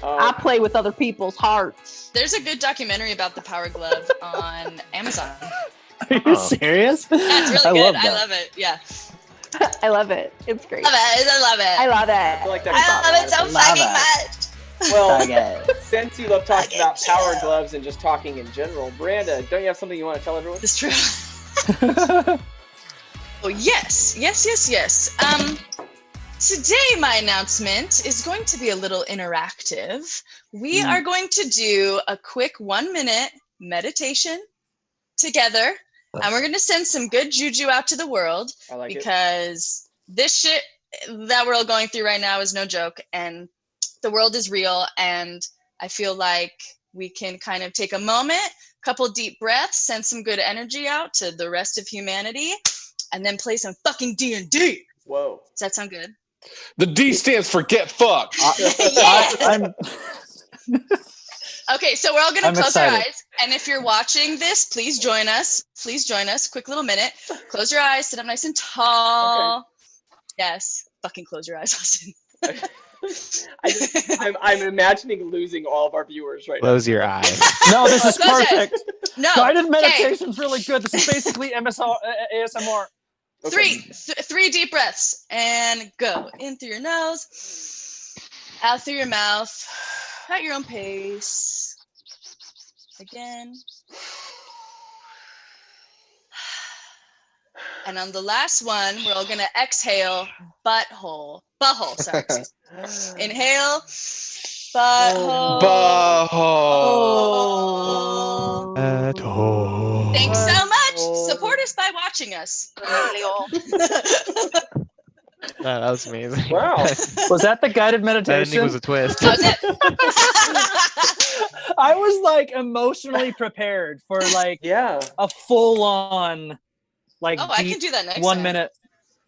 I play with other people's hearts. There's a good documentary about the Power Glove on Amazon. Are you serious? Yeah, it's really good. I love it. Yeah. I love it. It's great. I love it. I love it. I feel like I love it so fucking much. Well, since you love talking about power gloves and just talking in general, Miranda, don't you have something you want to tell everyone? It's true. Oh, yes. Today, my announcement is going to be a little interactive. We are going to do a quick 1-minute meditation together, and we're going to send some good juju out to the world because this shit that we're all going through right now is no joke, and the world is real, and I feel like we can kind of take a moment, couple deep breaths, send some good energy out to the rest of humanity, and then play some fucking D&D. Whoa. Does that sound good? The D stands for get fucked. Okay, so we're all going to close excited. our eyes. And if you're watching this, please join us. Quick little minute. Close your eyes. Sit up nice and tall. Okay. Yes. Fucking close your eyes, Austin. I'm imagining losing all of our viewers right now. Close your eyes. No, this is perfect. No. Guided meditation's really good. This is basically ASMR. Okay. Three deep breaths and go in through your nose, out through your mouth, at your own pace. Again. And on the last one, we're all gonna exhale, butthole. Sorry. Inhale, butthole. Butthole. Thanks so much. Support us by watching us. That was amazing. Wow. Was that the guided meditation? That ending was a twist. That was it. I was like emotionally prepared for like a full on I can do that next 1 time. minute.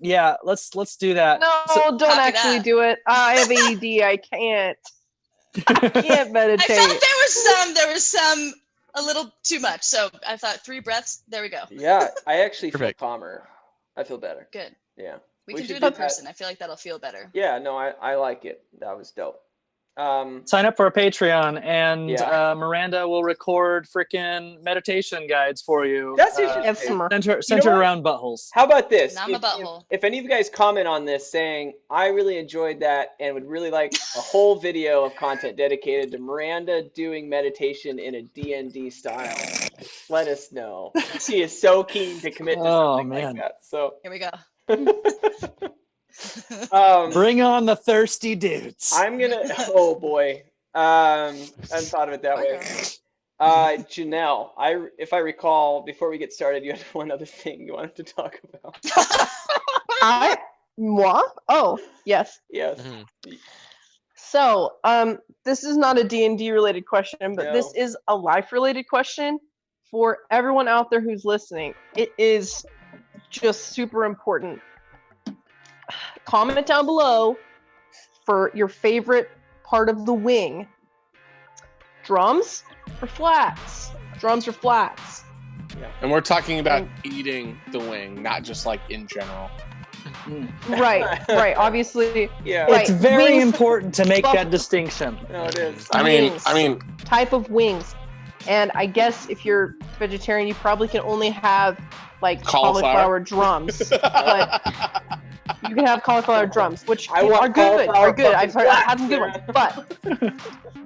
Yeah, let's do that. No, don't actually do it. I have AED. I can't meditate. I felt there was some a little too much. So I thought 3 breaths. There we go. Yeah, I actually feel calmer. I feel better. Good. Yeah. We can do it in person. I feel like that'll feel better. Yeah, no, I like it. That was dope. Sign up for a Patreon, and Miranda will record freaking meditation guides for you. That's centered around buttholes. How about this? I'm a butthole. If any of you guys comment on this saying, I really enjoyed that and would really like a whole video of content dedicated to Miranda doing meditation in a D&D style, let us know. She is so keen to commit to something like that. So here we go. Bring on the thirsty dudes. I'm gonna. Oh boy, I hadn't thought of it that way. Janelle, if I recall, before we get started, you had one other thing you wanted to talk about. Moi? Oh, yes. Yes. Mm-hmm. So, this is not a D&D related question, but this is a life related question for everyone out there who's listening. It is just super important. Comment down below for your favorite part of the wing. Drums or flats? Drums or flats? Yeah. And we're talking about eating the wing, not just like in general. Right. Obviously, yeah. Right. It's very Wings, important to make that distinction. No, it is. I mean, type of wings. And I guess if you're vegetarian, you probably can only have like cauliflower drums. But you can have cauliflower drums, which are good. I've had some good ones.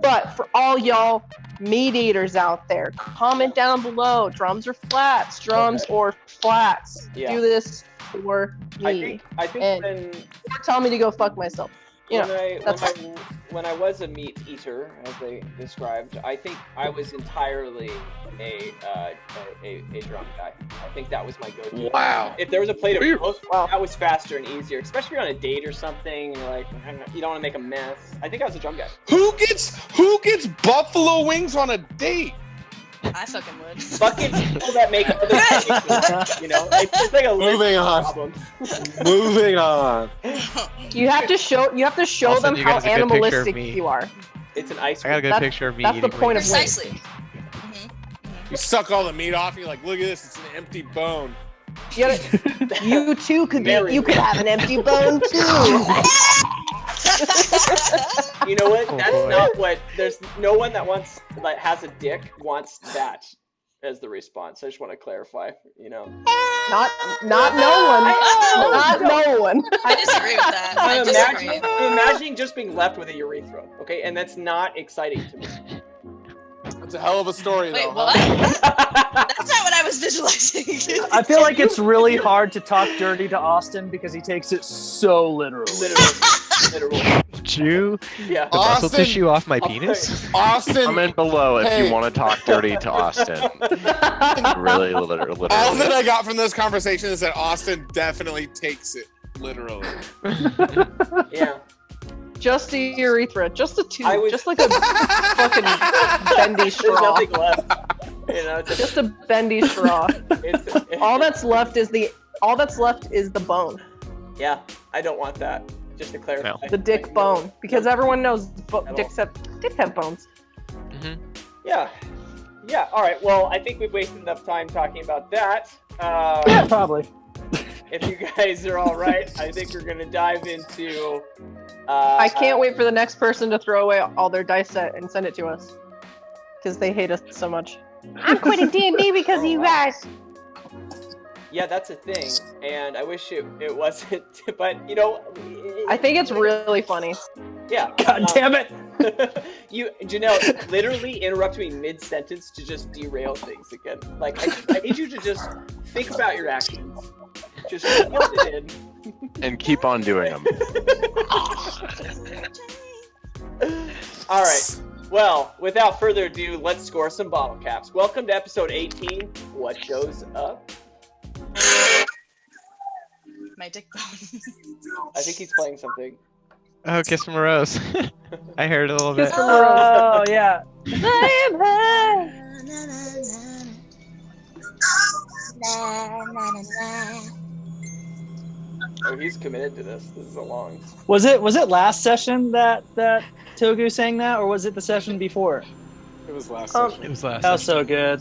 But for all y'all meat eaters out there, comment down below. Drums or flats? Drums or flats? Yeah. Do this for me. I think when tell me to go fuck myself. When I was a meat eater, as they described, I think I was entirely a drum guy. I think that was my go-to. Wow. If there was a plate of both, that was faster and easier, especially on a date or something. You're like, you don't want to make a mess. I think I was a drum guy. Who gets buffalo wings on a date? I fucking would. Fucking people that make other things, it's like a Moving on. problem. Moving on. You have to show them how animalistic you are. It's an ice cream. I got a good picture of me That's eating the point wings. of wings. Precisely. You suck all the meat off. You're like, look at this. It's an empty bone. You too could be. You could have an empty bone too. You know what? Oh, That's boy. not what. There's no one that has a dick wants that as the response. I just want to clarify. You know. Not no one. Not no one. I disagree with that. I disagree. I'm imagining just being left with a urethra. Okay, and that's not exciting to me. That's a hell of a story, Wait, though. what? That's not what I was visualizing. I feel like it's really hard to talk dirty to Austin because he takes it so literally. Literally. Chew Yeah. the muscle Austin- tissue off my penis? Austin, Comment below if Hey. you want to talk dirty to Austin. Really, literally. all that I got from this conversation is that Austin definitely takes it literally. Yeah. Just a urethra. Just a tube. I was- Just like a fucking bendy There's straw. nothing left. You know, Just a bendy straw. All that's left is the bone. Yeah, I don't want that. Just to clarify. No. The dick bone. Because everyone knows all. dicks have bones. Yeah. Yeah, alright. Well, I think we've wasted enough time talking about that. Yeah, probably. If you guys are alright, I think we're going to dive into... I can't wait for the next person to throw away all their dice set and send it to us. Because they hate us so much. I'm quitting D&D because of you guys. Yeah, that's a thing, and I wish it wasn't, but, you know... I think it's really funny. Yeah. God damn it! Janelle literally interrupted me mid-sentence to just derail things again. Like, I need you to just think about your actions. Just put it in. And keep on doing them. All right. Well, without further ado, let's score some bottle caps. Welcome to episode 18. What goes up? My dick bone. I think he's playing something. Oh, Kiss from a Rose. I heard a little bit. Oh, yeah. Oh, he's committed to this. This is a long. Was it last session that Togu sang that, or was it the session before? It was last Um, session. It was last. That was so good.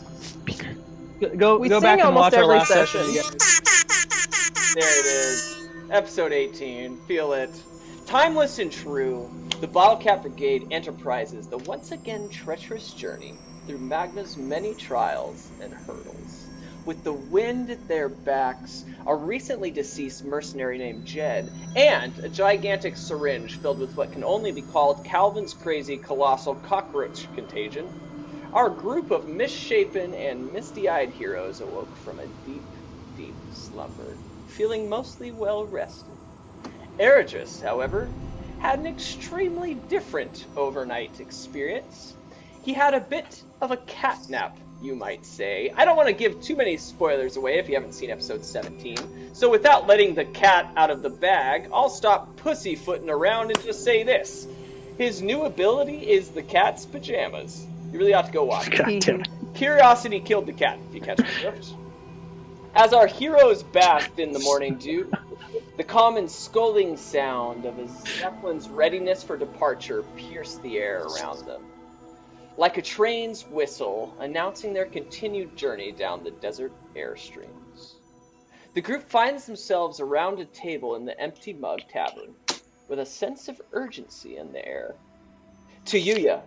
Go We back sing and almost watch our every last session. session. again. There it is. Episode 18. Feel it. Timeless and true, the Bottlecap Brigade enterprises the once again treacherous journey through Magna's many trials and hurdles. With the wind at their backs, a recently deceased mercenary named Jed, and a gigantic syringe filled with what can only be called Calvin's crazy colossal cockroach contagion, our group of misshapen and misty-eyed heroes awoke from a deep, deep slumber, feeling mostly well-rested. Eridris, however, had an extremely different overnight experience. He had a bit of a catnap, you might say. I don't want to give too many spoilers away if you haven't seen episode 17, so without letting the cat out of the bag, I'll stop pussyfooting around and just say this. His new ability is the cat's pajamas. You really ought to go watch it. God damn it. Curiosity killed the cat, if you catch my drift. As our heroes bathed in the morning dew, the common scolding sound of a zeppelin's readiness for departure pierced the air around them, like a train's whistle announcing their continued journey down the desert airstreams. The group finds themselves around a table in the Empty Mug Tavern, with a sense of urgency in the air. To Yuya,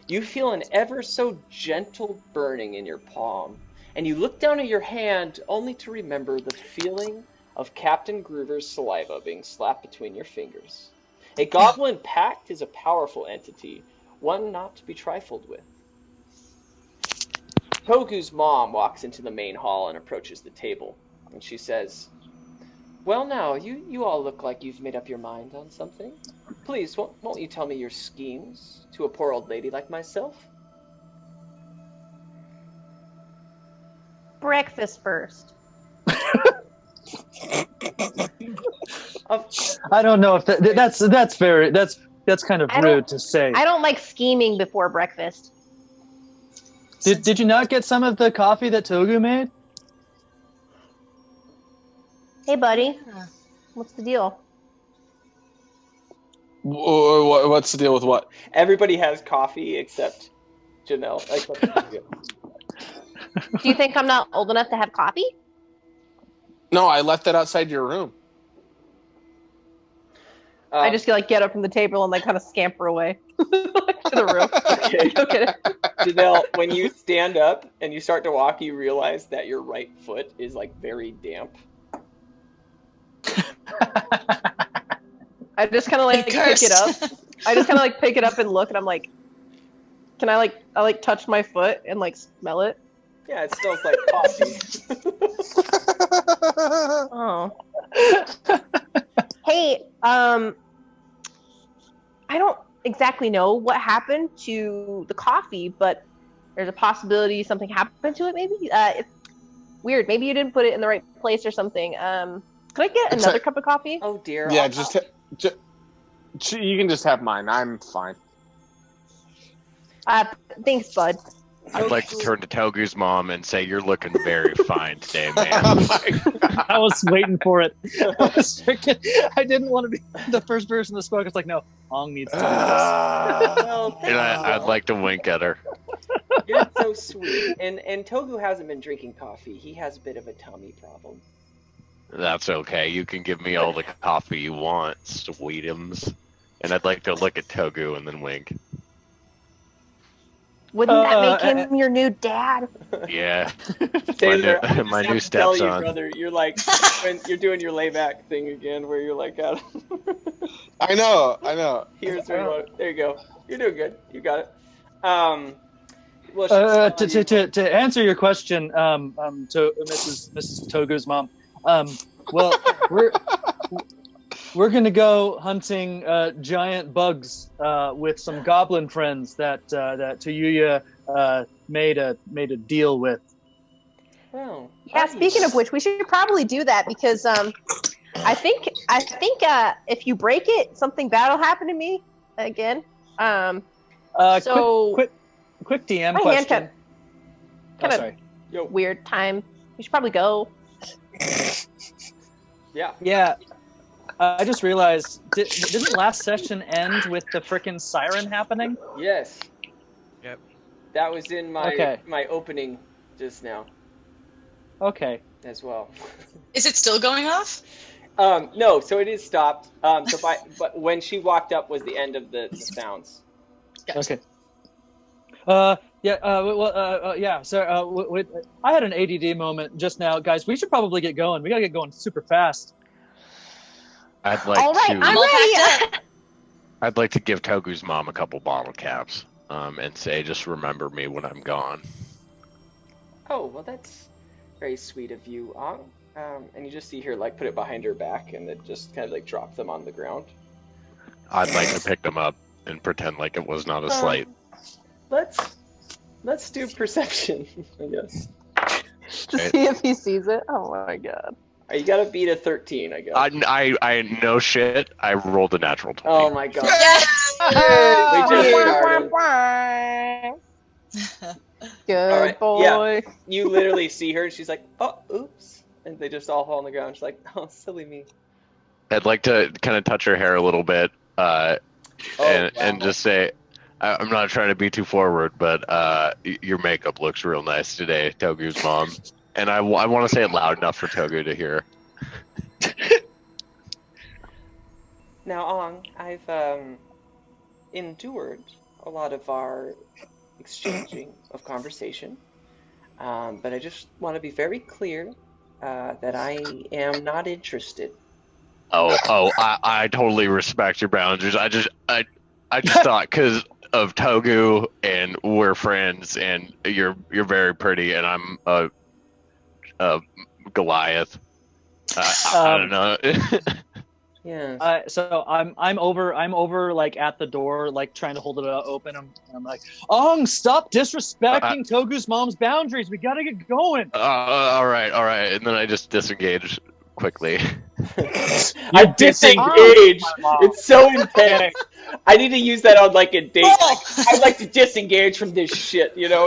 you feel an ever so gentle burning in your palm, and you look down at your hand only to remember the feeling of Captain Groover's saliva being slapped between your fingers. A goblin pact is a powerful entity, one not to be trifled with. Togu's mom walks into the main hall and approaches the table, and she says, "Well now, you all look like you've made up your mind on something. Please, won't you tell me your schemes to a poor old lady like myself?" Breakfast first. I don't know if that's kind of I don't- rude to say. I don't like scheming before breakfast. Did you not get some of the coffee that Togu made? Hey, buddy. What's the deal? What's the deal with what? Everybody has coffee except Janelle. Do you think I'm not old enough to have coffee? No, I left that outside your room. I just like get up from the table and like kind of scamper away to the room. Okay. Okay. Janelle, when you stand up and you start to walk, you realize that your right foot is like very damp. I just kind of like pick it up. I just kind of like pick it up and look, and I'm like, can I like touch my foot and like smell it? Yeah, it smells like coffee. Oh. Hey, I don't exactly know what happened to the coffee, but there's a possibility something happened to it. Maybe it's weird. Maybe you didn't put it in the right place or something. Could I get another cup of coffee? Oh dear. Yeah, you can just have mine. I'm fine. Thanks, bud. I'd like to turn to Togu's mom and say, "You're looking very fine today, man." I was waiting for it. I didn't want to be the first person that spoke. It's like, no, Ong needs to do this. Well, And I'd like to wink at her. you're so sweet. And Togu hasn't been drinking coffee. He has a bit of a tummy problem. That's okay. You can give me all the coffee you want, sweetums. And I'd like to look at Togu and then wink. Wouldn't that make him your new dad? Yeah. Taylor, my new tell you, stepson. brother, you're like when you're doing your layback thing again, where you're like, I know. Here's where you want it. There you go. You're doing good. You got it. Well, To answer your question, to Mrs. Togu's mom, well, we're gonna go hunting giant bugs with some goblin friends that Tuyuya made a deal with. Oh, Yeah. Speaking of which, we should probably do that because I think if you break it, something bad will happen to me again. So quick DM my hand question. kind of Sorry. weird time. We should probably go. Yeah. Yeah. I just realized, didn't last session end with the frickin' siren happening? Yes. Yep. That was in my my opening just now Okay. as well. Is it still going off? No, so it is stopped. But when she walked up was the end of the sounds. Gotcha. Okay. Yeah. So, I had an ADD moment just now, guys. We should probably get going. We gotta get going super fast. I'd like All right, to. I'm ready. I'd like to give Togu's mom a couple bottle caps, and say, "Just remember me when I'm gone." Oh, well, that's very sweet of you, Ong. And you just see her like put it behind her back and then just kind of like drop them on the ground. I'd like to pick them up and pretend like it was not a slight. Let's do perception, I guess. To see if he sees it. Oh my god. You gotta beat a 13, I guess. I no shit. I rolled a natural 20. Oh my god. We just started. Good All right, boy. yeah. You literally see her and she's like, oh, oops. And they just all fall on the ground. She's like, oh, silly me. I'd like to kind of touch her hair a little bit, and just say, I'm not trying to be too forward, but your makeup looks real nice today, Togu's mom. And I want to say it loud enough for Togu to hear. Now, Ong, I've endured a lot of our exchanging of conversation, but I just want to be very clear that I am not interested. I totally respect your boundaries. I just thought because of Togu and we're friends and you're very pretty and I'm a Goliath. I don't know. Yeah. So I'm over like at the door, like trying to hold it open. I'm like, Ong, stop disrespecting Togu's mom's boundaries. We gotta get going. All right. And then I just disengage quickly. I disengage. It's so intense. I need to use that on like a date. Like, I'd like to disengage from this shit, you know?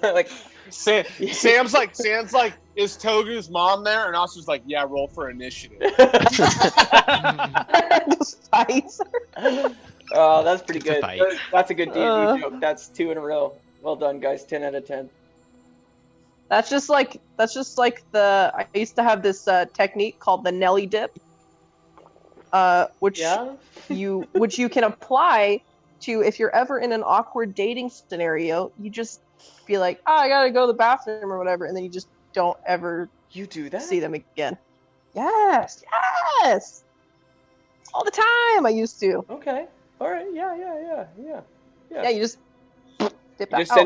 Like Sam's like, is Togu's mom there? And Oscar's like, yeah, roll for initiative. Just fights. Oh, that's pretty good. fight. That's a good D&D joke. That's 2 in a row. Well done, guys. 10 out of 10. That's just like I used to have this technique called the Nelly dip. which Yeah. which you can apply to if you're ever in an awkward dating scenario. You just be like, oh, I gotta go to the bathroom or whatever, and then you just don't ever You do that? see them again. Yes, all the time. I used to. Okay. All right. Yeah. Yeah, you just dip You just out.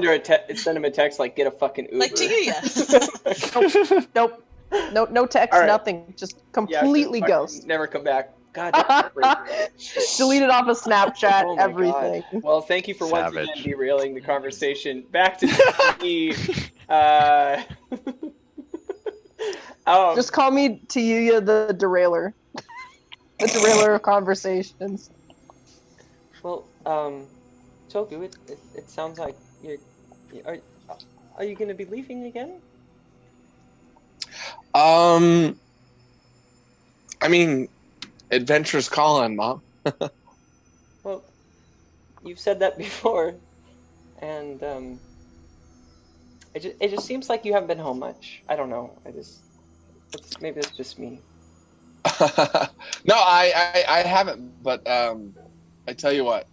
send him a text like, get a fucking Uber. Like to you, Nope. No text, All right. nothing. Just Yeah, completely fucking ghost. Never come back. God, that's heartbreaking. Deleted off of Snapchat, Oh my everything. God. Well, thank you for once Savage. again derailing the conversation. Back to me. Just call me Tiyuya the derailer. The derailer of conversations. Well, Toku, it sounds like are you gonna be leaving again? I mean, adventure's calling, Mom. Well, you've said that before, and it just seems like you haven't been home much. I don't know. Maybe it's just me. No, I haven't. But I tell you what,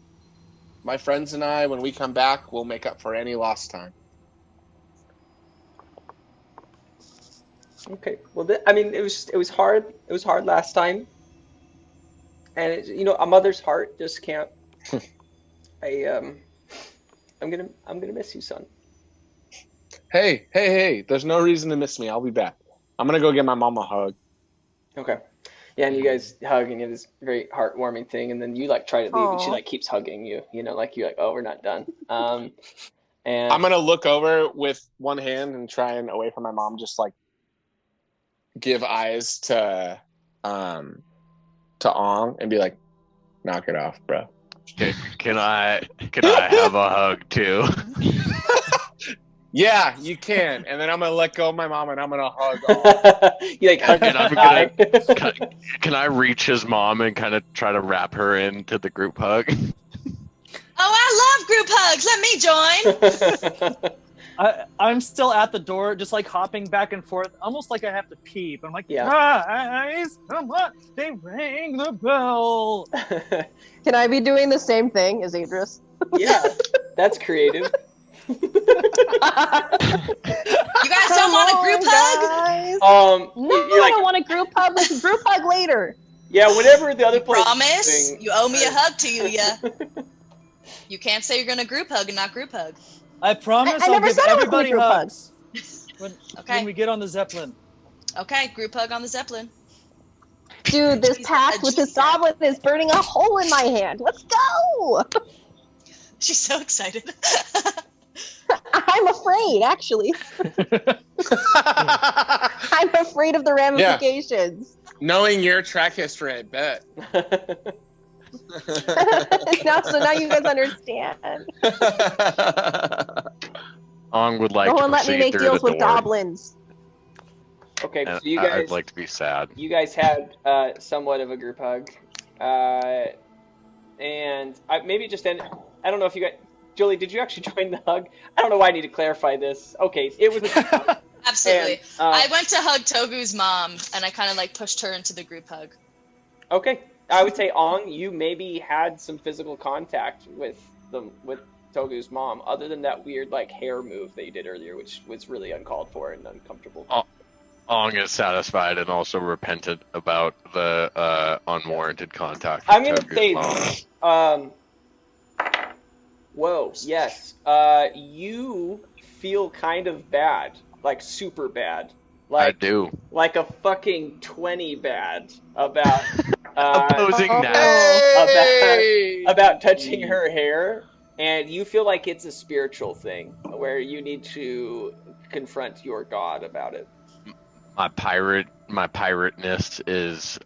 my friends and I, when we come back, we'll make up for any lost time. Okay. Well, I mean, it was hard. It was hard last time, and a mother's heart just can't. I'm gonna miss you, son. Hey! There's no reason to miss me. I'll be back. I'm gonna go get my mom a hug. Okay. Yeah, and you guys hug, and you have this very heartwarming thing, and then you like try to leave, and she Aw. like keeps hugging you. Like you're like, oh, we're not done. And I'm gonna look over with one hand and try and away from my mom, just like give eyes to Ong and be like, knock it off, bro. Can I have a hug too? Yeah, you can. And then I'm gonna let go of my mom and I'm gonna hug Ong. you like hug And I'm her eye. Can I reach his mom and kind of try to wrap her into the group hug? Oh, I love group hugs. Let me join. I'm still at the door, just like hopping back and forth, almost like I have to pee. But I'm like, Yeah. guys, come on, they rang the bell. Can I be doing the same thing as Idris? Yeah, that's creative. You guys don't want a group hug? Guys. No, you're I don't want a group hug. Let's group hug later. Yeah, whatever the other place. Promise? Doing. You owe me a hug to you, yeah. You can't say you're gonna group hug and not group hug. I promise I I'll never give said I was everybody group hug. hugs when Okay. we get on the Zeppelin. Okay, group hug on the Zeppelin. Dude, this Jeez, pack with the goblin is burning a hole in my hand. Let's go! She's so excited. I'm afraid, actually. I'm afraid of the ramifications. Knowing your track history, I bet. So now you guys understand. Ong would like Go to and let me proceed make through deals the with door. goblins. Okay, And so you guys. I'd like to be sad. You guys had somewhat of a group hug, and maybe just end. I don't know if you guys. Julie, did you actually join the hug? I don't know why I need to clarify this. Okay, it was. Absolutely. And, I went to hug Togu's mom, and I kind of like pushed her into the group hug. Okay, I would say Ong, you maybe had some physical contact with Togu's mom, other than that weird like hair move that you did earlier, which was really uncalled for and uncomfortable. Ong is satisfied and also repentant about the unwarranted contact. I'm with gonna Togu's say, mom. whoa, yes, you feel kind of bad, like super bad, I like do. like a fucking 20 bad about Opposing Oh. now. about touching her hair, and you feel like it's a spiritual thing where you need to confront your god about it. My pirateness is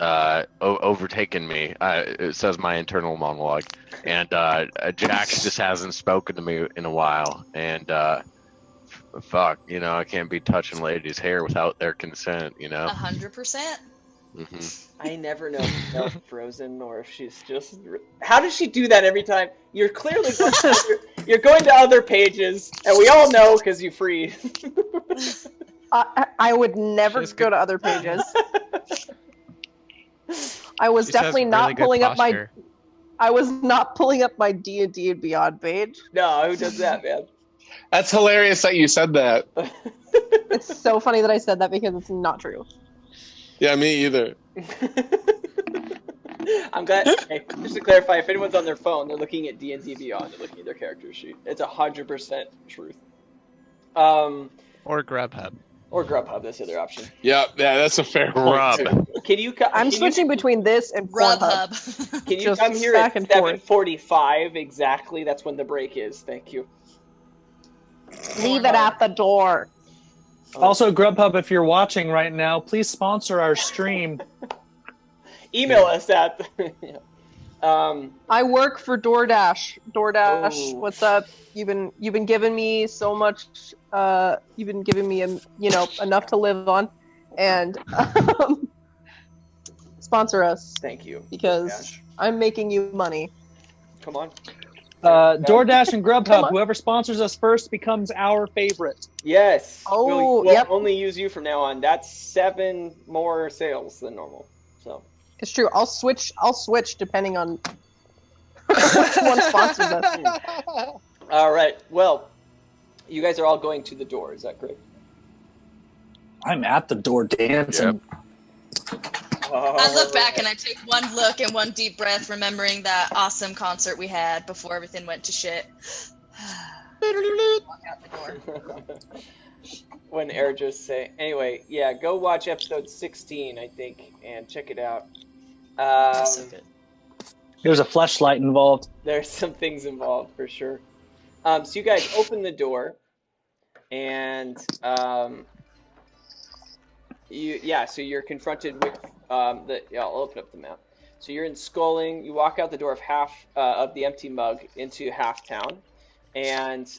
overtaken me. It says my internal monologue, and Jax just hasn't spoken to me in a while. And fuck, I can't be touching ladies' hair without their consent. 100%. I never know if she's frozen or if she's just. How does she do that every time? You're clearly you're going to other pages, and we all know because you freeze. I would never Just go to other pages. I was She says definitely really not good pulling up my. posture. I was not pulling up my D&D and Beyond page. No, who does that, man? That's hilarious that you said that. It's so funny that I said that because it's not true. Yeah, me either. I'm glad. Hey, just to clarify, if anyone's on their phone, they're looking at D&D Beyond. They're looking at their character sheet. It's 100% truth. Or Grubhub. Or Grubhub. That's the other option. Yeah, that's a fair point. Grub. Can you? I'm switching between this and Pornhub. Grubhub. Can you Just come here back at and forth. 7:45 exactly? That's when the break is. Thank you. Leave it at the door. Also, Grubhub, if you're watching right now, please sponsor our stream. Email us at. I work for DoorDash. DoorDash, Ooh. what's up? You've been giving me so much. You've been giving me enough to live on, and sponsor us Thank you. because DoorDash. I'm making you money. Come on. DoorDash and Come Grubhub, on. whoever sponsors us first becomes our favorite. Yes. Oh, we'll yep. only use you from now on. That's 7 more sales than normal. So. It's true. I'll switch depending on which one sponsors us. All right. Well, you guys are all going to the door. Is that correct? I'm at the door dancing. I look back and I take one look and one deep breath, remembering that awesome concert we had before everything went to shit. Walk out the door. When Air just say, anyway, yeah, go watch episode 16, I think, and check it out. So good. There's a fleshlight involved. There's some things involved for sure. So you guys open the door, and so you're confronted with I'll open up the map. So you're in Sculling. You walk out the door of half of the Empty Mug into Half Town, and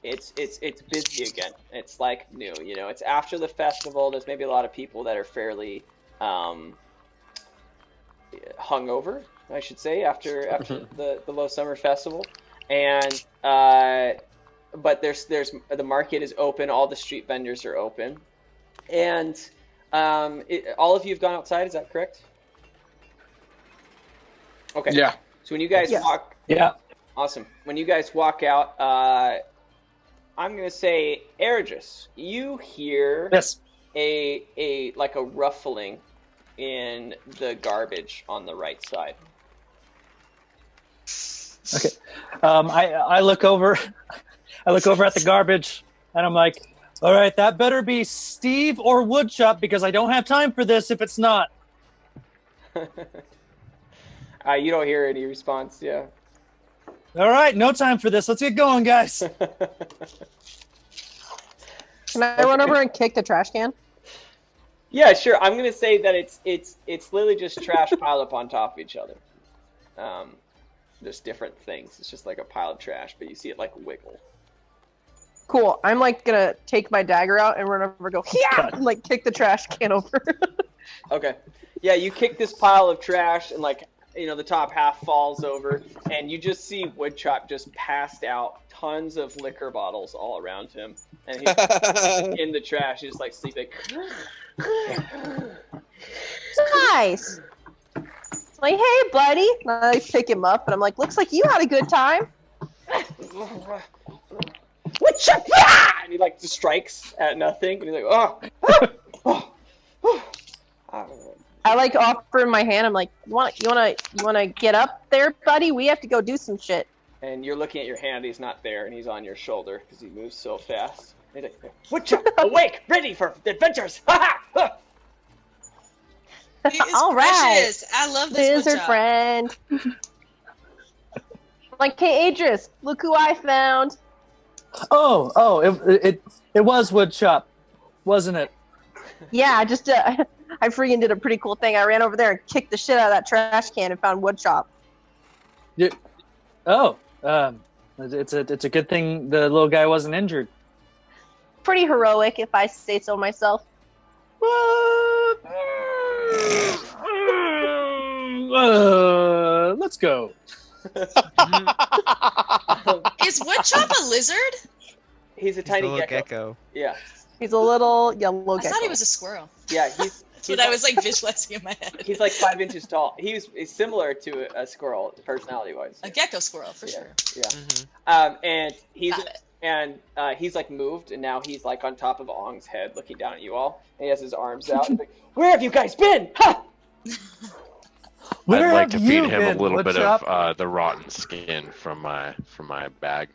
it's busy again. It's like new. It's after the festival. There's maybe a lot of people that are fairly hungover, I should say, after the low summer festival, and but there's the market is open. All the street vendors are open, and all of you have gone outside. Is that correct? Okay. Yeah. So when you guys walk, awesome. When you guys walk out, I'm gonna say, Ergis, you hear a ruffling in the garbage on the right side. Okay. I look over. I look over at the garbage, and I'm like, "All right, that better be Steve or Woodchop because I don't have time for this if it's not." You don't hear any response, yeah. All right, no time for this. Let's get going, guys. Can I run over and kick the trash can? Yeah, sure. I'm gonna say that it's literally just trash piled up on top of each other. There's different things. It's just like a pile of trash, but you see it like wiggle. Cool. I'm gonna take my dagger out and run over and go, yeah, and kick the trash can over. Okay. Yeah, you kick this pile of trash and the top half falls over, and you just see Woodchop just passed out, tons of liquor bottles all around him, and he's in the trash. He's just sleeping. Nice. It's like, hey, buddy. And I pick him up, and I'm like, looks like you had a good time. Woodchop! And he just strikes at nothing, and he's like, I offer him my hand. I'm like, you wanna get up there, buddy? We have to go do some shit. And you're looking at your hand. He's not there, and he's on your shoulder because he moves so fast. He's like, Woodchop, awake, ready for the adventures! He is All right. precious. I love this Lizard Woodchop. friend. Hey, Idris, look who I found. It was Woodchop, wasn't it? Yeah, I freaking did a pretty cool thing. I ran over there and kicked the shit out of that trash can and found Woodchop. It's a good thing the little guy wasn't injured. Pretty heroic, if I say so myself. Let's go. Is Woodchop a lizard? He's a tiny little gecko. gecko. Yeah. He's a little yellow I gecko. thought he was a squirrel. Yeah, That's what I was like visualizing in my head. He's like 5 inches tall. He's similar to a squirrel, personality-wise. A gecko squirrel for sure. Yeah. And he's Got it. he's like moved, and now he's like on top of Ong's head, looking down at you all. And he has his arms out. He's like, "Where have you guys been? Ha!" Where I'd like to have feed you him a been, little bit Woodchop? of the rotten skin from my bag.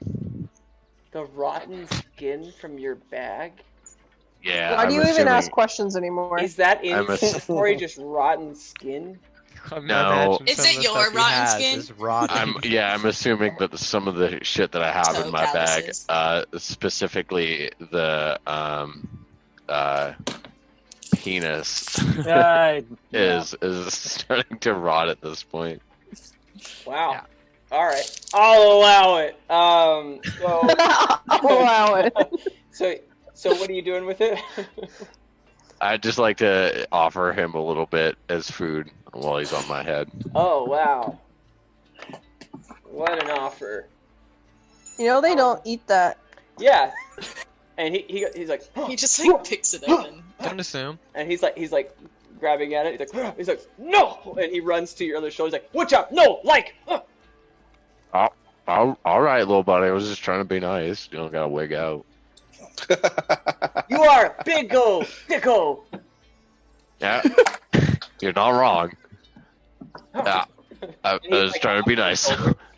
The rotten skin from your bag? Yeah. Why I'm do you even assuming- ask questions anymore? Is that in I'm his story just rotten skin? No. Is it your rotten skin? I'm assuming that some of the shit that I have in my bag, specifically the penis, is starting to rot at this point. Wow. Yeah. All right, I'll allow it. So I'll allow it. So what are you doing with it? I'd just like to offer him a little bit as food while he's on my head. Oh wow! What an offer! You know they don't eat that. Yeah, and he's like he just like picks it up and don't assume. And he's like grabbing at it. He's like no, and he runs to your other shoulder. He's like, "What's up? No, like." All right, little buddy. I was just trying to be nice. You don't gotta wig out. You are big-o, dicko. Yeah, you're not wrong. Yeah, I was like, trying to be nice.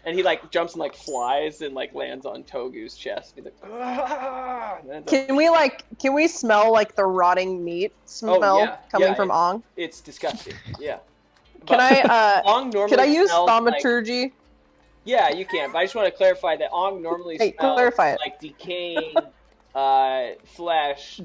And he like jumps and like flies and like lands on Togu's chest. He's like, "Ah!" Can we smell like the rotting meat smell coming from Ong? It's disgusting. Yeah. Can Ong normally can I use smells thaumaturgy? Yeah, you can. But I just want to clarify that Ong normally smells like decaying flesh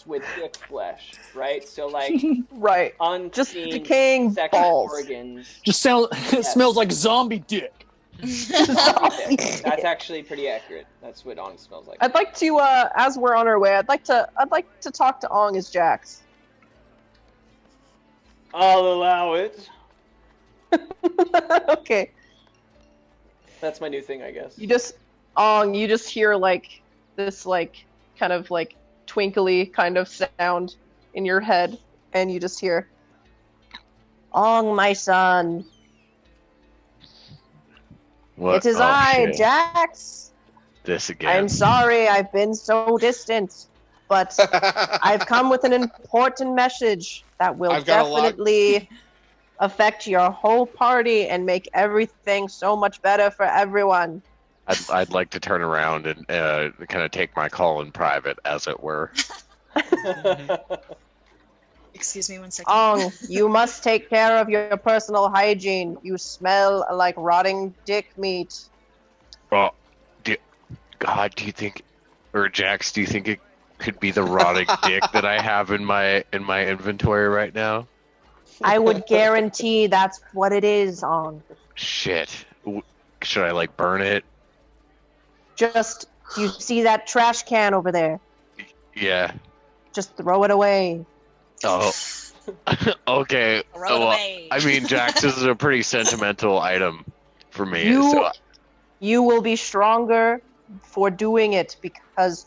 with dick flesh, right? So like right, just decaying balls. Organs. Just it smells like zombie dick. That's actually pretty accurate. That's what Ong smells like. I'd like to, as we're on our way, I'd like to talk to Ong as Jax. I'll allow it. Okay. That's my new thing, I guess. You just hear like this like kind of like twinkly kind of sound in your head, and you just hear, "Ong, my son. What? It is I, shit. Jax. This again. I'm sorry I've been so distant, but I've come with an important message that will definitely affect your whole party and make everything so much better for everyone." I'd like to turn around and kind of take my call in private, as it were. Excuse me 1 second. Ong, you must take care of your personal hygiene. You smell like rotting dick meat. Well, do you think, or Jax, do you think it could be the rotting dick that I have in my inventory right now? I would guarantee that's what it is, Ong. Shit. Should I like burn it? Just, you see that trash can over there? Yeah. Just throw it away. Oh. Okay. Throw it away. I mean, Jax, this is a pretty sentimental item for me. You will be stronger for doing it, because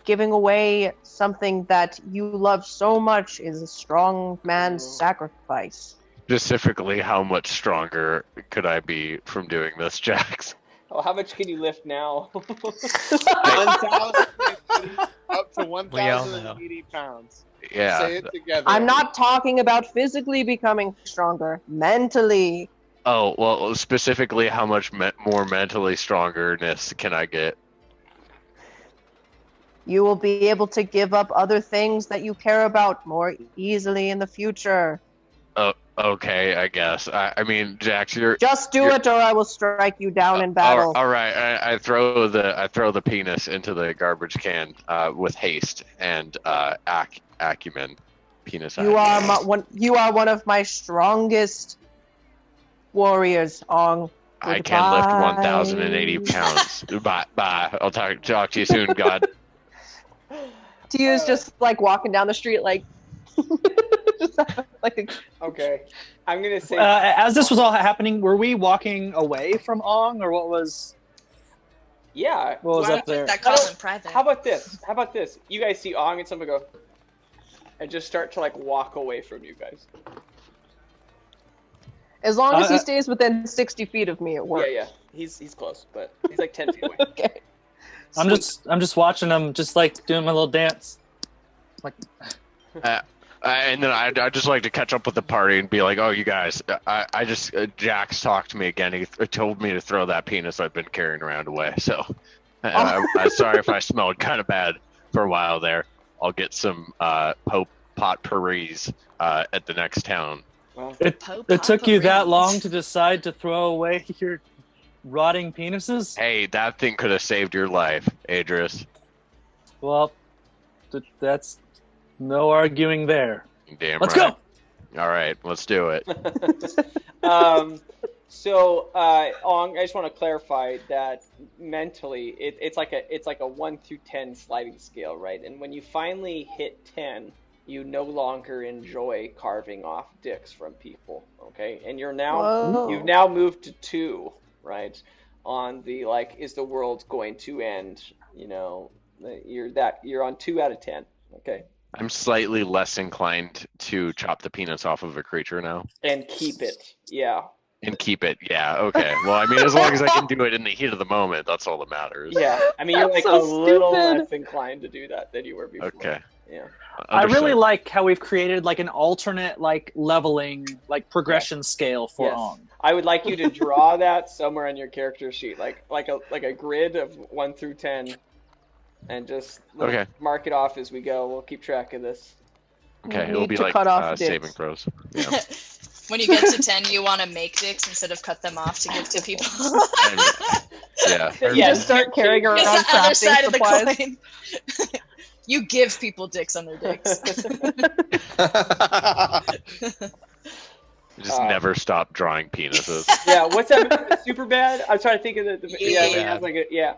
giving away something that you love so much is a strong man's sacrifice. Specifically, how much stronger could I be from doing this, Jax? Oh, how much can you lift now? 1,000 up to 1,080 pounds. Yeah. Say it together. I'm not talking about physically becoming stronger. Mentally. Oh, well, specifically, how much more mentally strongerness can I get? You will be able to give up other things that you care about more easily in the future. Oh, okay, I guess. I mean, Jax, you're just do it, or I will strike you down in battle. All right, I throw the penis into the garbage can with haste and acumen. Penis. You are one of my strongest warriors, Ong. I can lift 1,080 pounds. Bye. I'll talk to you soon, God. Tia's just like walking down the street, like. Just like okay, I'm gonna say. As this was all happening, were we walking away from Ong, or what was? Yeah. What was up there? That call in private. How about this? You guys see Ong and someone go. and just start to like walk away from you guys. As long as he stays within 60 feet of me, it works. Yeah. He's close, but he's like 10 feet away. Okay. I'm just watching him, just like doing my little dance. Like, and then I'd just like to catch up with the party and be like, oh, you guys, I just Jax talked to me again. He told me to throw that penis I've been carrying around away. So I'm sorry if I smelled kind of bad for a while there. I'll get some potpourris at the next town. Well, it took you that long to decide to throw away your rotting penises? Hey, that thing could have saved your life, Adris. Well, that's no arguing there. Damn Let's right. go! All right, let's do it. So, Ong, I just want to clarify that mentally, it's like a 1 through 10 sliding scale, right? And when you finally hit 10, you no longer enjoy carving off dicks from people, okay? And you've now moved to 2, right? On the like, is the world going to end? You know, you're on 2 out of 10, okay? I'm slightly less inclined to chop the penis off of a creature now. And keep it, yeah. And keep it, yeah, okay. Well, I mean, as long as I can do it in the heat of the moment, that's all that matters. Yeah, I mean, you're like so a little stupid. less inclined to do that than you were before. Okay. Yeah. I really Understood. like how we've created like an alternate like leveling like progression scale for Yes. Ong. I would like you to draw that somewhere on your character sheet, like a grid of 1 through 10, and just Okay. mark it off as we go. We'll keep track of this. Okay, You it'll need be to like cut off dicks. saving throws. Yeah. When you get to 10, you want to make dicks instead of cut them off to give to people. Yeah. You Yeah. just start carrying around It's the other crafting side of supplies. the coin. You give people dicks on their dicks. Just never stop drawing penises. Yeah, what's that? Super bad. I'm trying to think of the Yeah. he has like yeah,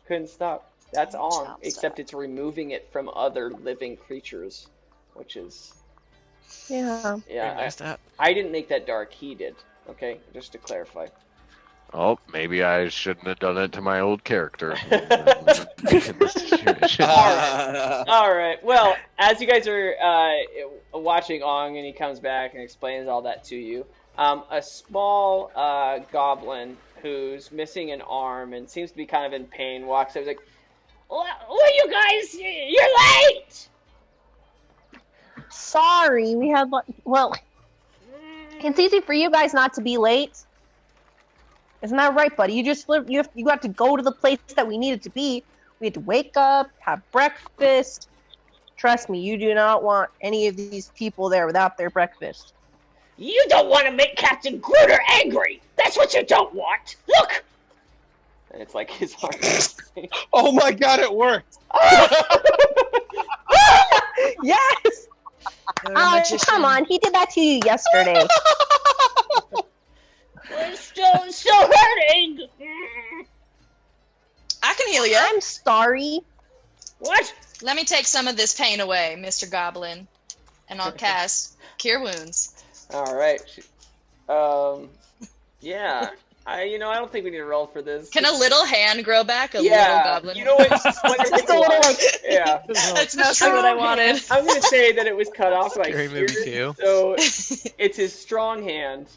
couldn't stop. That's on, Stop. except it's removing it from other living creatures, which is Yeah. I didn't make that dark. He did. Okay, just to clarify. Oh, maybe I shouldn't have done it to my old character. All right. Well, as you guys are watching Ong and he comes back and explains all that to you, a small goblin who's missing an arm and seems to be kind of in pain walks up. He's like, "Well, you guys, you're late." Sorry, we had well. It's easy for you guys not to be late. Isn't that right, buddy? You just live. You have to go to the place that we needed to be. We had to wake up, have breakfast. Trust me, you do not want any of these people there without their breakfast. You don't want to make Captain Gruder angry. That's what you don't want. Look. And it's like his arm. Oh my god, it worked! Yes. Oh, come on, he did that to you yesterday. It's still hurting. I can heal you. I'm sorry. What? Let me take some of this pain away, Mr. Goblin, and I'll cast Cure Wounds. All right. Yeah. I don't think we need to roll for this. Can a little hand grow back? A little Yeah. goblin. You know what? Just a little like. Yeah. That's not what I wanted. I'm gonna say that it was cut off like Scary movie here, too. so it's his strong hand,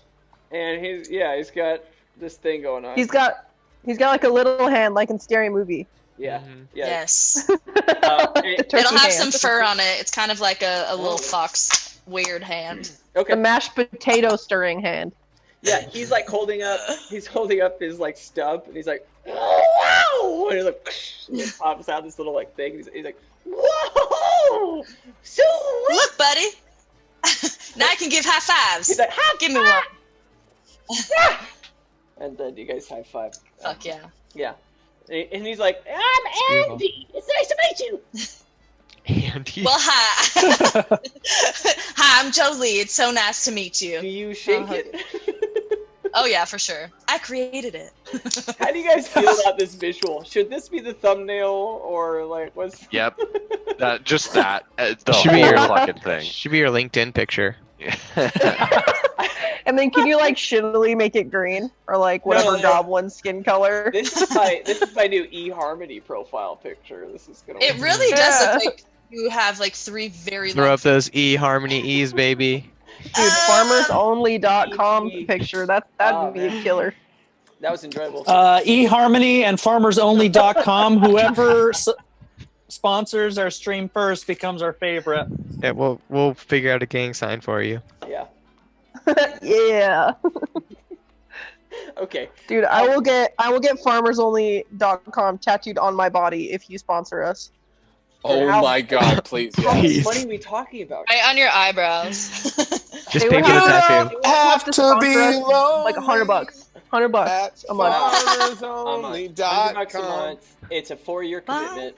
and he's got this thing going on. He's got like a little hand, like in Scary Movie. Yeah. Mhm. Yeah. Yes. It- It'll have hand. some fur on it. It's kind of like a little fox weird hand. okay. The mashed potato stirring hand. Yeah. He's like holding up his like stub, and he's like, "Wow!" And he's like, and it pops out this little like thing. He's like, "Whoa! So Look, buddy. Now I can give high fives. He's like, Give me one. and then you guys high five. Fuck yeah. Yeah. And he's like, I'm Andy. It's nice to meet you. Andy. Well, hi. Hi, I'm Jolie. It's so nice to meet do you. you shake it? Oh, yeah, for sure. I created it. How do you guys feel about this visual? Should this be the thumbnail or like what's? Yep. Just that. The Should be whole your- fucking thing. Should be your LinkedIn picture. And then can you like shittily make it green or like whatever No. goblin skin color? This is my new eHarmony profile picture. This is gonna. It work. really does Yeah. look like You have like 3 very Throw long up those eHarmony E's, baby. Dude, farmersonly.com picture. That'd Oh, be a man. killer. That was enjoyable. eHarmony and farmersonly.com. Whoever sponsors our stream first becomes our favorite. Yeah, we'll figure out a gang sign for you. Yeah. Yeah. Okay. Dude, I will get farmersonly.com tattooed on my body if you sponsor us. Oh How- my god, please. How much Please. money are we talking about? right on your eyebrows. Just They pay would for the have- tattoo. Have to sponsor be us, lonely like $100. $100 a month. $100 a farmersonly.com. month. It's a 4-year commitment.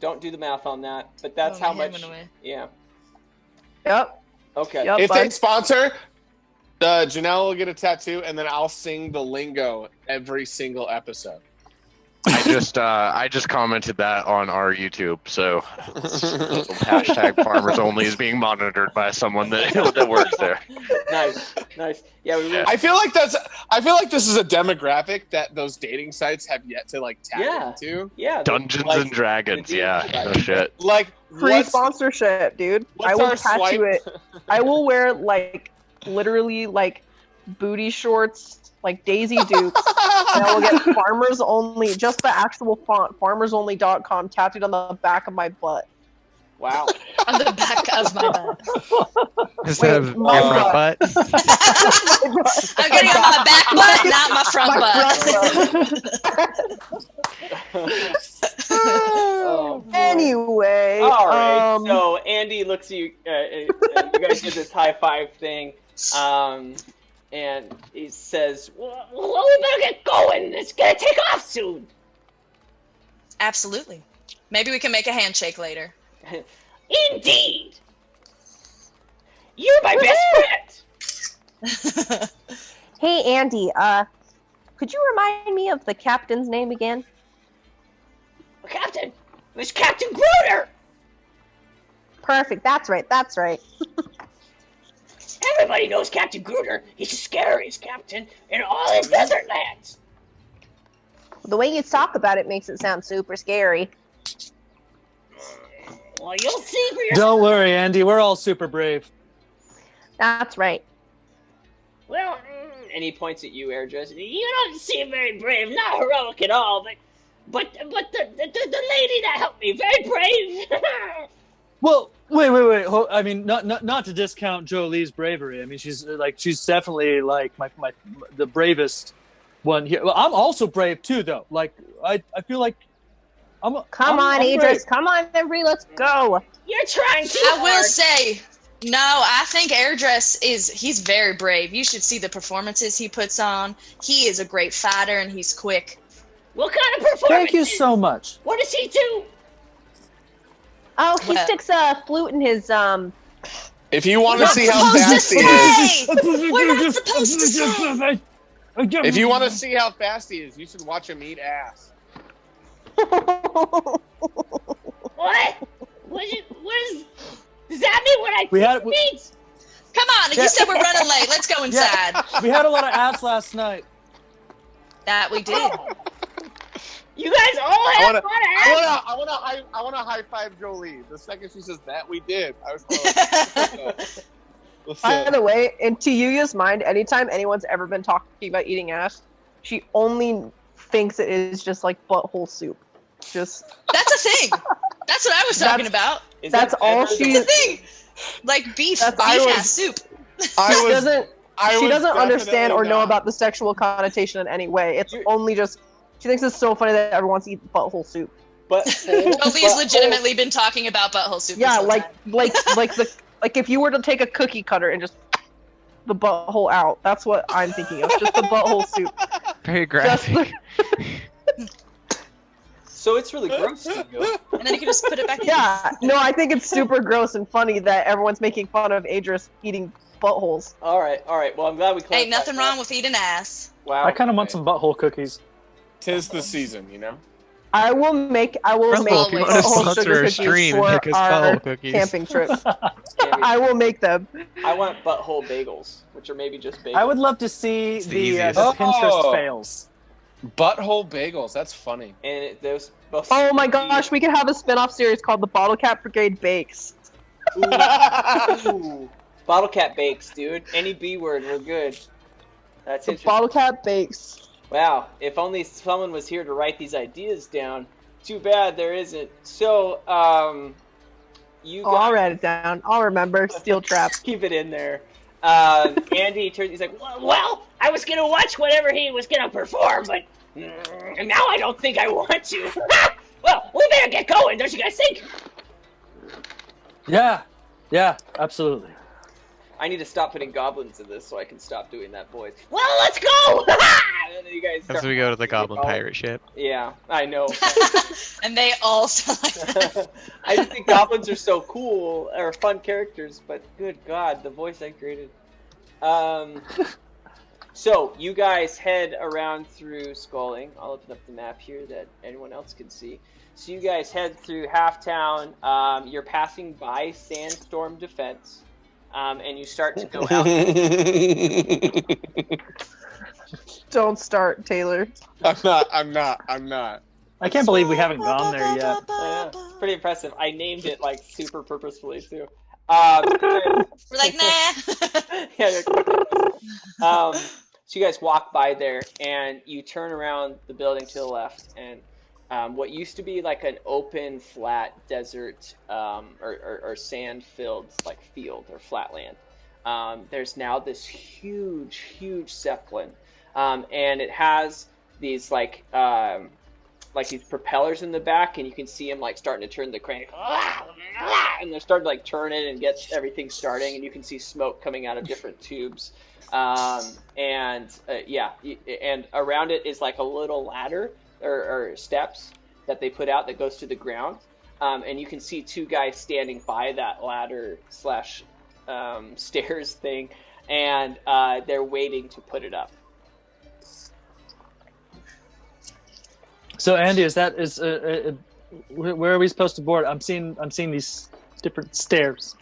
Don't do the math on that, but that's Oh, how my hand much. went away. Yeah. Yep. Okay. Yep. If they bud. sponsor, Janelle will get a tattoo, and then I'll sing the lingo every single episode. I just commented that on our YouTube, so hashtag farmers only is being monitored by someone that works there. Nice. Yeah, we really. I feel like this is a demographic that those dating sites have yet to like tap into. Yeah. Dungeons like, and Dragons, the yeah, DMs. no shit. Like Free what's, sponsorship, dude. what's I will our tattoo swipe? it. I will wear like literally like booty shorts, like Daisy Dukes. And I will get farmers only, just the actual font, farmersonly.com tattooed on the back of my butt. Wow. On the back of my butt. Instead of my your front butt. I'm getting on my back butt, not my front butt. Oh, boy. Anyway. All right. So Andy looks at you. You guys did this high five thing, and he says, Well, we better get going. It's gonna take off soon. Absolutely. Maybe we can make a handshake later. Indeed. You're my best friend. Hey, Andy, could you remind me of the captain's name again? Captain, it was Captain Gruder. Perfect, that's right. Everybody knows Captain Gruder. He's the scariest captain in all the desert lands. The way you talk about it makes it sound super scary. Well, you'll see for yourself. Don't worry, Andy. We're all super brave. That's right. Well, and he points at you, Airdress. you don't seem very brave, not heroic at all, but the lady that helped me, very brave. Well, wait. I mean, not to discount Jolie's bravery. I mean, she's definitely like the bravest one here. Well, I'm also brave too, though. Like I feel like Come on, Idris. Come on, everybody. Let's go. You're trying too I will hard. say, no, I think Airdress he's very brave. You should see the performances he puts on. He is a great fighter and he's quick. What kind of performance? Thank you so much. What does he do? Oh, he Well- sticks a flute in his If you want to We're see how supposed to fast he is, say! We're not supposed to say! if you want to see how fast he is, you should watch him eat ass. What? Does that mean when I We had- meat? Come on, you said we're running late. Let's go inside. We had a lot of ass last night. That we did. You guys all have fun ass? I want to high five Jolie. The second she says that, we did. I was. By the way, in Tiyuya's mind, anytime anyone's ever been talking about eating ass, she only thinks it is just like butthole soup. Just That's a thing. That's what I was talking about. that's all she That's a thing. Like beef ass soup. she doesn't understand or know not. about the sexual connotation in any way. It's only just she thinks it's so funny that everyone wants to eat butthole soup. But Toby's legitimately been talking about butthole soup. Yeah, this whole time. like if you were to take a cookie cutter and just the butthole out, that's what I'm thinking of. Just the butthole soup. Very Just graphic. so it's really gross to you. And then you can just put it back in. Yeah, no, I think it's super gross and funny that everyone's making fun of Adris eating buttholes. All right. Well, I'm glad we clarified. Ain't nothing that. wrong with eating ass. Wow. I kind of want some butthole cookies. Tis the season, you know. I will make Rumble, if you want to butthole sponsor sugar a cookies stream, for make us our butthole cookies. camping trip. I will make them. I want butthole bagels, which are maybe just bagels. I would love to see It's the the easiest. Pinterest Oh. fails. Butthole bagels. That's funny. And those both. Oh my gosh, we could have a spin-off series called the Bottlecap Brigade Bakes. Ooh. Bottlecap bakes, dude. Any B word, we're good. That's The interesting. Bottlecap Bakes. Wow, if only someone was here to write these ideas down. Too bad there isn't. So, you I'll write it down. I'll remember. Steel trap. keep it in there. Andy turns. He's like, Well, I was gonna watch whatever he was gonna perform, but now I don't think I want to. Well, we better get going, don't you guys think? Yeah, absolutely. I need to stop putting goblins in this so I can stop doing that voice. Well, let's go! And then you guys As we go to the Goblin Pirate ship. Yeah, I know. And they all sound like that. I just think goblins are so cool, or fun characters, but good God, the voice I created. So, you guys head around through Sculling. I'll open up the map here that anyone else can see. So you guys head through Halftown. You're passing by Sandstorm Defense, and you start to go out. Don't start, Taylor. I'm not. I can't believe we haven't gone there yet. Yeah, it's pretty impressive. I named it like super purposefully too. We're like, nah. Yeah, so you guys walk by there, and you turn around the building to the left, and what used to be like an open, flat desert or sand-filled like field or flatland, there's now this huge zeppelin, and it has these like these propellers in the back, and you can see them like starting to turn the crane, and they're starting to like turn it and get everything starting, and you can see smoke coming out of different tubes. And around it is like a little ladder or steps that they put out that goes to the ground. And you can see two guys standing by that ladder / stairs thing, and they're waiting to put it up. So Andy, where are we supposed to board? I'm seeing these different stairs.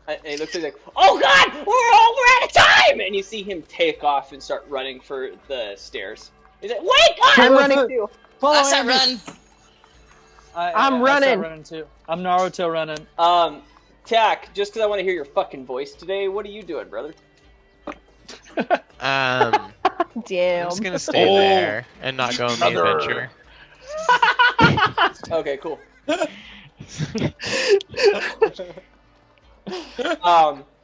And he looks like, oh God, we're out of time! And you see him take off and start running for the stairs. He's like, wait, God! I'm running too. I said run. I'm I running. start running too. I'm Naruto running. Tack, just because I want to hear your fucking voice today, what are you doing, brother? I'm Damn. just gonna stay there and not go on the adventure. Okay, cool.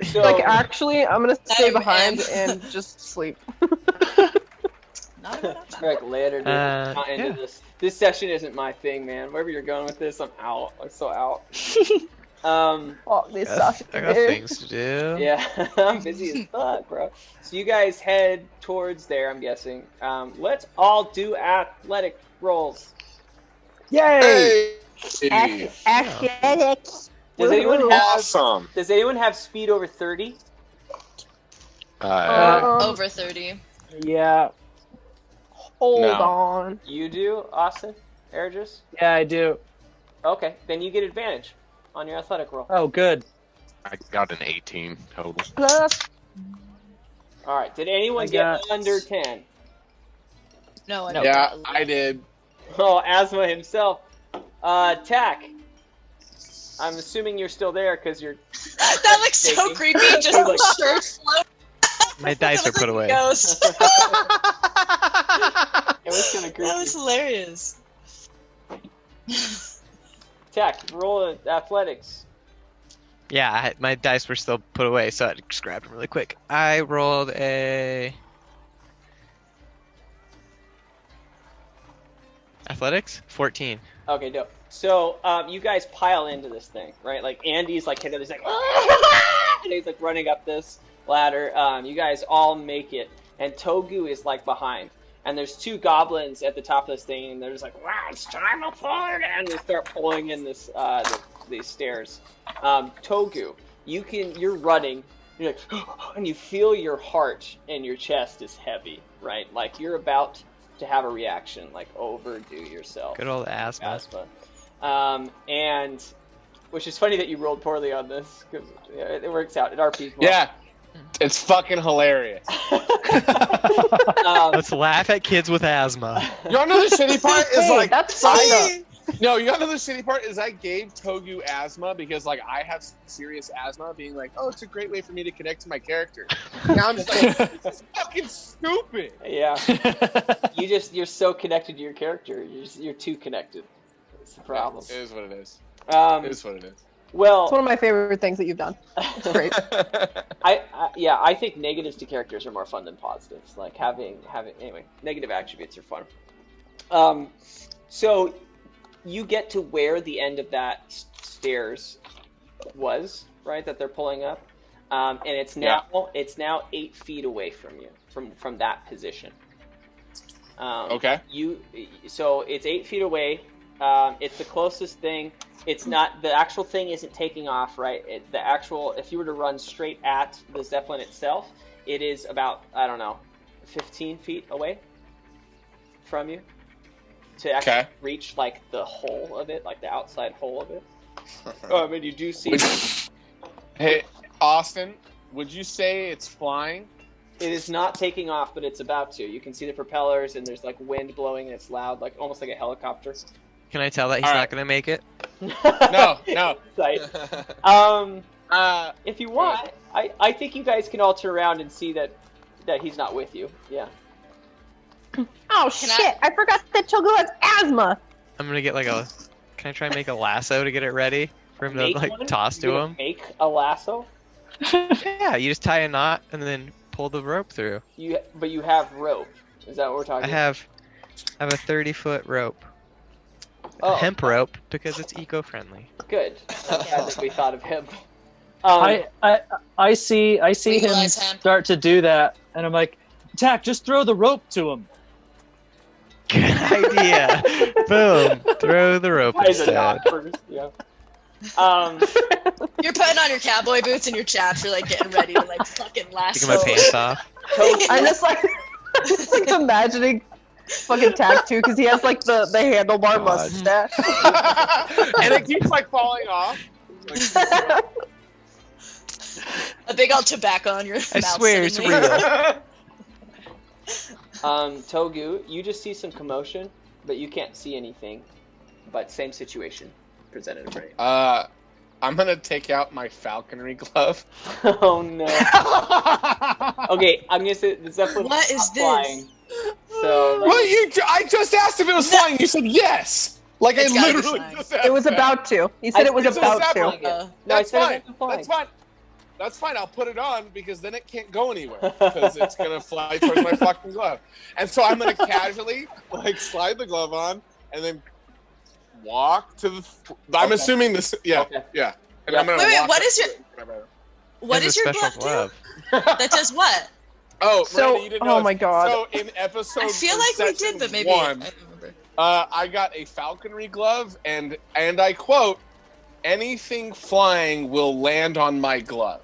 So Like, actually, I'm gonna stay I'm behind in. and just sleep. Not enough time. like later, dude. I'm not into yeah. this. This session isn't my thing, man. Wherever you're going with this, I'm out. I'm so out. Oh, this I sucks. got things to do. Yeah, I'm busy as fuck, bro. So you guys head towards there, I'm guessing. Let's all do athletic rolls. Yay! Hey. Athletics. Does anyone have Awesome. Does anyone have speed over 30? Over 30. Yeah. Hold No. on. You do, Austin? Ergis? Yeah, I do. Okay, then you get advantage on your athletic roll. Oh, good. I got an 18 total. Plus. All right. Did anyone I get got- under 10? No, I No. don't. Yeah, I did. Oh, Asthma himself. Tack. I'm assuming you're still there because you're. That looks so Shaking. creepy. Just the shirt float. My dice are put away. Ghost. It was kind of creepy. That was hilarious. Tack, roll athletics. Yeah, my dice were still put away, so I just grabbed them really quick. I rolled a athletics 14. Okay, dope. So you guys pile into this thing, right? Like Andy's like he's like, and he's like running up this ladder. You guys all make it, and Togu is like behind. And there's two goblins at the top of this thing, and they're just like, wow, it's time to pull it, and they start pulling in this these stairs. Togu, you're running, you're like, and you feel your heart and your chest is heavy, right? Like you're about to have a reaction, like overdo yourself. Good old asthma. And which is funny that you rolled poorly on this because it works out. It RPs well. Yeah, It's fucking hilarious. Let's laugh at kids with asthma. You wanna know the shitty part is Hey, like that's fine. No, you wanna know the shitty part is I gave Togu asthma because like I have serious asthma, being like, oh, it's a great way for me to connect to my character. Now I'm just like, this is fucking stupid. Yeah. You're so connected to your character. You're too connected. That's the problem. It is what it is. Um, It is what it is. well, It's one of my favorite things that you've done. It's great. I think negatives to characters are more fun than positives. Like having anyway, negative attributes are fun. So you get to where the end of that stairs was, right? That they're pulling up, and it's now 8 feet away from you from that position. Okay. So it's 8 feet away. It's the closest thing. It's not, the actual thing isn't taking off, right? If you were to run straight at the zeppelin itself, it is about, 15 feet away from you to actually reach like the hole of it, like the outside hole of it. And you do see. Hey, Austin, would you say it's flying? It is not taking off, but it's about to. You can see the propellers, and there's like wind blowing, and it's loud, like almost like a helicopter. Can I tell that he's not going to make it? No. Right. If you want, I think you guys can all turn around and see that he's not with you. Yeah. Oh shit! I forgot that Togu has asthma. I'm going to get can I try and make a lasso to get it ready for him to Make one? toss to him? Make a lasso. Yeah, you just tie a knot and then pull the rope through. But you have rope. Is that what we're talking I about? have a 30-foot rope. Oh. A hemp rope because it's eco-friendly. Good. I'm glad that we thought of him. I see him Legalize hemp. start to do that, and I'm like, Tack, just throw the rope to him. Good idea. Boom. Throw the rope Guys are instead. not first. Yeah. You're putting on your cowboy boots and your chaps. You're like getting ready to like fucking lasso. Taking my pants off. I'm just like imagining fucking Tack too, because he has like the handlebar mustache. And it keeps like falling off. A big old tobacco on your mouth. I swear it's suddenly. real. Togu, you just see some commotion, but you can't see anything. But same situation presented in front of you. I'm gonna take out my falconry glove. Oh no. Okay, I'm gonna say the zeppelin. What is this? Flying. So Well, I just asked if it was flying. You said yes. Like It's I gotta be literally flying. just asked. It was that. about to. He said it was It's a about zeppelin. to. No, I That's said it fine. wasn't flying. That's fine. That's fine. I'll put it on because then it can't go anywhere because it's gonna fly towards my fucking glove. And so I'm gonna casually like slide the glove on and then walk to the. I'm Okay. assuming this. Yeah, Okay. yeah. And Yeah. I'm gonna Wait, walk what up is to your- it. What There's is a your special glove do? That does what? Oh, So- Miranda, you didn't know oh this. my God. So in episode, I feel like we section did, but maybe 1, I don't remember. I got a falconry glove, and I quote, "Anything flying will land on my glove."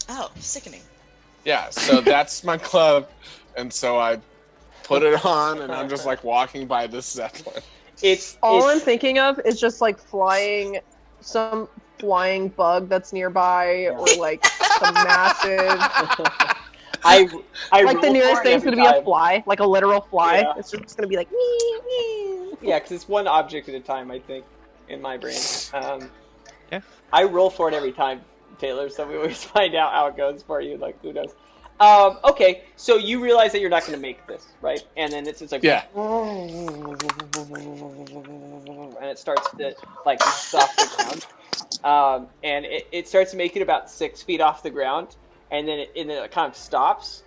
Oh, sickening. Yeah, so that's my glove, and so I put it on, and I'm just like walking by this zeppelin. All I'm thinking of is just like some flying bug that's nearby, or like some massive. I Like the roll nearest for it thing's every gonna be a time. fly, like a literal fly. Yeah. It's just gonna be like. "Wee, wee." Yeah, because it's one object at a time, I think, in my brain. Yeah. I roll for it every time, Taylor, so we always find out how it goes for you, like, who knows. Okay, so you realize that you're not going to make this, right? And then it's just like... Yeah. And it starts to, like, lift off the ground. And it starts making about 6 feet off the ground, and then it kind of stops.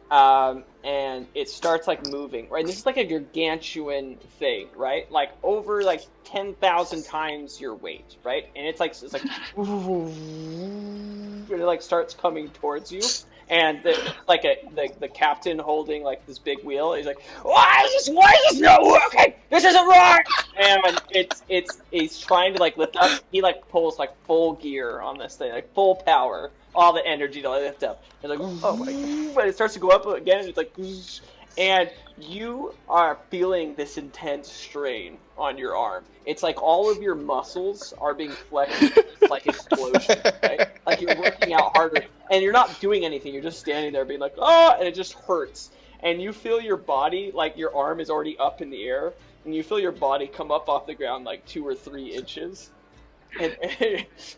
And it starts like moving, right? And this is like a gargantuan thing, right? Like over like 10,000 times your weight, right? And it's like and it like starts coming towards you, and the captain holding like this big wheel. He's like, why is this not working? This isn't right. And he's trying to like lift up. He like pulls like full gear on this thing, like full power. All the energy to lift up. It's like, oh my god. But it starts to go up again, and it's like, And you are feeling this intense strain on your arm. It's like all of your muscles are being flexed into this like explosion, right? Like you're working out harder, and you're not doing anything. You're just standing there being like, oh, and it just hurts. And you feel your body, like your arm is already up in the air, and you feel your body come up off the ground like 2 or 3 inches. And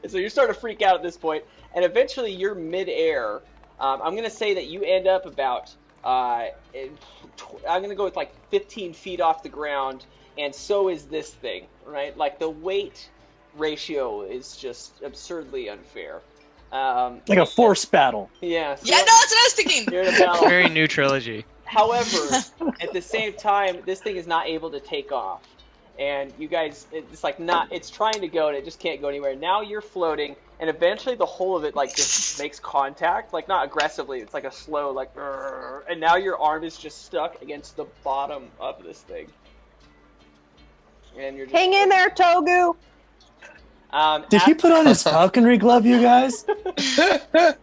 so you start to freak out at this point, and eventually you're mid-air. I'm going to say that you end up about, I'm going to go with like 15 feet off the ground, and so is this thing, right? Like the weight ratio is just absurdly unfair. Like a force battle. Yeah. So Yeah, no, that's what I was thinking. you're in a battle. Very new trilogy. However, at the same time, this thing is not able to take off. And you guys, it's like not, it's trying to go and it just can't go anywhere. Now you're floating, and eventually the whole of it like just makes contact, like not aggressively, it's like a slow like, and now your arm is just stuck against the bottom of this thing. And you're just, Hang in there, Togu. Did he put on his falconry glove, you guys? That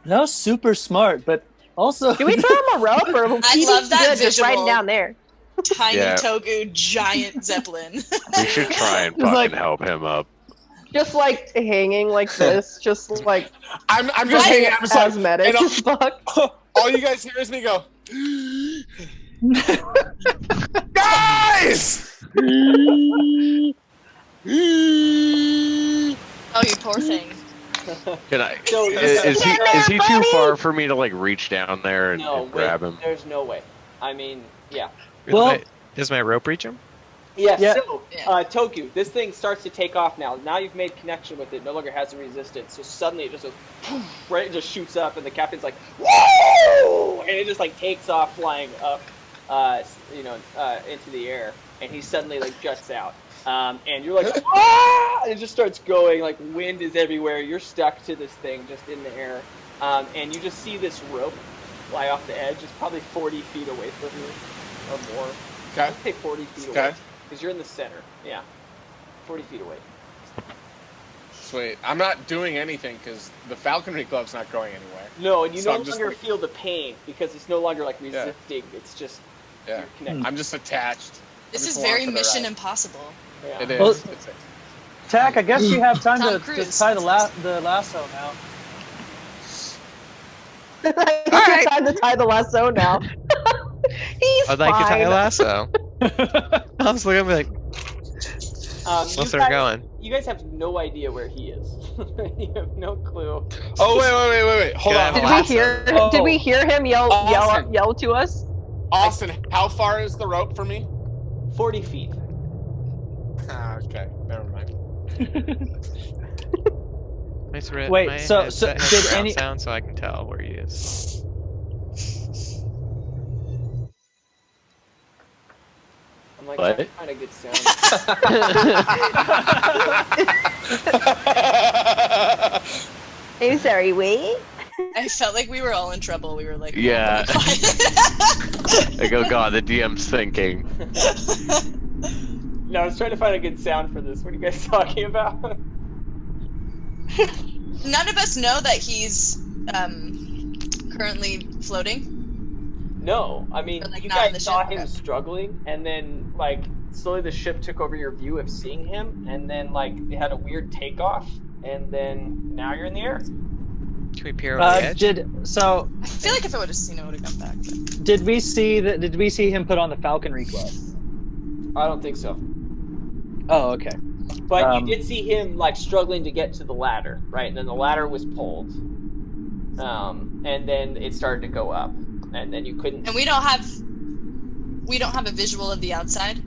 was super smart, but also... Can we throw him a rope? Or I love that just right visual. down there. Tiny Yeah. Togu, giant zeppelin. We should try and It's fucking like- help him up. Just like hanging like this. Just like I'm just hanging out. I'm just like, cosmetic and as fuck. all you guys hear is me go, guys! Oh, you poor thing. Can I? So- Is he too far for me to like reach down there and, No, and grab him? there's no way. I mean, yeah. Well- Does my rope reach him? Yeah, Yeah. so, Yeah. Toku, this thing starts to take off now. Now you've made connection with it, no longer has the resistance. So suddenly it just goes, poof, right, it just shoots up, and the captain's like, whoa! And it just like takes off flying up, into the air. And he suddenly like juts out. And you're like, ah! And it just starts going, like wind is everywhere. You're stuck to this thing just in the air. And you just see this rope fly off the edge. It's probably 40 feet away from you or more. Okay. I'd say 40 feet Okay. away. Because you're in the center. Yeah. 40 feet away. Sweet. I'm not doing anything because the falconry glove's not going anywhere. No, and you So no I'm just longer like- feel the pain because it's no longer like resisting. It's just Yeah. you're connected. I'm just attached. This I'm is just along very for the Mission ride. Impossible. Yeah. It is. Well- It's- Tack, I guess you have time Tom to Cruise. tie the lasso now. I think it's time to tie the lasso now. He's I'd like to tie a fine. lasso. I was looking like, You let's start guys- going. You guys have no idea where he is. You have no clue. Oh, wait. Hold Can I on. have Did a we lasso? hear? Oh. Did we hear him Austin. yell to us? Austin, how far is the rope for me? 40 feet. Ah, okay. Never mind. Wait, my so headset has did surround any- sound so I can tell where he is. I'm like, What? trying to find a good sound. I'm sorry, wait. I felt like we were all in trouble. We were like, Yeah. oh, quiet. Like, oh god, the DM's thinking. No, I was trying to find a good sound for this. What are you guys talking about? None of us know that he's currently floating. No, I mean, Or, like, you not on guys the saw ship, him okay. struggling, and then, like, slowly the ship took over your view of seeing him, and then, like, it had a weird takeoff, and then now you're in the air. Can we peer over the edge? I feel like if I would have seen it, I would have come back. But... Did we see him put on the falconry glove? I don't think so. Oh, okay. But you did see him, like, struggling to get to the ladder, right? And then the ladder was pulled. And then it started to go up. And then you couldn't... And we don't have a visual of the outside.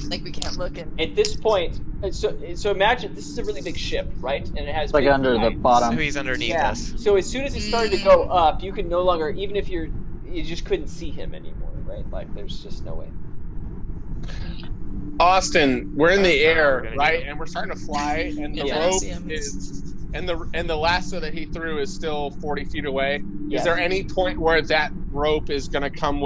Like we can't look and. At this point, so imagine, this is a really big ship, right? And it has Like big under the lights. So bottom. he's underneath Yeah. us. So as soon as it started to go up, you could no longer, even if you just couldn't see him anymore, right? Like, there's just no way. Austin, we're in the That's not what we're air, gonna right? do. And we're starting to fly, and the Yeah, I rope see him. is, and the lasso that he threw is still 40 feet away. Yes. Is there any point where that rope is going to come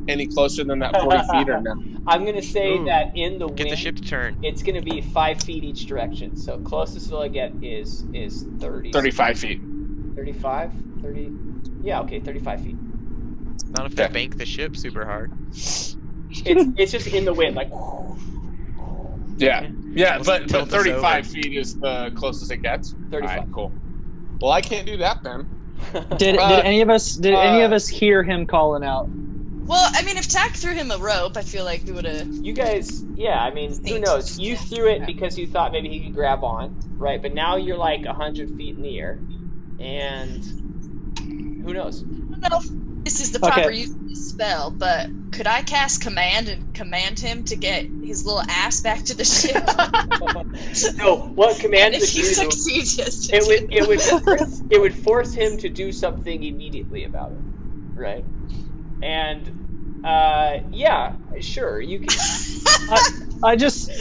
any closer than that 40 feet or no? I'm going to say Ooh. that in the Get wind, the ship to turn. it's going to be 5 feet each direction. So closest it'll get is 30. 35 feet. 35? 30? Yeah, okay, 35 feet. Not if they bank the ship super hard. It's just in the wind, like. Yeah, We'll but tilt this 35 over. feet is the closest it gets. 35. All right, cool. Well, I can't do that then. Did any of us hear him calling out? Well, I mean, if Tack threw him a rope, I feel like we would have. You guys, yeah, I mean, who knows? You threw it because you thought maybe he could grab on, right? But now you're like 100 feet in the air, and who knows? I don't know if this is the proper use of the spell, but could I cast command and command him to get his little ass back to the ship? No, what command if would he do? succeeds, It would force him to do something immediately about it, right? And yeah, sure, you can. I just.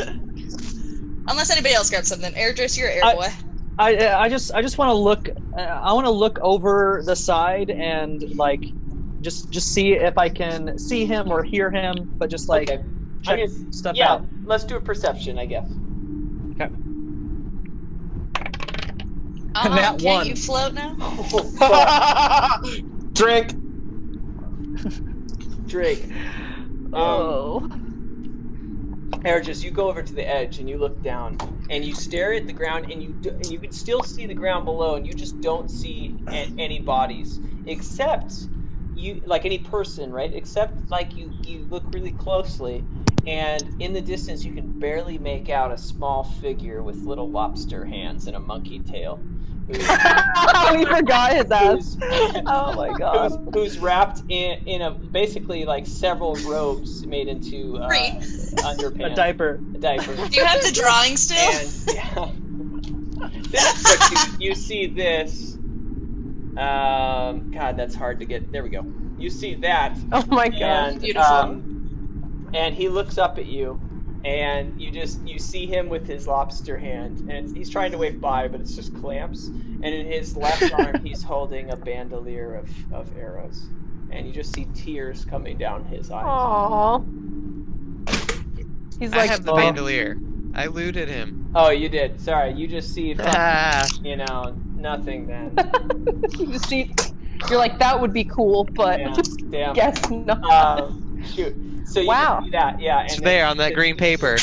Unless anybody else grabs something, Airdress, you're air boy. I just want to look. I want to look over the side and like, just see if I can see him or hear him, but just like check stuff out. Let's do a perception, I guess. Okay. Can't you float now? Drink. Ergis, you go over to the edge and you look down and you stare at the ground and you can still see the ground below and you just don't see any bodies except you, like any person, right? Except like you look really closely and in the distance you can barely make out a small figure with little lobster hands and a monkey tail. We forgot his ass. Oh my god. Who's wrapped in a basically like several robes made into underpants. A diaper. Do you have the drawing still? And, but you see this. God, that's hard to get. There we go. You see that. Oh my god. And, beautiful. And he looks up at you. And you see him with his lobster hand, and he's trying to wave bye, but it's just clamps. And in his left arm, he's holding a bandolier of arrows, and you just see tears coming down his eyes. Aww. He's like, I have the bandolier. I looted him. Oh, you did. Sorry, you just see, nothing then. You just see, you're like, that would be cool, but damn. Guess not. Shoot. So you see that, yeah. And it's there on that green paper.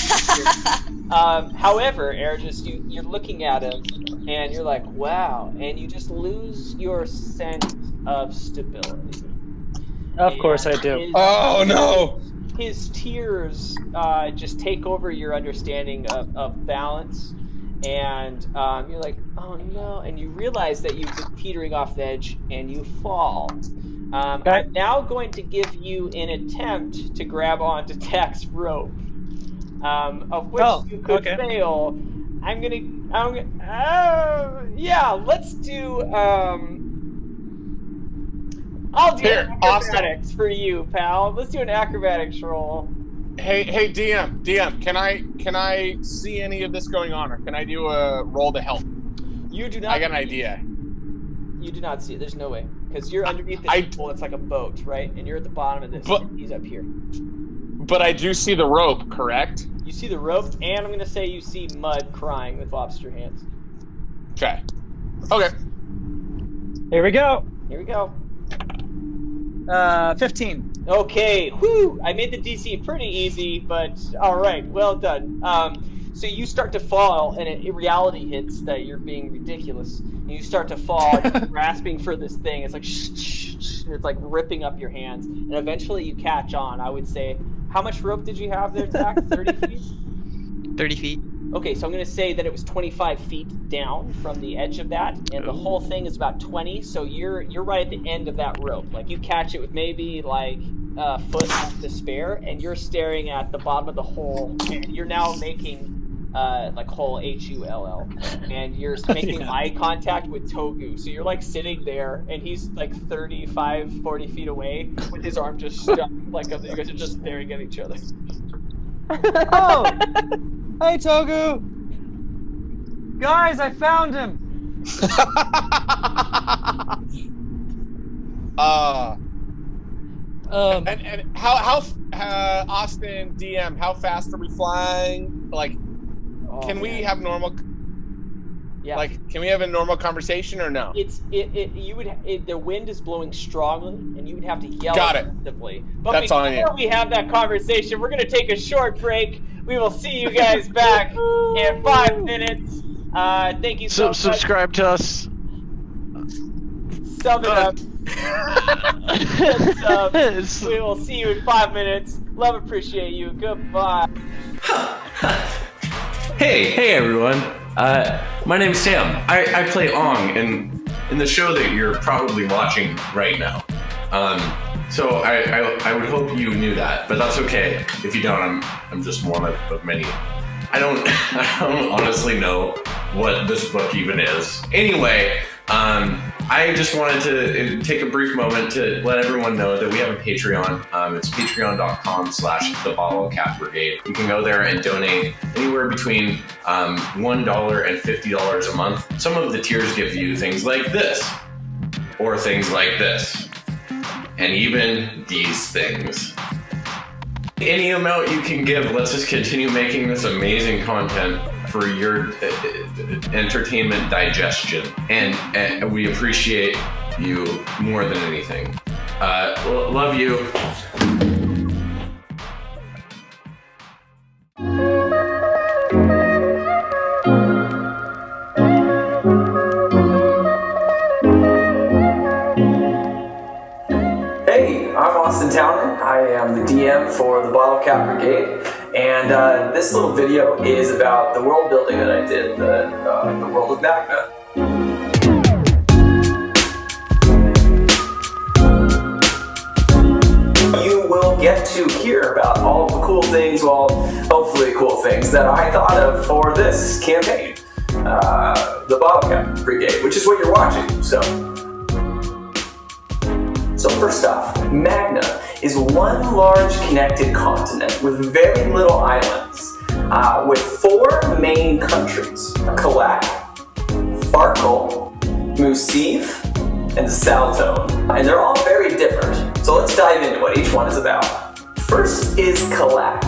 However, Ergis, you're looking at him, and you're like, wow, and you just lose your sense of stability. Of course I do. Oh no! His tears just take over your understanding of balance, and you're like, oh no, and you realize that you've been teetering off the edge, and you fall. I'm now going to give you an attempt to grab onto Tack's rope, of which you could fail. Let's do. I'll do acrobatics for you, pal. Let's do an acrobatics roll. Hey, DM, can I see any of this going on, or can I do a roll to help? You do not. I got an idea. You do not see it. There's no way. Because you're underneath this pool, it's like a boat, right? And you're at the bottom of this, and he's up here. But I do see the rope, correct? You see the rope, and I'm going to say you see Mud crying with lobster hands. Okay. Here we go. 15. Okay, whew! I made the DC pretty easy, but alright, well done. So you start to fall, and reality hits that you're being ridiculous. And you start to fall, grasping for this thing. It's like it's like ripping up your hands, and eventually you catch on. I would say, how much rope did you have there, Tack? 30 feet? 30 feet. Okay, so I'm going to say that it was 25 feet down from the edge of that, and the whole thing is about 20. So you're right at the end of that rope. Like you catch it with maybe like a foot to spare, and you're staring at the bottom of the hole, and you're now making. Like hole Hull, and you're making eye contact with Togu. So you're like sitting there, and he's like 35, 40 feet away with his arm just stuck. Like you guys are just staring at each other. Oh, hey Togu, guys, I found him. And how Austin DM? How fast are we flying? Like. Can we have normal? Yeah. Like, can we have a normal conversation or no? The wind is blowing strongly, and you would have to yell Got it. aggressively. But That's all I need. before we have that conversation, we're going to take a short break. We will see you guys back in 5 minutes. Thank you so much. Subscribe to us. Sum it up. We will see you in 5 minutes. Love, appreciate you. Goodbye. Hey everyone. My name's Sam. I play Ong in the show that you're probably watching right now. So I would hope you knew that, but that's okay. If you don't, I'm just one of many. I don't honestly know what this book even is. Anyway, I just wanted to take a brief moment to let everyone know that we have a Patreon. It's patreon.com/the Bottlecap Brigade. You can go there and donate anywhere between $1 and $50 a month. Some of the tiers give you things like this, or things like this, and even these things. Any amount you can give lets us continue making this amazing content for your entertainment digestion, and we appreciate you more than anything. Love you. Hey, I'm Austin Townend. I am the DM for the Bottlecap Brigade, and this little video is about the world building that I did, the world of Magna. You will get to hear about all the cool things, well, hopefully cool things, that I thought of for this campaign, the Bottlecap Brigade, which is what you're watching, So first off, Magna is one large connected continent with very little islands, with 4 main countries: Kalak, Farkle, Musif, and Saltone. And they're all very different, so let's dive into what each one is about. First is Kalak.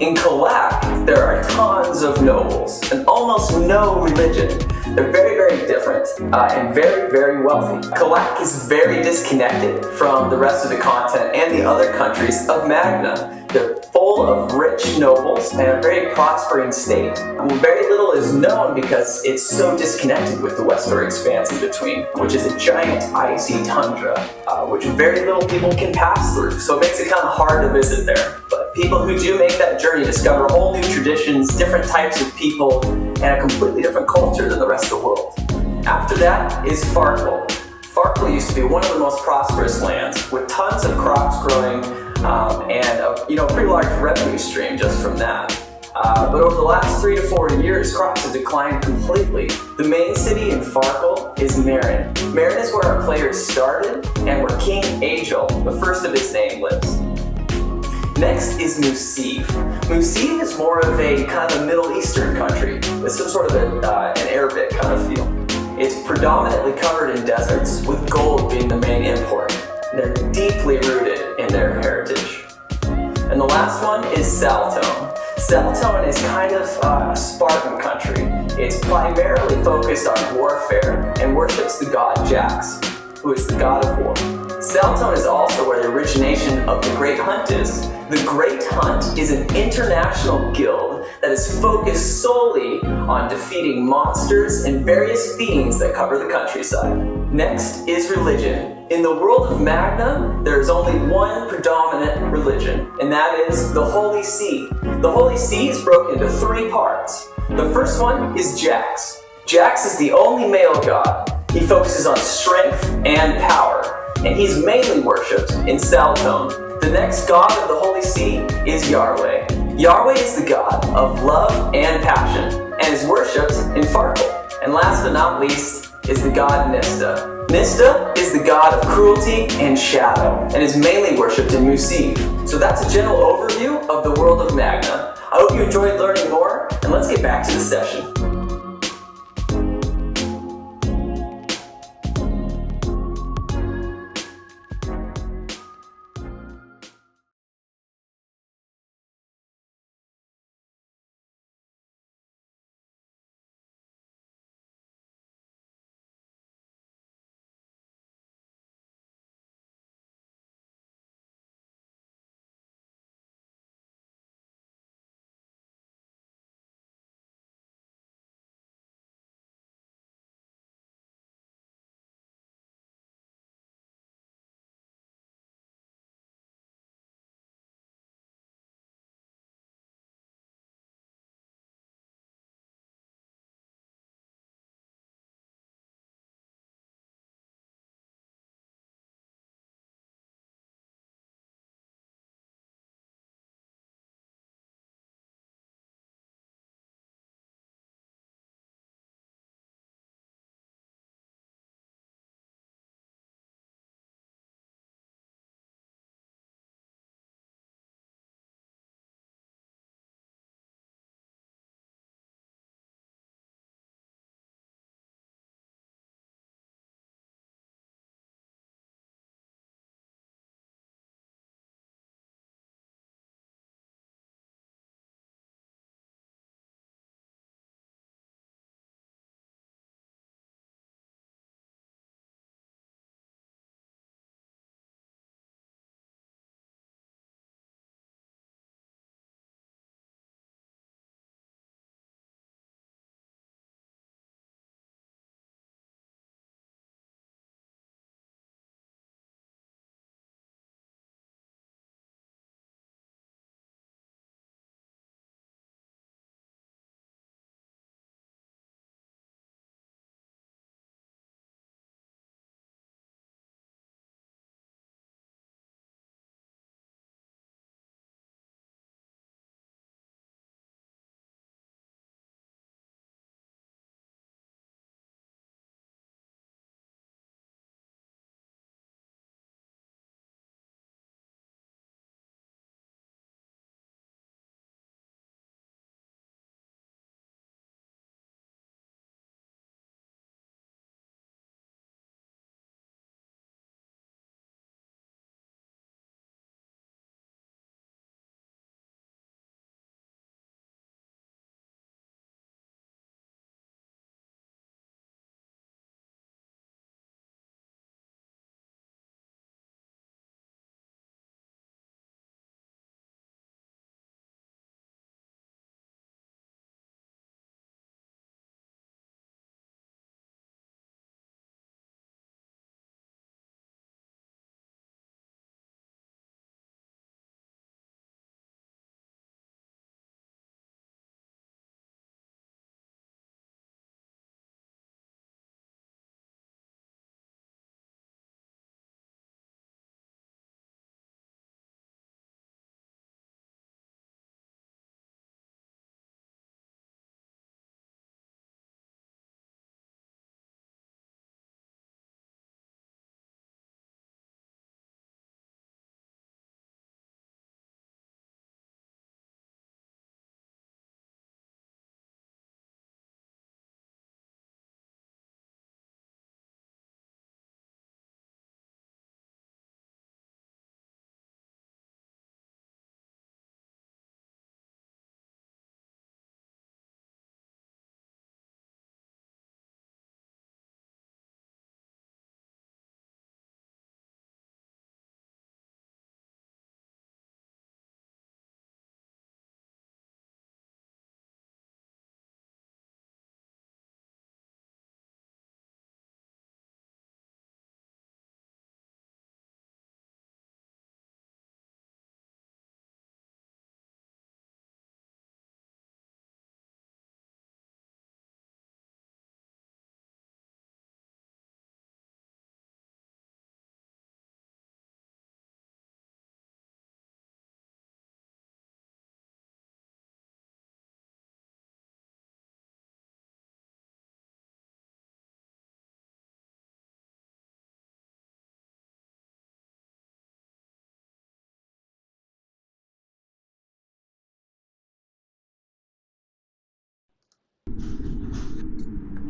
In Kalak, there are tons of nobles and almost no religion. They're very, very different and very, very wealthy. Kalak is very disconnected from the rest of the continent and the other countries of Magna. They're full of rich nobles and a very prospering state. Very little is known because it's so disconnected with the western expanse in between, which is a giant icy tundra, which very little people can pass through, so it makes it kind of hard to visit there. But people who do make that journey discover whole new traditions, different types of people, and a completely different culture than the rest of the world. After that is Farkle. Farkle used to be one of the most prosperous lands, with tons of crops growing and a pretty large revenue stream just from that. But over the last 3 to 4 years, crops have declined completely. The main city in Farkle is Marin. Marin is where our players started and where King Agel, the first of his name, lives. Next is Musif. Musif is more of a kind of Middle Eastern country with some sort of an Arabic kind of feel. It's predominantly covered in deserts, with gold being the main import. They're deeply rooted in their heritage. And the last one is Saltone. Saltone is kind of a Spartan country. It's primarily focused on warfare and worships the god Jax, who is the god of war. Saltone is also where the origination of the Great Hunt is. The Great Hunt is an international guild that is focused solely on defeating monsters and various fiends that cover the countryside. Next is religion. In the world of Magna, there is only one predominant religion, and that is the Holy See. The Holy See is broken into 3 parts. The first one is Jax. Jax is the only male god. He focuses on strength and power, and he's mainly worshipped in Saltone. The next god of the Holy See is Yahweh. Yahweh is the god of love and passion, and is worshipped in Farkle. And last but not least is the god Nista. Nista is the god of cruelty and shadow, and is mainly worshipped in Musif. So that's a general overview of the world of Magna. I hope you enjoyed learning more, and let's get back to the session.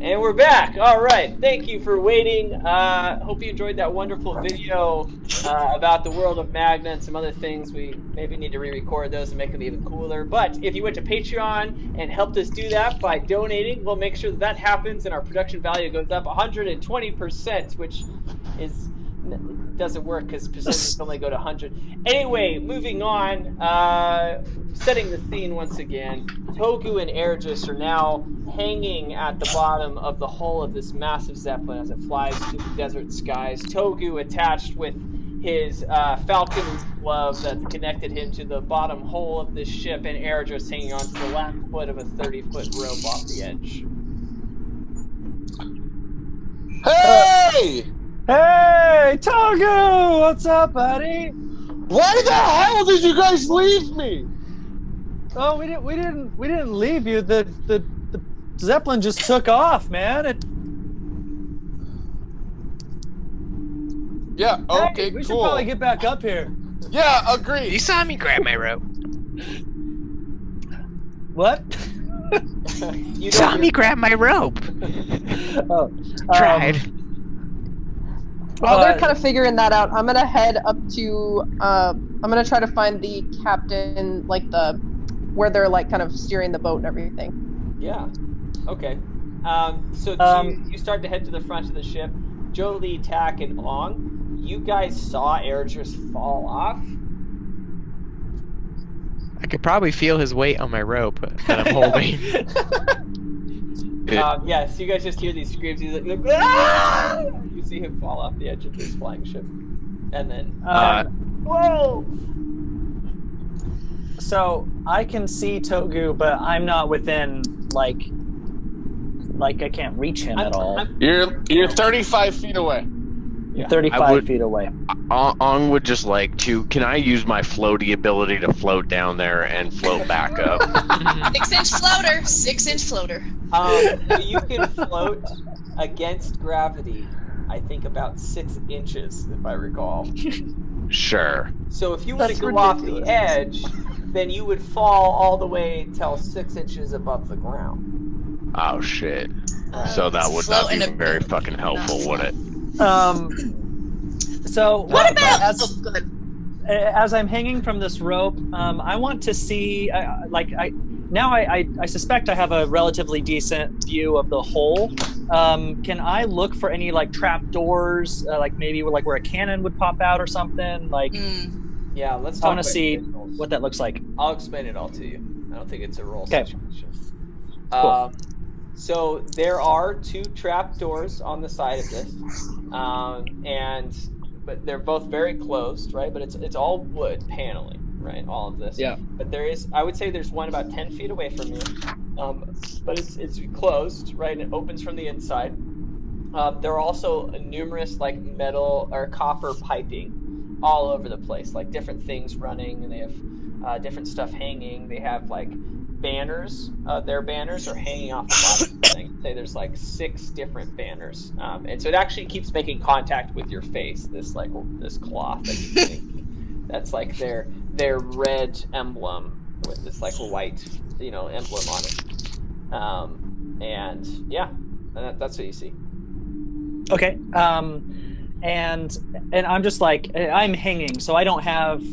And we're back. All right. Thank you for waiting. Hope you enjoyed that wonderful video about the world of Magna and some other things. We maybe need to re-record those and make them even cooler. But if you went to Patreon and helped us do that by donating, we'll make sure that that happens and our production value goes up 120%, which doesn't work because percentages only go to 100. Anyway, moving on. Setting the scene once again. Togu and Ergis are now hanging at the bottom of the hull of this massive zeppelin as it flies through the desert skies. Togu attached with his falcon's glove that's connected him to the bottom hull of this ship, and Ergis hanging onto the last foot of a 30-foot rope off the edge. Hey! Hey, Togu! What's up, buddy? Why the hell did you guys leave me? Oh, we didn't leave you. The Zeppelin just took off, man. Yeah, okay, hey, we should cool. probably get back up here. Yeah, agreed. You saw me grab my rope. What? You saw me grab my rope. Oh, Tried. While they're kind of figuring that out, I'm gonna head up to. I'm gonna try to find the captain, like where they're like kind of steering the boat and everything. Yeah. Okay. So you start to head to the front of the ship. Jolie, Tak, and Ong, you guys saw Ergis fall off. I could probably feel his weight on my rope that I'm holding. Yeah, so you guys just hear these screams. He's like, "Ah!" You see him fall off the edge of this flying ship. And then, whoa! So I can see Togu, but I'm not within, like I can't reach him at all. You're 35 feet away. Yeah. 35 feet away. Ong would just like to. Can I use my floaty ability to float down there and float back up? 6-inch floater. 6-inch floater. You can float against gravity, I think about 6 inches, if I recall. Sure. So if you were to go off the edge, then you would fall all the way till 6 inches above the ground. Oh shit. So that would not be very fucking helpful, would it? So What about? as I'm hanging from this rope, I want to see, I suspect I have a relatively decent view of the hole. Can I look for any like trap doors, like maybe like where a cannon would pop out or something? Like, yeah, let's talk. I want to see what that looks like. I'll explain it all to you. I don't think it's a roll Okay. situation. Cool. So there are 2 trap doors on the side of this, but they're both very closed, right? But it's all wood paneling, right? All of this. Yeah. But I would say there's one about 10 feet away from you, but it's closed, right? And it opens from the inside. There are also numerous like metal or copper piping all over the place, like different things running, and they have different stuff hanging. They have like banners. Their banners are hanging off the bottom of the thing. Say there's like 6 different banners, and so it actually keeps making contact with your face. This cloth that's like their red emblem with this like white emblem on it. And yeah, that's what you see. Okay. And I'm just like, I'm hanging, so I don't have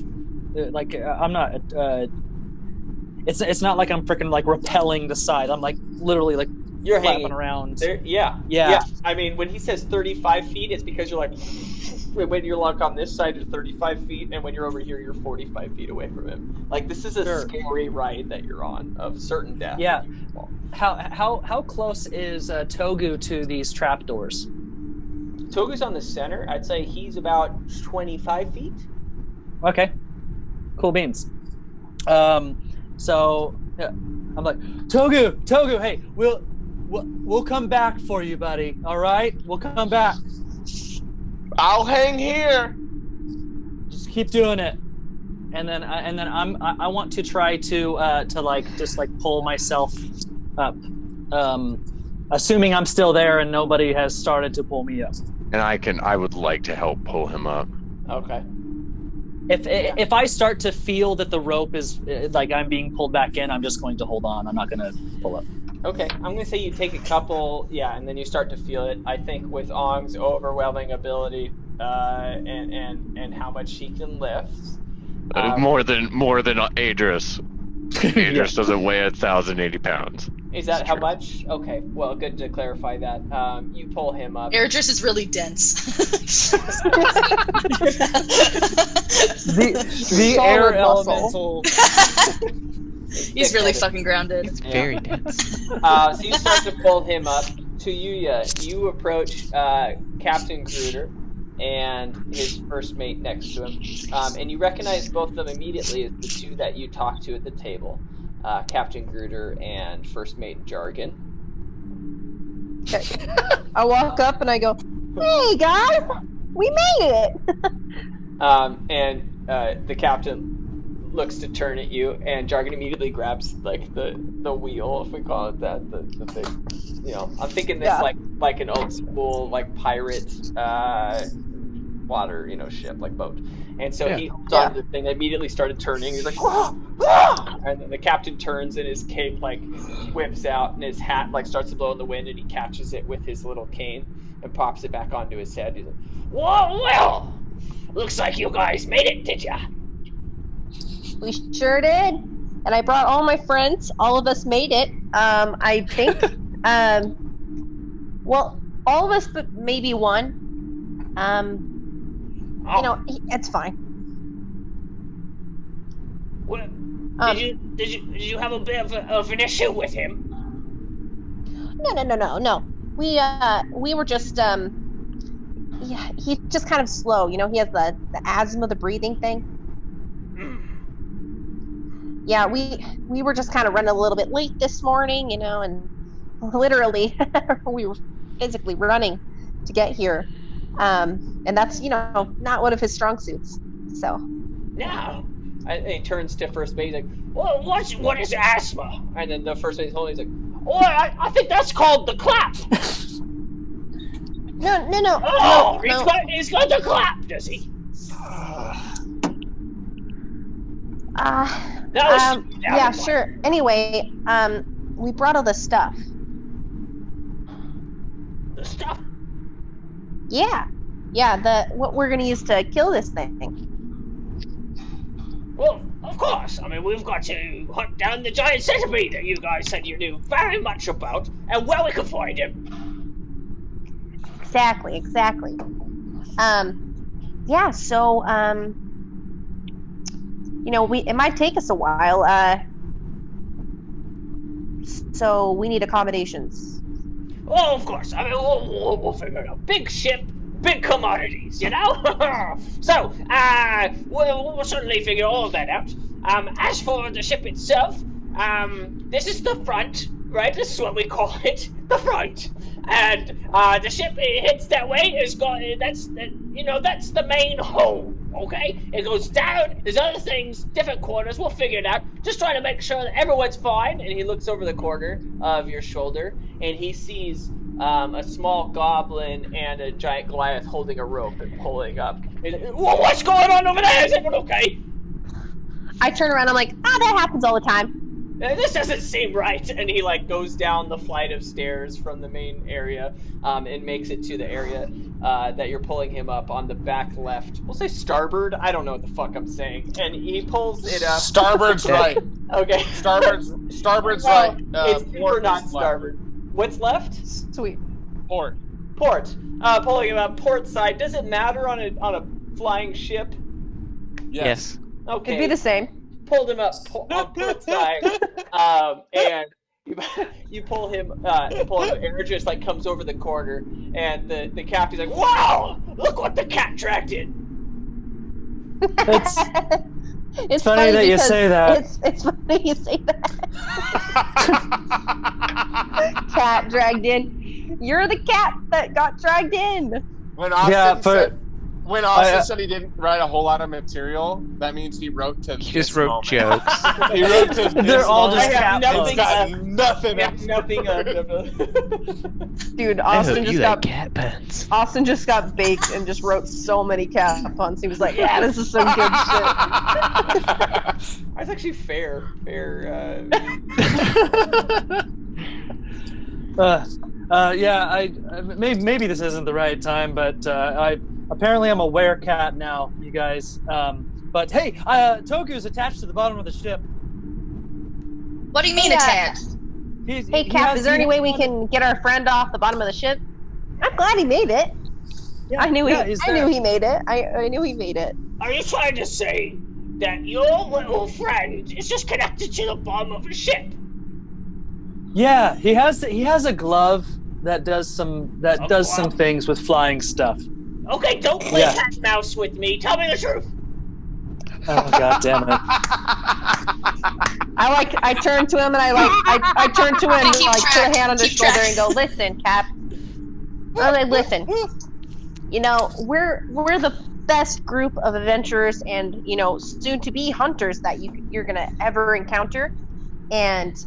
I'm not. It's not like I'm freaking like rappelling the side. I'm like literally like you're flapping hanging around. Yeah. I mean, when he says 35 feet, it's because you're like, when you're like on this side, you're 35 feet, and when you're over here, you're 45 feet away from him. Like this is a scary ride that you're on of certain death. Yeah. How close is Togu to these trapdoors? Togu's on the center. I'd say he's about 25 feet. Okay. Cool beans. So yeah, I'm like, Togu, hey, we'll come back for you, buddy. All right, we'll come back. I'll hang here. Just keep doing it. And then I want to try to like just like pull myself up, assuming I'm still there and nobody has started to pull me up. And I would like to help pull him up. Okay. If I start to feel that the rope is like I'm being pulled back in, I'm just going to hold on. I'm not going to pull up. Okay, I'm gonna say you take a couple, and then you start to feel it. I think with Ong's overwhelming ability, and how much he can lift. More than Adris. Adris doesn't weigh 1,080 pounds. Is that how much? Okay, well, good to clarify that. You pull him up. Airdris is really dense. the air elemental. He's really fucking grounded. It's very dense. So you start to pull him up. To you approach Captain Gruder and his first mate next to him, and you recognize both of them immediately as the two that you talked to at the table, Captain Gruder and first mate Jargon. Okay. I walk up and I go, "Hey guys, we made it!" And the captain looks to turn at you, and Jargon immediately grabs like the wheel, if we call it that, the thing. I'm thinking this like an old school like pirate water ship, like boat. And so he holds on to the thing, immediately started turning. He's like, "Whoa, whoa!" And then the captain turns and his cape like whips out and his hat like starts to blow in the wind, and he catches it with his little cane and pops it back onto his head. He's like, Whoa, well, looks like you guys made it, did ya? We sure did. And I brought all my friends. All of us made it. I think, well, all of us, but maybe one. It's fine. Well, did you have a bit of an issue with him? No. We were just he's just kind of slow. He has the asthma, the breathing thing. Yeah, we were just kind of running a little bit late this morning, and literally we were physically running to get here. And that's, not one of his strong suits. So. No. And he turns to first mate. He's like, "Well, what is asthma?" And then the first mate's holding. He's like, "Oh, I think that's called the clap." No. Oh, no. He's got the clap, does he? Yeah, sure. Anyway, we brought all the stuff. The stuff? Yeah, what we're gonna use to kill this thing. Well, of course. I mean, we've got to hunt down the giant centipede that you guys said you knew very much about, and where we can find him. Exactly. Yeah. So, it might take us a while. So we need accommodations. Oh, of course. I mean, we'll figure it out. Big ship, big commodities, So, we'll certainly figure all of that out. As for the ship itself, this is the front, right? This is what we call it, the front. And the ship it hits that way. That's the main hole. Okay, it goes down. There's other things, different corners. We'll figure it out. Just trying to make sure that everyone's fine. and he looks over the corner of your shoulder, and he sees a small goblin and a giant Goliath holding a rope and pulling up. Well, what's going on over there? Is everyone okay? I turn around. I'm like, that happens all the time. This doesn't seem right. And he goes down the flight of stairs from the main area and makes it to the area that you're pulling him up on the back left. We'll say starboard. I don't know what the fuck I'm saying. And he pulls it up. Starboard's right. Okay. Starboard's well, right. It's super not starboard. What's left? Sweet. Port. Pulling him up port side. Does it matter on a flying ship? Yes. Okay. It'd be the same. Pulled him up on port side, and you pull him. Air just comes over the corner, and the captain's like, "Wow! Look what the cat dragged in." It's funny that you say that. It's funny you say that. Cat dragged in. You're the cat that got dragged in. When Austin said he didn't write a whole lot of material, that means he wrote to. He just wrote jokes. He wrote to. They're all just cat nothing. Nothing. Nothing. Dude, Austin just got baked and just wrote so many cat puns. He was like, "Yeah, this is some good shit." That's actually fair. Maybe this isn't the right time, but apparently I'm a werecat now, you guys. But hey, Toku's attached to the bottom of the ship. What do you mean attached? Hey, Cap, is there any way we can get our friend off the bottom of the ship? I'm glad he made it. Yeah, I knew he made it. I knew he made it. Are you trying to say that your little friend is just connected to the bottom of a ship? Yeah, he has a glove that does some things with flying stuff. Okay, don't play cat and mouse with me. Tell me the truth. Oh, God damn it! I turn to him and I turn to him and like put a hand on his shoulder and go, "Listen, Cap. Listen. You know, we're the best group of adventurers and soon to be hunters that you're gonna ever encounter, and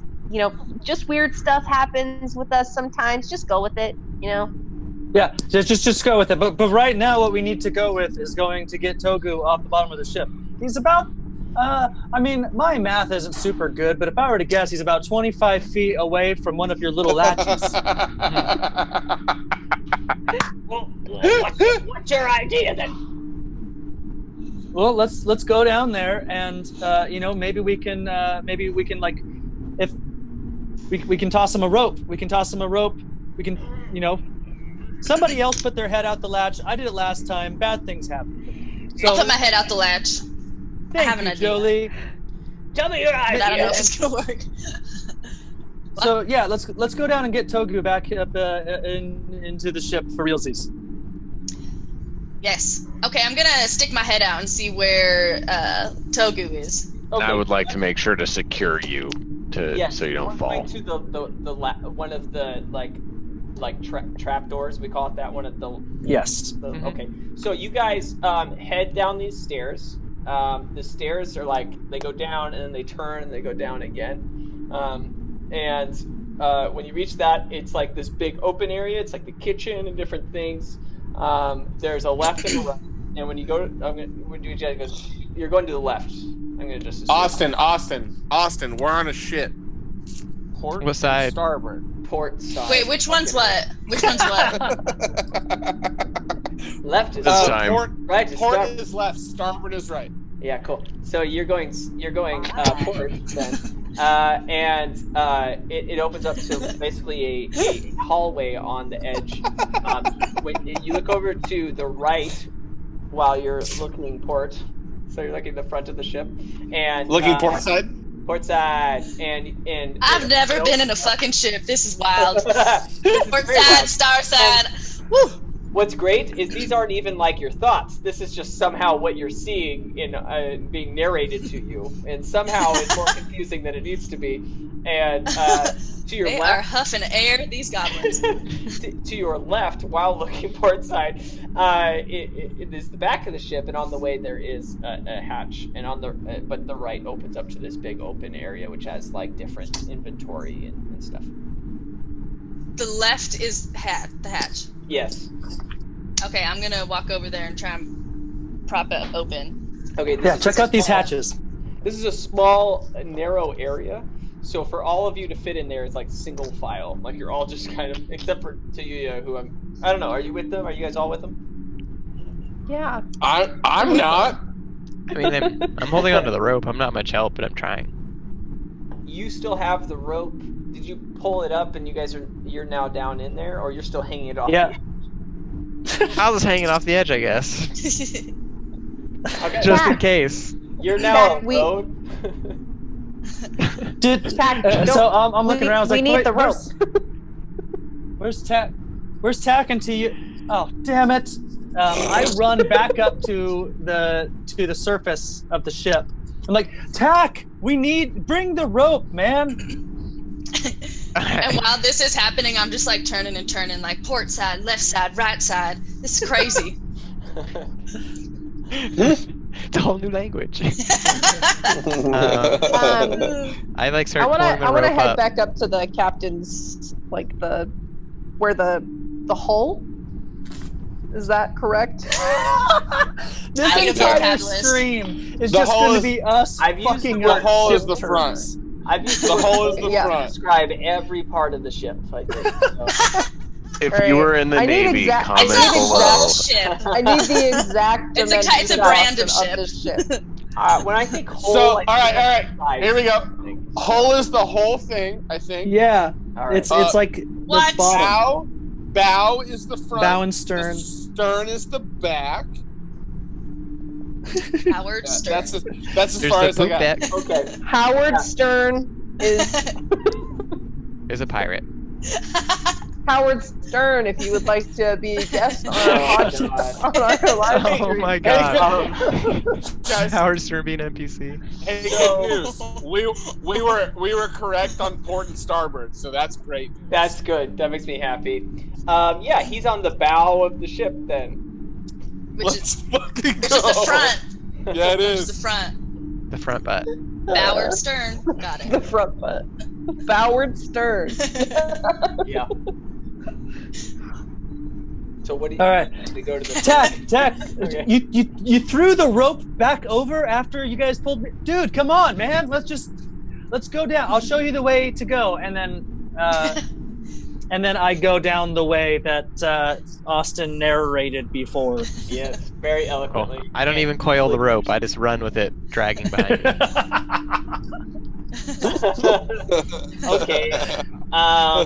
just weird stuff happens with us sometimes. Just go with it, Yeah, just go with it. But right now, what we need to go with is going to get Togu off the bottom of the ship. He's about, my math isn't super good, but if I were to guess, he's about 25 feet away from one of your little latches. Well, what's your idea then? Well, let's go down there, and maybe we can like, if we can toss him a rope. We can, somebody else put their head out the latch. I did it last time. Bad things happen. So, I'll put my head out the latch. I have an idea. Jolie. Tell me your idea. I don't know if it's gonna work. So yeah, let's go down and get Togu back up into the ship for realsies. Yes. Okay, I'm gonna stick my head out and see where Togu is. Okay. I would like to make sure to secure you so you don't fall. To the one of the trap doors, we call it that, one of the Okay, so you guys head down these stairs. The stairs are they go down and then they turn and they go down again. When you reach that, it's like this big open area. It's like the kitchen and different things. There's a left and a right. And when you go, you're going to the left. I'm gonna just assume. Austin, we're on a ship. Port what side? Starboard. Port side. Wait, which one's what? Which one's what? Left is port. Right is port starboard. Is left. Starboard is right. Yeah, cool. So you're going port then, it opens up to basically a hallway on the edge. When you look over to the right while you're looking port, so you're looking at the front of the ship and looking port side. Port side and I've never been in a fucking ship. This is wild. Port side, star side. Woo. What's great is these aren't even like your thoughts. This is just somehow what you're seeing in being narrated to you, and somehow it's more confusing than it needs to be. And to your they left, are huffing air, these goblins. to your left, while looking port side, it is the back of the ship, and on the way there is a hatch, and on the but the right opens up to this big open area, which has different inventory and stuff. The left is the hatch. Yes. Okay, I'm gonna walk over there and try and prop it open. Okay. Check out these hatches. This is a small, narrow area, so for all of you to fit in there, it's like single file. Like you're all just kind of, except for Tayuya, who I don't know. Are you with them? Are you guys all with them? Yeah. I'm not. I mean, I'm holding onto the rope. I'm not much help, but I'm trying. You still have the rope. Did you pull it up and you're now down in there, or you're still hanging it off? Yeah. I was hanging off the edge, I guess. Okay. Just in case. You're now alone. So I'm looking around. I was we need the rope. Where's Tack and you? Oh, damn it! I run back up to the surface of the ship. I'm like, Tack, bring the rope, man. And while this is happening, I'm just turning and turning, port side, left side, right side. This is crazy. It's a whole new language. I start pulling the rope up. I want to head back up to the captain's, where the hole. Is that correct? This entire stream is just going to be us fucking the hole ship is the front. terms. I've used The hull is the Yeah. front. describe every part of the ship, I think. So. If Alright, you were in the I need Navy, exact- comment It's a below. whole ship. I need the exact It's a ki- it's a dimensions brand of this ship. When I think whole, So, I all right, think all right. Here we go. size. Hull is the whole thing, I think. Yeah, All right. it's like the What? bottom. Bow is the front. Bow and stern. The stern is the back. Howard Stern. That's as There's far the as I poop got. deck. Okay. Howard Yeah. Stern is There's a pirate. Howard Stern. If you would like to be a guest on our Oh, podcast, on our live Oh stream. my Hey, god. Guys, Howard Stern being NPC. hey, good news. We were correct on port and starboard, so that's great. That's good. That makes me happy. Yeah, he's on the bow of the ship then. Which Let's is fucking which go. is the front. Yeah, it Which is the is. front. The front butt. Howard Stern. Got The it. front butt. Howard Stern. Yeah. So what do you? All right. We go to the Tack. Okay. You threw the rope back over after you guys pulled me. Dude, come on, man. Let's go down. I'll show you the way to go, and then I go down the way that Austin narrated before. Yes, very Cool. eloquently. I don't even coil the rope. I just run with it, dragging behind me. Okay.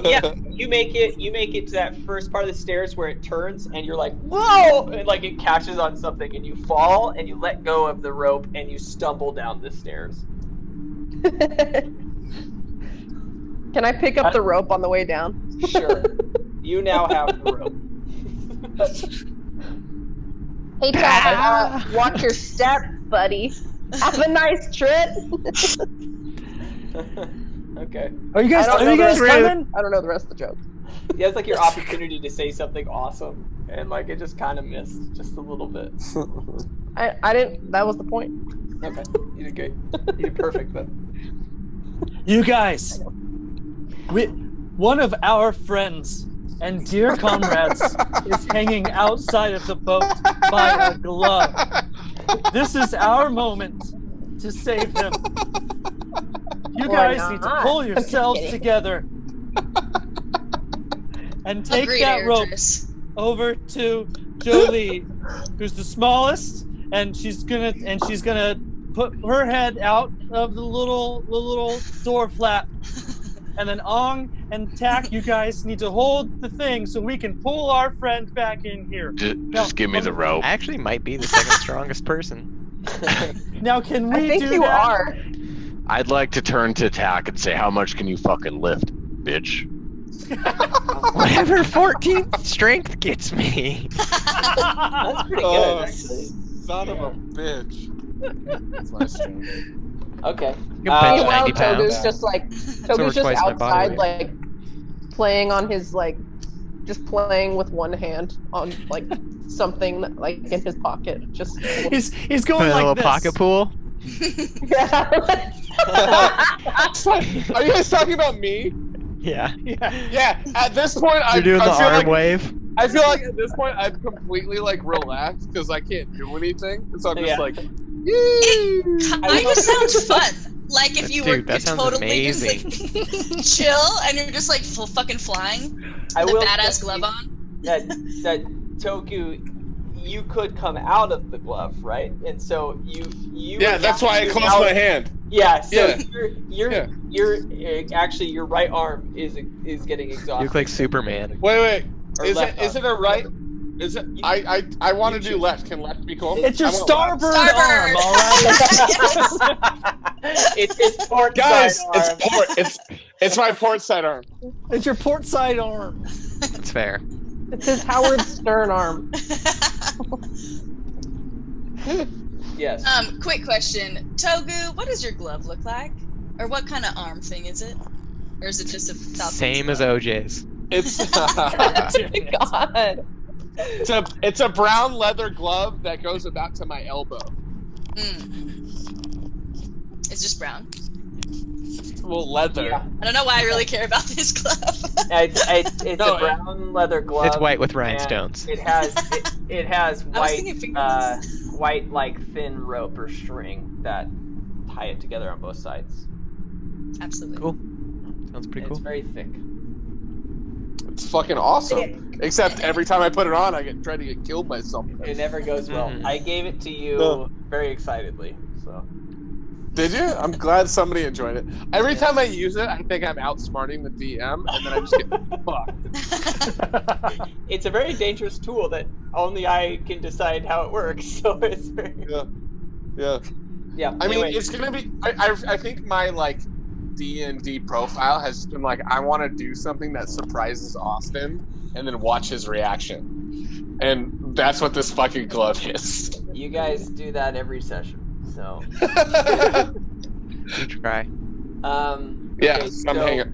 Yeah, you make it to that first part of the stairs where it turns, and you're like, whoa! And like it catches on something, and you fall, and you let go of the rope, and you stumble down the stairs. Can I pick up the rope on the way down? Sure. You now have the rope. Hey, Tack, watch your step, buddy. Have a nice trip. Okay. Are you guys I don't know the coming? I don't know the rest of the joke. Yeah, it's like your opportunity to say something awesome, and like it just kind of missed just a little bit. I didn't. That was the point. Okay, you did good. You did perfect then. You guys, one of our friends and dear comrades is hanging outside of the boat by a glove. This is our moment to save him. You Or guys not. need to pull yourselves kidding. together and take Agreed, that rope Idris. over to Jolie, who's the smallest, and she's gonna put her head out of the little door flap, and then Ong and Tack, you guys need to hold the thing so we can pull our friend back in here. Just give me the rope. I actually might be the second strongest person. Now, can we I think do you that? are. I'd like to turn to Tack and say, how much can you fucking lift, bitch? Whatever 14th strength gets me. That's pretty Oh, good, actually. son of a bitch. That's my strength. Okay. You can bench Meanwhile, 90 pounds. Togu's just like worth twice my body outside, weight. like playing on his just playing with one hand on like something like in his pocket. Just He's going Put a like little this. pocket pool. yeah. Are you guys talking about me? Yeah. Yeah. At this point, You're doing the I feel arm like wave. I feel like at this point I'm completely like relaxed because I can't do anything, so I'm just Yeah. like, It kind of sounds fun. Like if you Dude, were that sounds totally just amazing. like chill and you're just like fucking flying I with will a badass say glove on. that Toku, you could come out of the glove, right? And so you yeah, that's why I closed my hand. Yeah, so Yeah. you're actually your right arm is getting You exhausted. look like Superman. Wait. Or Is left it a right? Is it? I want to do left. Can left be cool? It's your I want starboard left. arm, all right? It's his port Guys, side it's arm. port. It's my port side arm. It's your port side arm. That's fair. It's his Howard Stern arm. Yes. Quick question. Togu, what does your glove look like? Or what kind of arm thing is it? Or is it just a Falcon's Same as glove? OJ's. It's God. it's a brown leather glove that goes about to my elbow. It's just brown. Well, leather. Yeah. I don't know why I really care about this glove. It's No, a brown leather glove. It's white with and rhinestones. It has I was white thinking fingernails. white like thin rope or string that tie it together on both sides. Absolutely. Cool. Sounds pretty It's cool. very thick. It's fucking awesome. Except every time I put it on, I try to get killed by something. It never goes well. Mhm. I gave it to you very excitedly. So. Did you? I'm glad somebody enjoyed it. Every time I use it, I think I'm outsmarting the DM, and then I just get fucked. It's a very dangerous tool that only I can decide how it works. So it's very. Yeah. Yeah. I mean, anyway. it's gonna be. I think my like D&D profile has been like, I want to do something that surprises Austin, and then watch his reaction, and that's what this fucking glove is. You guys do that every session. So. You try. Yeah, Okay, I'm hanging.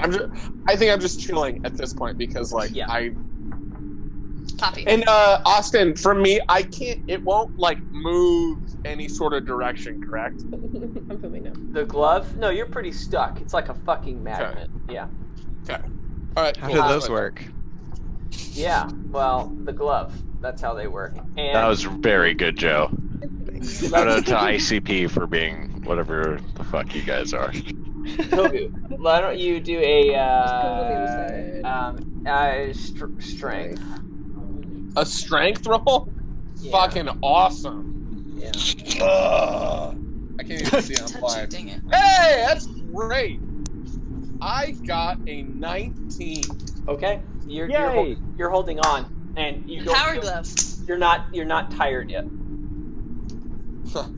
I think I'm just chilling at this point because, like, Poppy. And Austin, from me, I can't. It won't like move any sort of direction, correct? I'm filming now. The glove? No, you're pretty stuck. It's like a fucking magnet. Yeah. Okay. All right. How cool. do those work? Yeah. Well, the glove. That's how they work. And That was very good, Joe. Shout out to ICP for being whatever the fuck you guys are. Togu, why don't you do a strength? A strength roll? Yeah. Fucking awesome. Yeah. I can't even see. I'm Touch it, blind. dang it. Hey, that's great. I got a 19. Okay. You're holding on, and you don't Power feel- glove. You're not tired yet.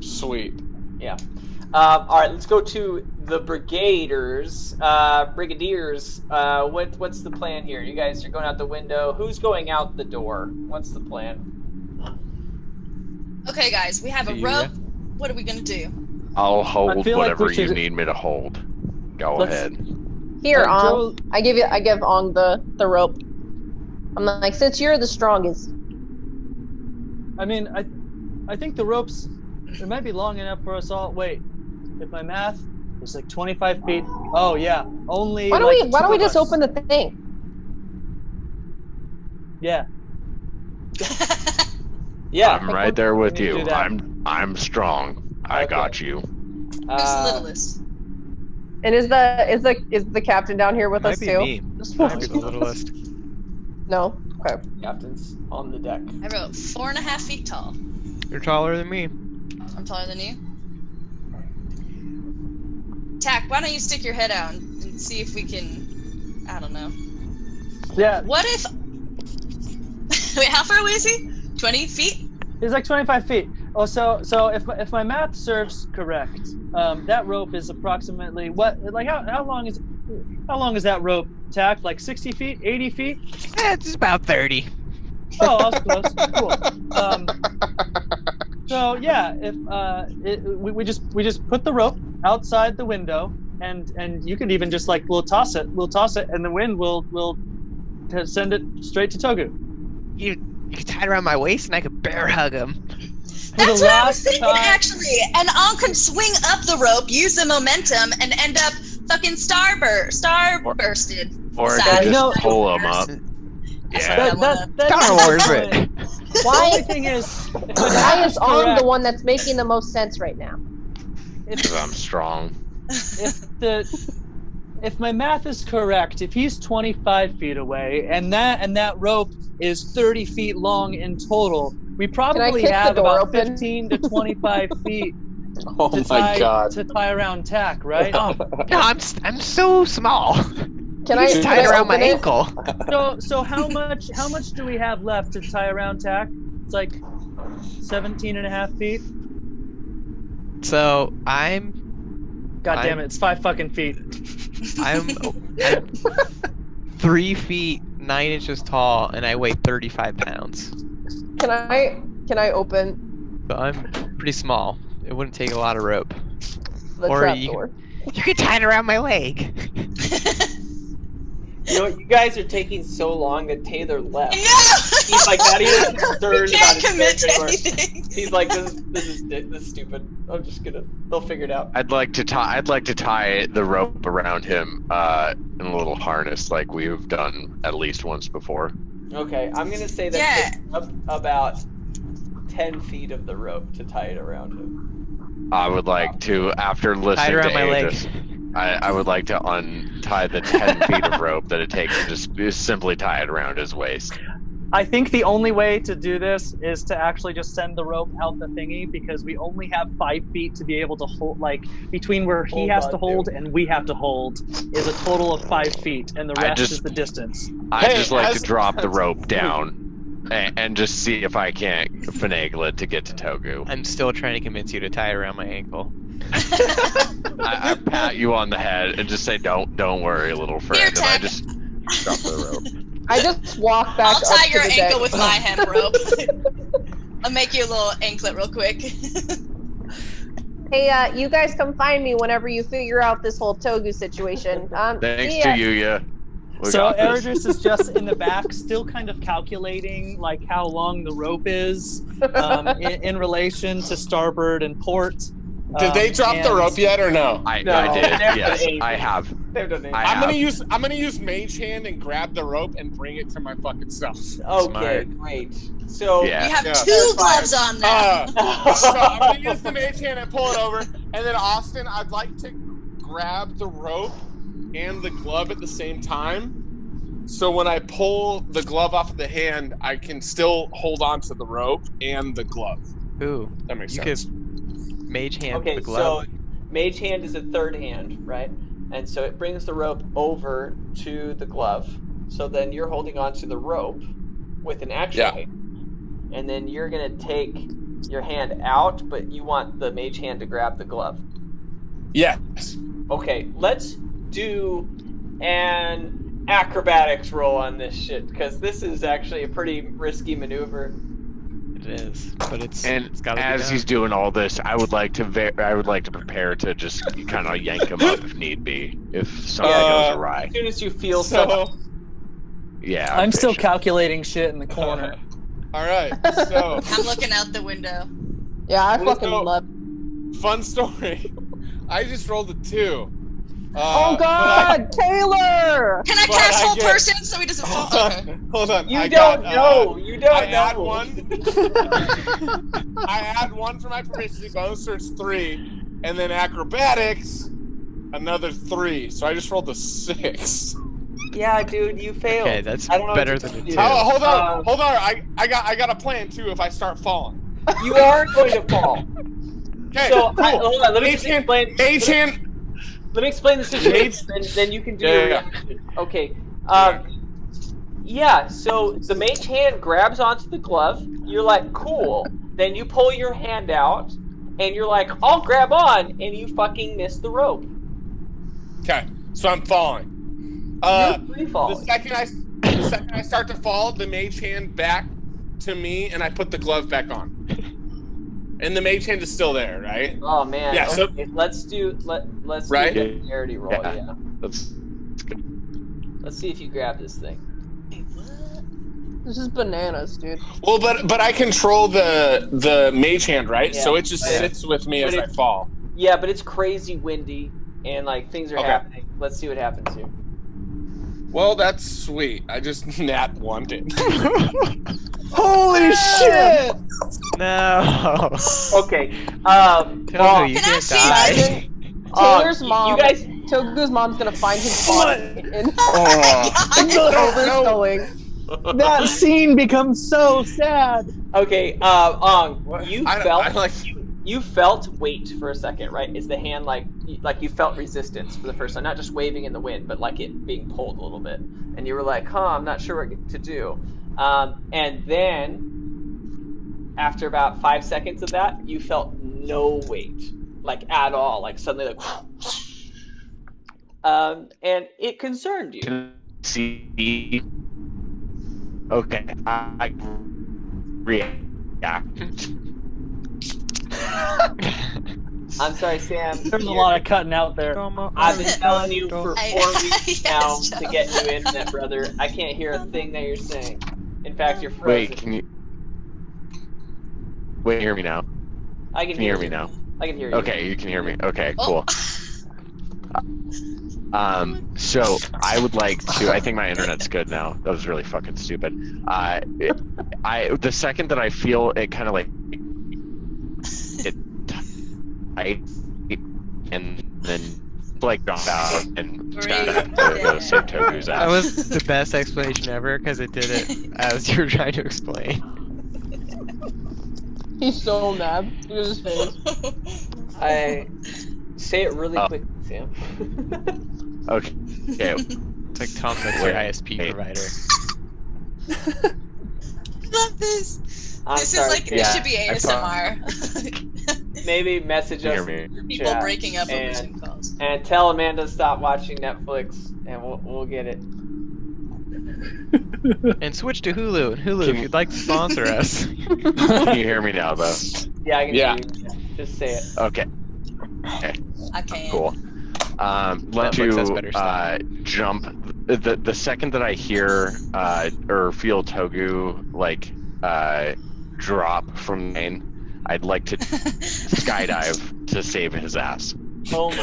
Sweet. Yeah. All right. Let's go to the brigadiers. What's the plan here? You guys are going out the window. Who's going out the door? What's the plan? Okay, guys, we have a rope. What are we gonna do? I'll hold feel like whatever we you should- need me to hold. Go Let's- ahead. Here, Joe- I give Ong the rope. I'm like, since you're the strongest. I mean, I think the ropes, it might be long enough for us all. Wait, if my math is like 25 feet. Oh yeah, only. Why don't we just open the thing? Yeah. Yeah. I'm right there with we need to you. do that. I'm strong. I Okay. got you. Who's the littlest? And is the captain down here with Might us be too? me. Might be the littlest. No. Okay. Captain's on the deck. I wrote 4.5 feet tall. You're taller than me. I'm taller than you. Tack, why don't you stick your head out and see if we can, I don't know. Yeah. What if, wait, how far away is he? 20 feet? It's like 25 feet. Oh, so if my math serves correct, that rope is approximately what? Like how long is that rope tacked? Like 60 feet, 80 feet? It's about 30. Oh, I was close. Cool. So yeah, if we just put the rope outside the window, and you can even just like we'll toss it, and the wind will send it straight to Togu. You could tie it around my waist and I could bear hug him. That's what I was thinking, actually. And Ong could swing up the rope, use the momentum, and end up fucking starbursted. Or Besides, I could you know- just pull them up. That's Yeah. what I wanna- That's Star Wars it. The only thing is, Why is Ong the one that's making the most sense right now? Because I'm strong. if my math is correct, if he's 25 feet away and that rope is 30 feet long in total, we probably kick the have door about open? 15 to 25 feet Oh to my god. tie around tack, right? Oh, no, I'm so small. Can You I just tie it around my open it? ankle. So how much do we have left to tie around tack? It's like 17 and a half feet. So I'm God damn it, it's 5 fucking feet. I'm 3 feet 9 inches tall and I weigh 35 pounds. Can I open So I'm pretty small. It wouldn't take a lot of rope. the Or trap you- door? You could tie it around my leg. You know, you guys are taking so long that Taylor left. No! He's like not even concerned We about can't his commit to character anymore. anything. He's like, this is stupid. I'm just gonna. They'll figure it out. I'd like to tie the rope around him in a little harness, like we've done at least once before. Okay, I'm gonna say that Yeah. takes up about 10 feet of the rope to tie it around him. I would like to, after listening around to my leg. Andrus, I would like to untie the 10 feet of rope that it takes and just simply tie it around his waist. I think the only way to do this is to actually just send the rope out the thingy, because we only have 5 feet to be able to hold, like, between where he has to hold and we have to hold is a total of 5 feet, and the rest is the distance. I just like to drop the rope down and just see if I can't finagle it to get to Togu. I'm still trying to convince you to tie it around my ankle. I pat you on the head and just say, "Don't worry, little friend." And I just drop the rope. I just walk back. I'll tie up your to the ankle deck. with my hemp rope. I'll make you a little anklet real quick. Hey, you guys come find me whenever you figure out this whole Togu situation. Thanks yeah. to Yuya. So Eridris is just in the back, still kind of calculating like how long the rope is in relation to starboard and port. Did they drop the rope yet or no? I did. Yes, I have. I'm gonna use Mage Hand and grab the rope and bring it to my fucking self. Okay, great. So You have 2 gloves on now. So I'm gonna use the Mage Hand and pull it over, and then Austin, I'd like to grab the rope and the glove at the same time. So when I pull the glove off of the hand, I can still hold on to the rope and the glove. Ooh, that makes sense. Mage Hand okay, the glove. so Mage Hand is a third hand, right? And so it brings the rope over to the glove. So then you're holding on to the rope with an actual hand. And then you're going to take your hand out, but you want the Mage Hand to grab the glove. Yes. Okay, let's do an acrobatics roll on this shit, because this is actually a pretty risky maneuver. It is, but it's gotta as he's doing all this, I would like to prepare to just kind of yank him up if need be, if something goes awry. As soon as you feel Yeah. I'm still calculating shit in the corner. All right, so I'm looking out the window. Yeah, I fucking love. Fun story. I just rolled a 2. Oh God, Taylor! Can I cast full person so he doesn't fall? Hold on. You don't know. You don't I know. add 1. I add 1 for my proficiency bonus, so it's 3, and then acrobatics, another 3. So I just rolled a 6. Yeah, dude, you failed. Okay, that's I don't know better what to than a do. 2. Oh, hold on. I got a plan too. If I start falling, You are going to fall. Okay. So cool. hold on. Let me just explain. Mage Hand. Let me explain the situation, then you can do your reaction. Okay. Yeah, so the Mage Hand grabs onto the glove. You're like, cool. Then you pull your hand out, and you're like, I'll grab on, and you fucking miss the rope. Okay, so I'm falling. You're free falling. The second I start to fall, the Mage Hand back to me, and I put the glove back on. And the Mage Hand is still there, right? Oh man. Yeah. So Okay, let's do right? do the parity roll. Yeah. Let's see if you grab this thing. This is bananas, dude. Well, but I control the Mage Hand, right? Yeah. So it just sits with me as I fall. Yeah, but it's crazy windy and like things are happening. Let's see what happens here. Well, that's sweet. I just nat 1'd it. Holy shit! No. Okay. Togu, you can't die. Taylor's mom. You guys. Togu's mom's gonna find his body and oversculling. That scene becomes so sad. Okay. You felt weight for a second, right? Is the hand like you felt resistance for the first time, not just waving in the wind, but like it being pulled a little bit, and you were like, I'm not sure what to do. And then after about 5 seconds of that, you felt no weight, like at all, like suddenly like, and it concerned you. see. Okay, I react. I'm sorry, Sam. There's a lot of cutting out there. I've been telling you for 4 weeks now to get new internet, brother. I can't hear a thing that you're saying. In fact, you're frozen. Wait, can you hear me now? I can hear me now. I can hear you. Okay, you can hear me. Okay, cool. So I would like to. I think my internet's good now. That was really fucking stupid. The second that I feel it, kind of like it tight, and then like jumped out and Great. to save Togu's That ass. was the best explanation ever because it did it as you were trying to explain. He's so mad. Look at his face. I say it really quick, Sam. Okay. It's like Tom Cook's your ISP provider. Love this. I'm This sorry, is like, Sam. this should be I ASMR. Maybe message us Hear me. in the People chat breaking up over and, Zoom calls. and tell Amanda to stop watching Netflix, and we'll get it. And switch to Hulu. And Hulu, Can- if you'd like to sponsor us. Can you hear me now, though? Yeah, I can Yeah. hear you. Just say it. Okay. Okay. Cool. Let Netflix has you better stuff. jump. The second that I hear or feel Togu like drop from main, I'd like to skydive to save his ass. Oh my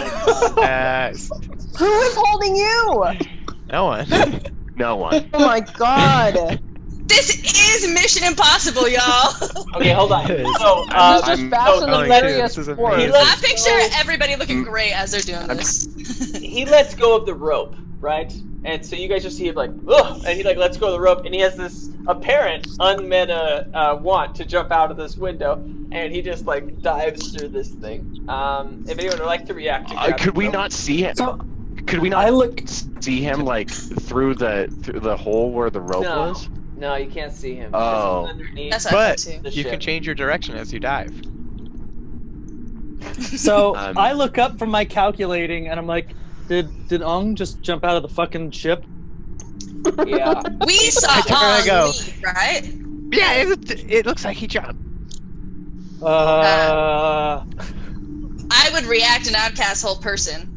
god. Who is holding you? No one. No one. Oh my god. This is Mission Impossible, y'all. Okay, hold on. It is. So, This is just I'm Fast and the going Furious to. This is 4. amazing. I picture everybody looking great as they're doing this. he lets go of the rope, right? And so you guys just see him like, ugh, and he like lets go of the rope, and he has this apparent unmeta want to jump out of this window, and he just like dives through this thing. If anyone would like to react, to grab Could the we rope. not see him? So Could we not I look. see him like through the hole where the rope No. was? No, you can't see him. Oh. It's underneath. That's what I But thought too. The you ship. can change your direction as you dive. So I look up from my calculating and I'm like, did Ong just jump out of the fucking ship? Yeah. We saw Where did I Ong go? leave, right? Yeah, it looks like he jumped. I would react an outcast whole person.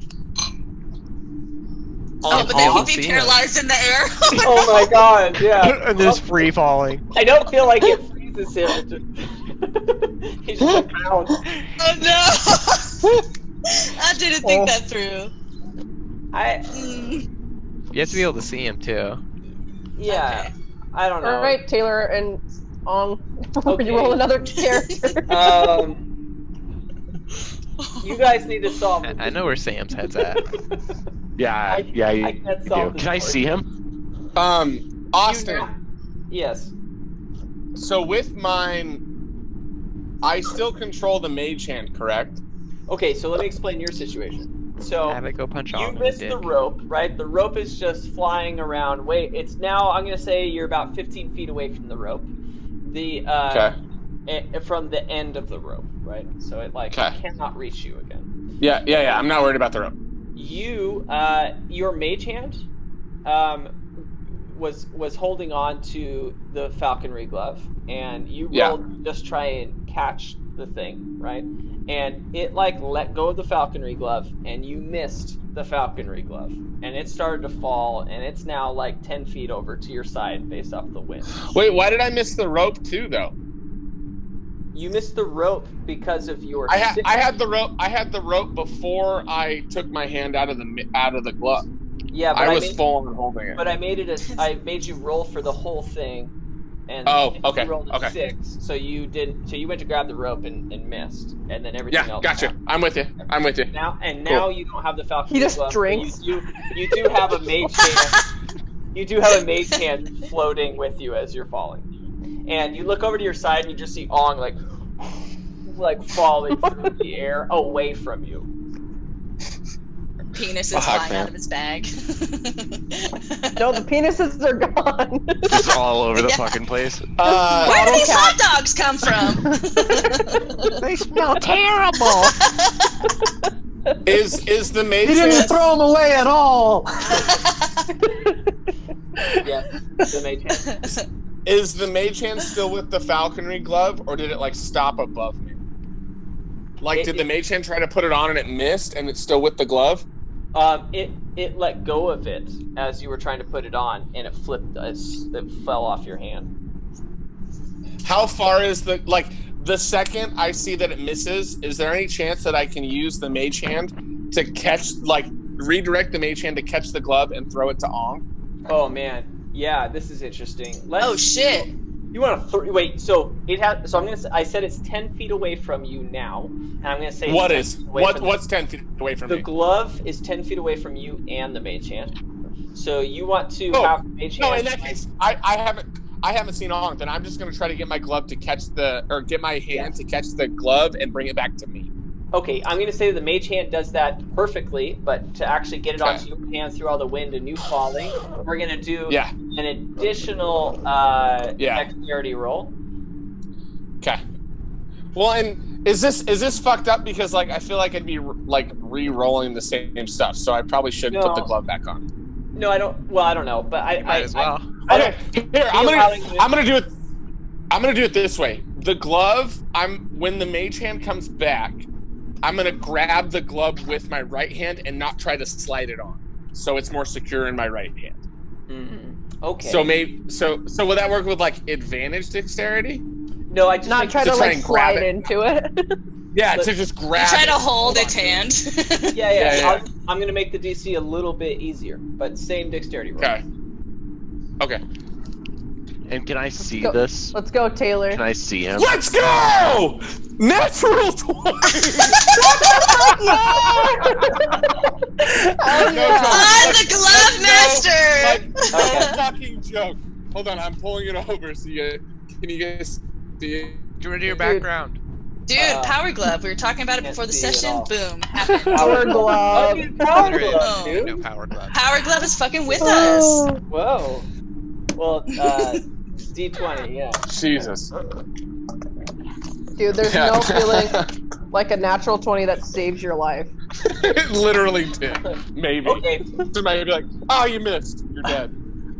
Oh, but then I'll he'd be see paralyzed in the air. Oh my god, yeah. And just free falling. I don't feel like it freezes him. It just... He's just bound. Oh no! I didn't think that through. You have to be able to see him too. Yeah. Okay. I don't know. All right, Taylor and Ong. Okay. You roll another character. You guys need to solve. I know where Sam's head's at. Yeah, I can't you solve do. this Can I part. see him? Austin. Yes. So with mine, I still control the mage hand, correct? Okay, so let me explain your situation. So Have it go punch you off. missed the rope, right? The rope is just flying around. Wait, it's now. I'm gonna say you're about 15 feet away from the rope. The from the end of the rope, right? So it like cannot reach you again. Yeah. I'm not worried about the rope. You, your mage hand, was holding on to the falconry glove, and you rolled to just try and catch the thing, right? And it like let go of the falconry glove, and you missed the falconry glove, and it started to fall, and it's now like 10 feet over to your side based off the wind. Wait, why did I miss the rope too, though? You missed the rope because of your. I had the rope. I had the rope before I took my hand out of the glove. Yeah, but I was full on holding it. But I made it. I made you roll for the whole thing, and okay, you rolled a 6. So you did. So you went to grab the rope and missed, and then everything else. Gotcha. happened. I'm with you. Now Cool. you don't have the falcon. He just glove, but drinks. You do have a mage hand. You do have a mage hand floating with you as you're falling, and you look over to your side and you just see Ong like falling through the air away from you. Penis is flying out of his bag. No, the penises are gone. Just all over the fucking place. Where do these hot dogs come from? They smell terrible. Is the mage He didn't hand? throw them away at all. Yeah, the mage hand. Is the mage hand still with the falconry glove, or did it like stop above me? Like, did the mage hand try to put it on and it missed, and it's still with the glove? It let go of it as you were trying to put it on, and it flipped. It fell off your hand. How far is the second I see that it misses? Is there any chance that I can use the mage hand to catch, redirect the mage hand to catch the glove and throw it to Ong? Oh man, yeah, this is interesting. Oh shit! You want to wait? So it has. So I said it's 10 feet away from you now, and I'm gonna say what's 10 feet away from the me? glove is 10 feet away from you and the mage hand. So you want to have the mage hand. No, in that case, I haven't seen Ong. Then I'm just gonna try to get my glove to catch get my hand to catch the glove and bring it back to me. Okay, I'm gonna say the mage hand does that perfectly, but to actually get it onto your hand through all the wind and you falling, we're gonna do an additional dexterity roll. Okay. Well, and is this fucked up because like I feel like I'd be like re-rolling the same stuff, so I probably should put the glove back on. No, I don't. Well, I don't know, but I might as well. Okay, here I'm gonna do it. I'm gonna do it this way. The glove. When the mage hand comes back, I'm gonna grab the glove with my right hand and not try to slide it on, so it's more secure in my right hand. Mm-hmm. Okay. So will that work with like advantage dexterity? No, I just not try to like slide into it. Yeah, to just grab. Try to hold its hand. Yeah. I'm gonna make the DC a little bit easier, but same dexterity roll. Okay. And can I see this? Let's go, Taylor. Can I see him? Let's go! Natural 20! I'm the glove master! No fucking joke. Hold on, I'm pulling it over so can you guys see it? Do you want to do your background? Dude, power glove. We were talking about it before the session. Boom. Happened. Power glove. Power glove, dude. No power glove. Power glove is fucking with us. Whoa. Well, D20, yeah. Jesus. Dude, there's no feeling like a natural 20 that saves your life. It literally did. Maybe. Okay. Somebody would be like, oh, you missed. You're dead.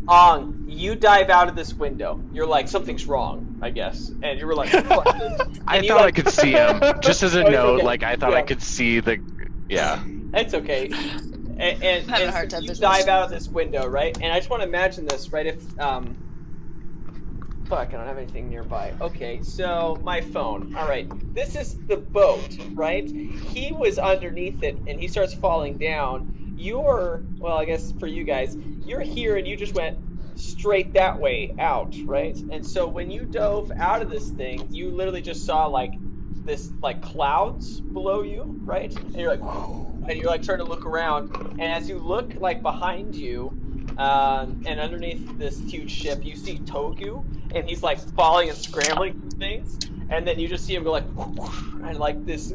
Ong, you dive out of this window. You're like, something's wrong, I guess. And you were like, fuck this. I thought I could see him. Just as a note, okay. Like, I thought I could see the... Yeah. It's okay. And so you dive out of this window, right? And I just want to imagine this, right? If, fuck, I don't have anything nearby. Okay, so my phone. All right, this is the boat, right? He was underneath it, and he starts falling down. You're, well, I guess for you guys, you're here, and you just went straight that way out, right? And so when you dove out of this thing, you literally just saw, like, this, like, clouds below you, right? And you're like, and you're like trying to look around, and as you look like behind you, and underneath this huge ship, you see Togu, and he's like falling and scrambling through things, and then you just see him go like, and like this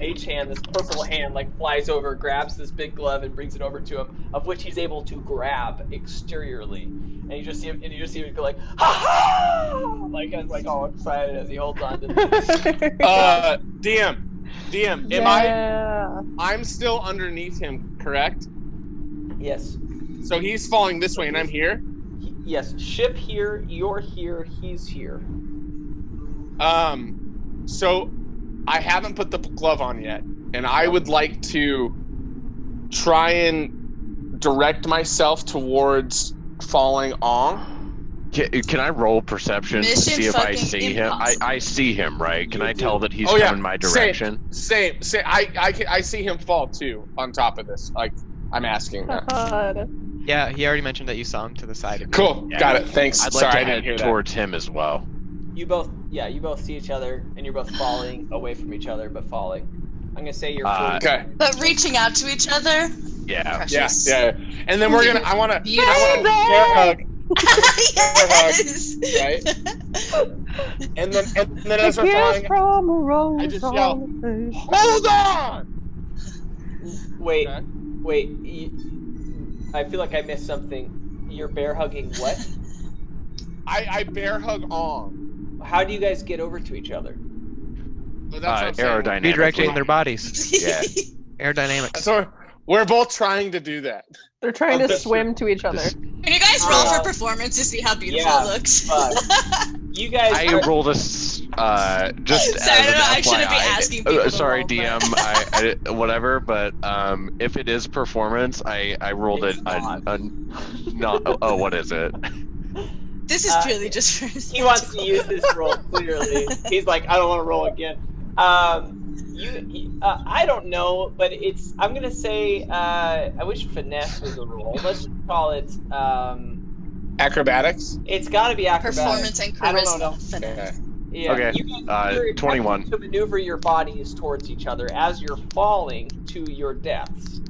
H hand, this purple hand, like flies over, grabs this big glove, and brings it over to him, of which he's able to grab exteriorly, and you just see him go like, ha ha, like all excited as he holds on to this. DM, I'm still underneath him, correct? Yes. So he's falling this way and I'm here? Yes. Ship here, you're here, he's here. So I haven't put the glove on yet, and I would like to try and direct myself towards falling on. Can I roll perception to see if I see him? I see him, right? Can I tell that he's coming my direction? Same. I see him fall too on top of this. Like, I'm asking that. Yeah, he already mentioned that you saw him to the side of you. Cool, yeah. Got it. Thanks. I'd like to head towards him as well. You both see each other, and you're both falling away from each other, but falling. I'm gonna say you're okay. But reaching out to each other. Yeah. Precious. Yeah. And then we're gonna. I want to. Beautiful. Hug. Yes. Right. And then as we're falling, I just yell, "Hold on!" Wait. I feel like I missed something. You're bear hugging what? I bear hug on. How do you guys get over to each other? Aerodynamics. Redirecting their bodies. Yeah. Aerodynamics. So we're both trying to do that. They're trying to swim to each other. Can you guys roll for performance to see how beautiful it looks? You guys. I rolled a just. Sorry, I don't know. I shouldn't be asking people. Sorry, to roll, DM. I whatever, but if it is performance, I rolled it. Oh, what is it? This is purely just for. He wants to use this roll clearly. He's like, I don't want to roll again. I don't know, but I'm gonna say. I wish finesse was a roll. Let's just call it. Acrobatics? It's got to be acrobatics. Performance and I don't know. charisma. Okay. Yeah. Okay, You're 21. attempting to maneuver your bodies towards each other as you're falling to your deaths.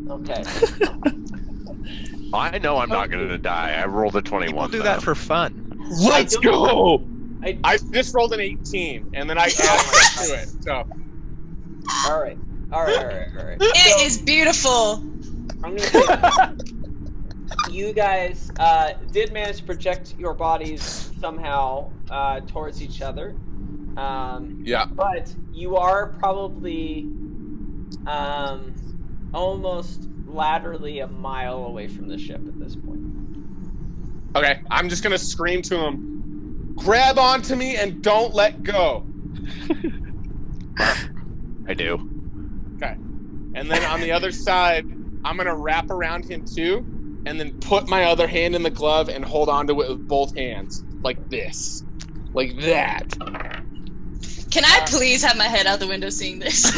Okay. I know I'm not going to die. I rolled a 21. People do that for fun. Let's go! I I just rolled an 18, and then I added to it. So All right. It is beautiful. I'm gonna say you guys did manage to project your bodies somehow towards each other. yeah. But you are probably almost laterally a mile away from the ship at this point. Okay, I'm just gonna scream to him, grab onto me and don't let go. I do. Okay. And then on the other side, I'm gonna wrap around him too, and then put my other hand in the glove and hold onto it with both hands. Like this. Like that. Can I please have my head out the window seeing this?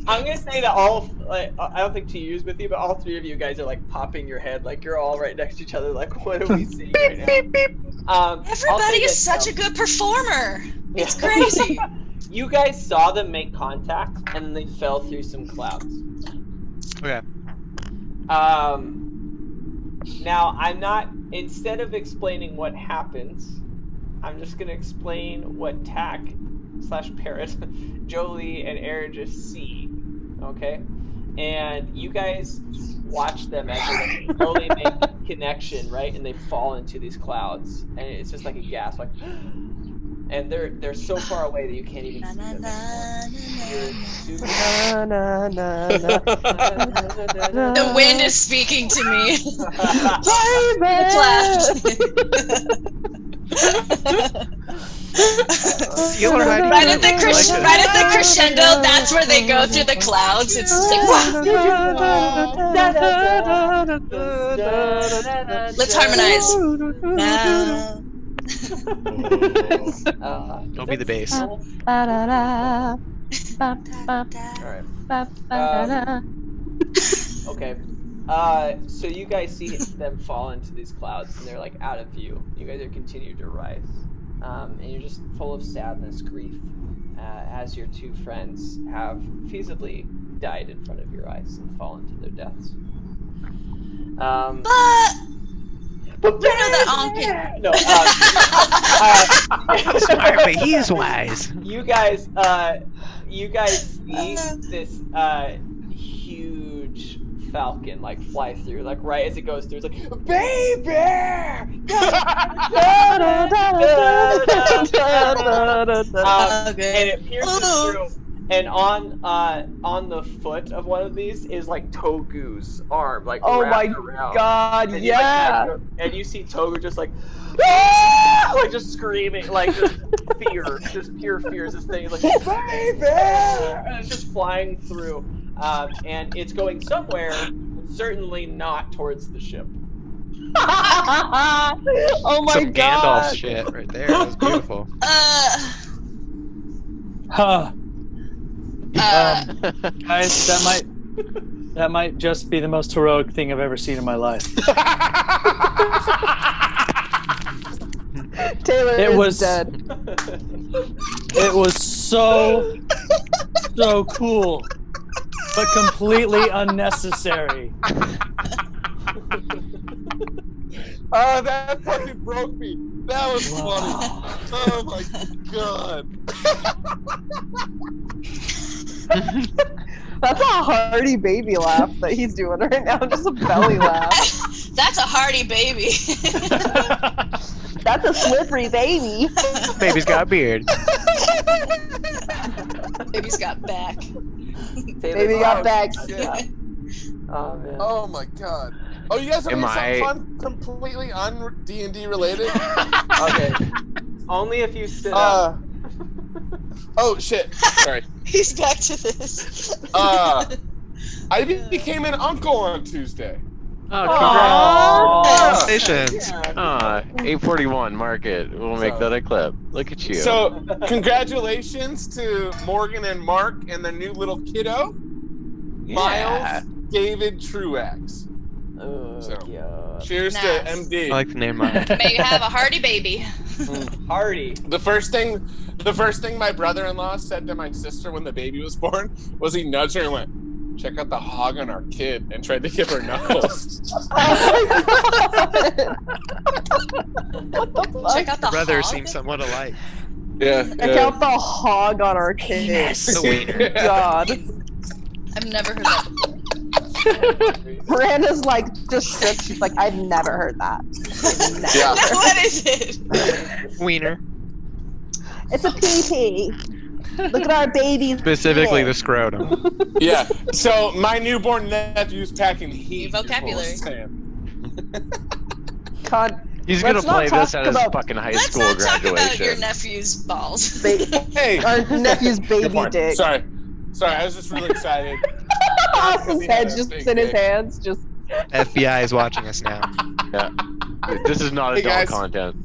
I'm gonna say that all, like, I don't think T.U's with you, but all three of you guys are like popping your head, like you're all right next to each other. Like, what are we seeing right now? Everybody is such a good performer. It's crazy. You guys saw them make contact, and then they fell through some clouds. Okay. Now I'm not. Instead of explaining what happens, I'm just gonna explain what Tack/Parrot, Jolie, and Erigis see. Okay, and you guys watch them as they slowly make a connection, right? And they fall into these clouds, and it's just like a gasp, like. And they're so far away that you can't even see them. The wind is speaking to me. Right at the crescendo, that's where they go through the clouds. It's just like, let's harmonize. Don't be the bass. Okay. So you guys see them fall into these clouds, and they're like out of view. You guys are continuing to rise, and you're just full of sadness, grief, as your two friends have feasibly died in front of your eyes and fallen to their deaths. But you know that I'm smart, but he is wise. You guys see this huge falcon like fly through, like right as it goes through, it's like, baby! And it pierces through, and on the foot of one of these is like Togu's arm, like Oh my around. god, And yeah! and you see Togu just like, ah! Like just screaming, like just fear, just pure fear. This thing is like, baby! And it's just flying through, and it's going somewhere, certainly not towards the ship. Oh my Some god! Gandalf shit right there. That was beautiful. Guys, that might just be the most heroic thing I've ever seen in my life. Taylor is dead. It was so cool, but completely unnecessary. Oh, that fucking broke me. That was funny. Oh my god. That's a hearty baby laugh that he's doing right now. Just a belly laugh. That's a hearty baby. That's a slippery baby. Baby's got a beard. Baby's got back. Baby got back. Yeah. Oh man. Oh my god. Oh, you guys are doing something fun, completely un-D&D related? Okay. Only if you sit up. Oh shit. Sorry. He's back to this. I became an uncle on Tuesday. Oh, Congratulations. yeah. 841, mark it. We'll make that a clip. Look at you. So, congratulations to Morgan and Mark and their new little kiddo, Miles David Truax. Oh, So, God. cheers Nice. to MD. I like the name mine. May you have a hearty baby. Hardy. The first thing my brother-in-law said to my sister when the baby was born was he nudged her and went, "Check out the hog on our kid," and tried to give her knuckles. What the fuck? Check out the Brothers hog. seem somewhat alike. Yeah. Check out the hog on our kid. The wiener. God. I've never heard that before. Miranda's like just shook. She's like, I've never heard that. Never. Yeah. No, what is it? Wiener. It's a pee-pee. Look at our babies. Specifically the scrotum. Yeah. So my newborn nephew's packing heat. New vocabulary. is what I'm saying. God. He's Let's gonna play not this talk at his about- fucking high Let's school not talk graduation. about your nephew's balls. Hey. Our nephew's Good baby point. dick. Sorry, I was just really excited. His he head had a just big in his dick. hands. Just. FBI is watching us now. Yeah. This is not Hey, adult guys. content.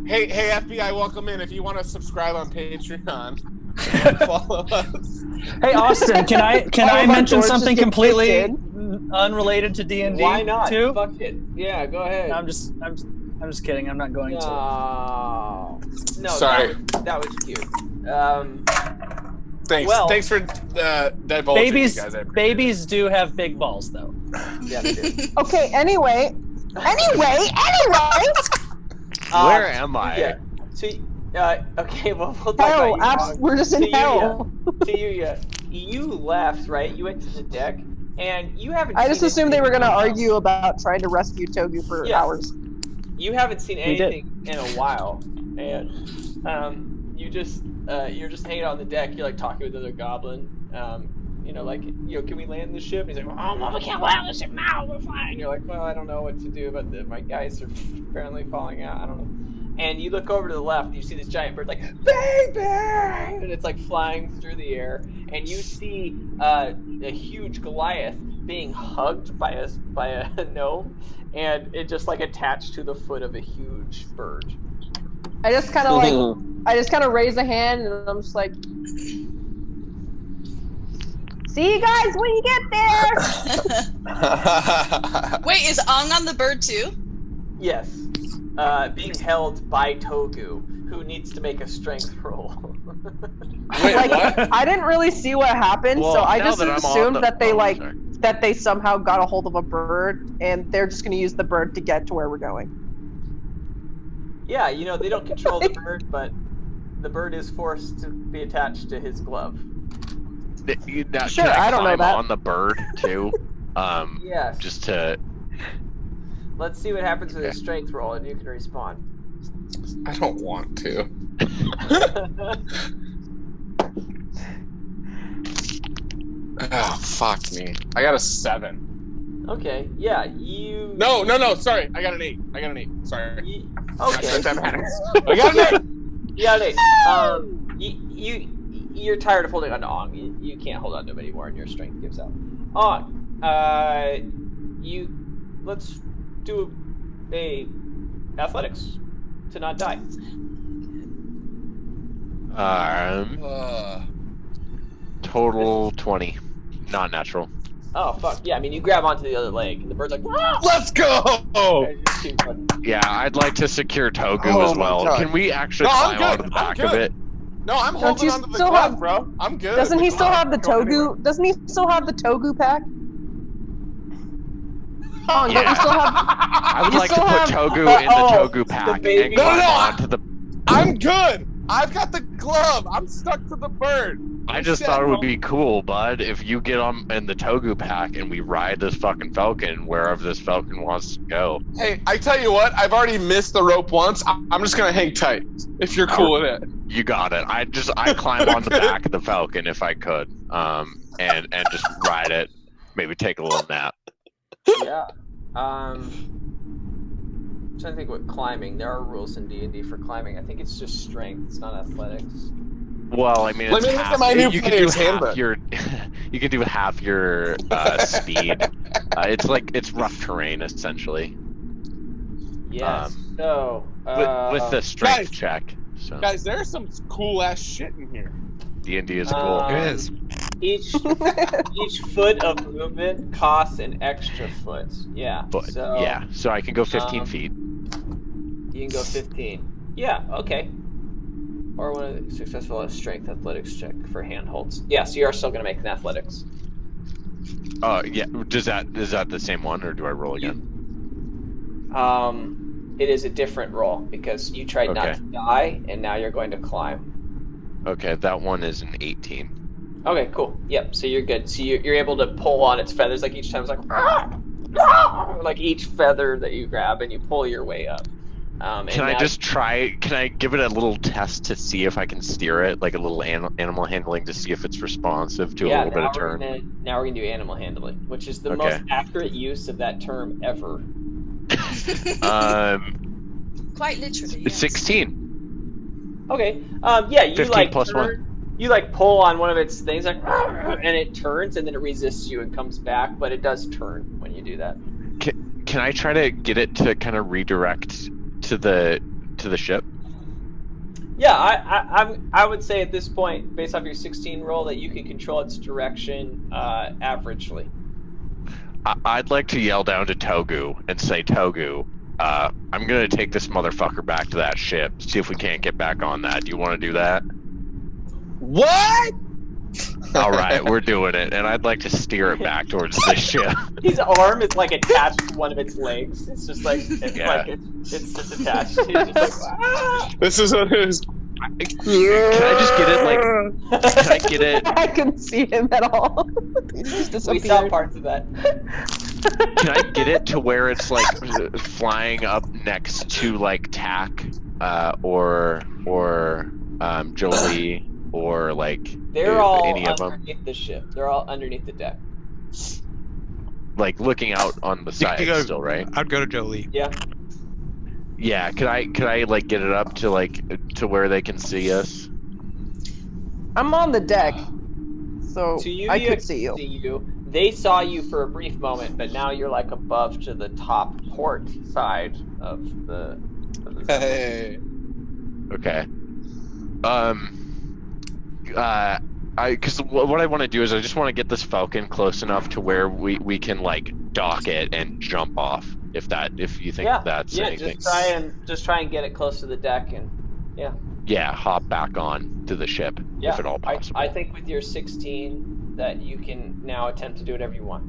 Hey, FBI, welcome in. If you want to subscribe on Patreon, follow us. Hey Austin, can I All of our mention doors something just get completely kicked unrelated to D&D Why not? too? Fuck it. Yeah, go ahead. I'm just kidding. I'm not going to. No, Sorry. that was cute. Thanks. Well- Thanks for divulging, Babies, you guys. I appreciate babies do have big balls, though. Yeah, they do. Okay. Anyway. Where am I? Yeah. So, okay, well, we'll talk Hell. about you. We're just in So hell. You left, right? You went to the deck, and you haven't. I just seen assumed they were anything going to else. argue about trying to rescue Togu for Yeah. hours. You haven't seen did. anything in a while, and you're just hanging out on the deck. You're like talking with another goblin. Can we land the ship? And he's like, oh no, we can't land the ship now. We're fine. And you're like, well, I don't know what to do, but my guys are apparently falling out. I don't know. And you look over to the left, and you see this giant bird like, baby, and it's like flying through the air, and you see a huge Goliath being hugged by a gnome, and it just like attached to the foot of a huge bird. I just kind of raise a hand and I'm just like, see you guys when you get there. Wait, is Ong on the bird too? Yes, being held by Togu, who needs to make a strength roll. Wait, Like, what? I didn't really see what happened, Well, so I now just that I'm on assumed the- that they oh, sorry. that they somehow got a hold of a bird and they're just going to use the bird to get to where we're going. Yeah, they don't control the bird, but the bird is forced to be attached to his glove. Sure, I don't know climb that. on the bird too. Yes. Just to. Let's see what happens with a Okay. strength roll, and you can respawn. I don't want to. Oh, fuck me. I got a 7. Okay, yeah, you. No. Sorry, I got an 8. Sorry. Okay. That matters. I got an 8. Yeah, Nate. You're tired of holding on to Ong. You can't hold on to him anymore, and your strength gives out. Ong, let's do a athletics to not die. Total 20, not natural. Oh fuck yeah! I mean, you grab onto the other leg, and the bird's like, "Ah!" Let's go! And you just keep running. Yeah, I'd like to secure Togu Oh as my well. God. Can we actually No, I'm climb onto good. the I'm back of good. it? No, I'm Don't holding you onto the still glove, have- bro. I'm good. Doesn't he still have the Go anywhere. Togu? Doesn't he still have the Togu pack? Oh, don't Yeah. you still have? I would You like to still put have- Togu but- in the oh, Togu pack baby- and No, climb no, onto the. I'm good. I've got the glove. I'm stuck to the bird. I just thought it would be cool, bud, if you get on in the Togu pack and we ride this fucking falcon wherever this falcon wants to go. Hey, I tell you what. I've already missed the rope once. I'm just gonna hang tight. If you're cool with it. You got it. I climb on the back of the falcon if I could, and just ride it. Maybe take a little nap. Yeah. I'm trying to think what climbing. There are rules in D&D for climbing. I think it's just strength. It's not athletics. Well, I mean, Let it's me look half, at my new you can do player's half handbook. your, you can do half your speed. It's rough terrain essentially. Yes. So. With the strength guys. check. So Guys, there's some cool ass shit in here. D&D is cool. It is. Each foot of movement costs an extra foot. Yeah. But So yeah, so I can go 15 feet. you can go 15. Yeah. Okay. Or one of the successful strength athletics check for handholds. Yeah. So you are still going to make an athletics. Yeah. Is that the same one, or do I roll again? It is a different roll because you tried not to die, and now you're going to climb. Okay, that one is an 18. Okay, cool. Yep. So you're good. So you're able to pull on its feathers, like each time it's like, like each feather that you grab, and you pull your way up. Can I just try? Can I give it a little test to see if I can steer it, like a little animal handling, to see if it's responsive to a little bit of turn? Now we're gonna do animal handling, which is the most accurate use of that term ever. Quite literally. Yes. 16. Okay. Yeah. You 15 like plus turn, 1. You like pull on one of its things, like, and it turns, and then it resists you and comes back, but it does turn when you do that. Can I try to get it to kind of redirect to the ship? Yeah, I would say at this point, based off your 16 roll, that you can control its direction averagely. I'd like to yell down to Togu and say, Togu, I'm gonna take this motherfucker back to that ship. See if we can't get back on that. Do you want to do that? What? All right, we're doing it, and I'd like to steer it back towards the ship. His arm is like attached to one of its legs. It's just like it's just attached. He's just like, This is what it is. Can I just get it? Like, can I get it? I couldn't see him at all. He just we disappeared. saw parts of that. Can I get it to where it's like flying up next to like Tack, or Jolie, or like they're all any of them? underneath the ship. They're all underneath the deck. Like looking out on the side still, right? I'd go to Jolie. Yeah. Yeah, could I like get it up to like to where they can see us? I'm on the deck, so To you, I you could see you. They saw you for a brief moment, but now you're like above to the top port side of the. Hey. Okay. Because what I want to do is I just want to get this Falcon close enough to where we can like dock it and jump off. If you think that's anything. just try and get it close to the deck and hop back on to the ship if at all possible. I think with your 16 that you can now attempt to do whatever you want.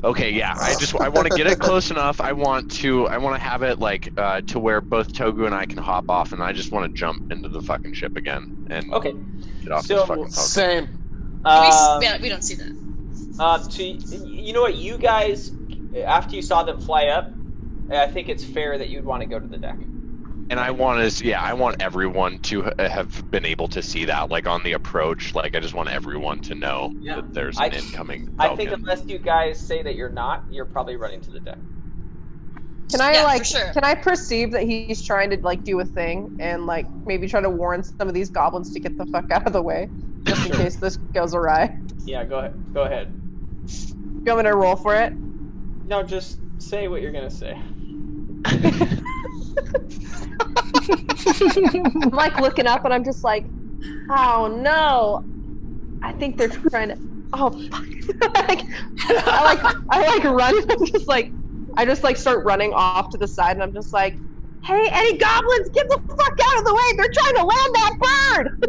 Okay, yeah. I want to get it close enough. I want to have it like to where both Togu and I can hop off, and I just want to jump into the fucking ship again and get off this fucking Falcon. Same. We don't see that. You know what, you guys, after you saw them fly up, I think it's fair that you'd want to go to the deck. And I want everyone to have been able to see that, like on the approach. Like I just want everyone to know that there's an incoming Falcon. I think unless you guys say that you're not, you're probably running to the deck. Can I for sure. Can I perceive that he's trying to like do a thing and like maybe try to warn some of these goblins to get the fuck out of the way, just in case this goes awry? Yeah, go ahead. You want me to roll for it? No, just say what you're gonna say. I'm like looking up and I'm just like, oh no, I think they're trying to. Oh fuck! I run. I just start running off to the side and I'm just like, hey, any goblins, get the fuck out of the way! They're trying to land that bird.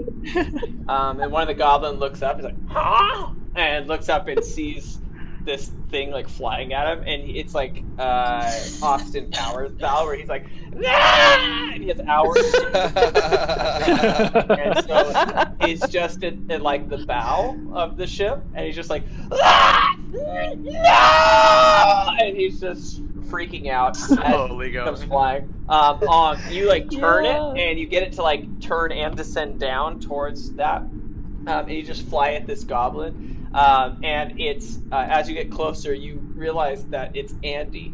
And one of the goblins looks up. He's like, huh? And looks up and sees this thing like flying at him, and it's like Austin Powers style, where he's like, nah! And he has hours. And so he's just at like the bow of the ship, and he's just like, ah! No! And he's just freaking out as he comes flying. You like turn it, and you get it to like turn and descend down towards that, and you just fly at this goblin. And it's as you get closer, you realize that it's Andy,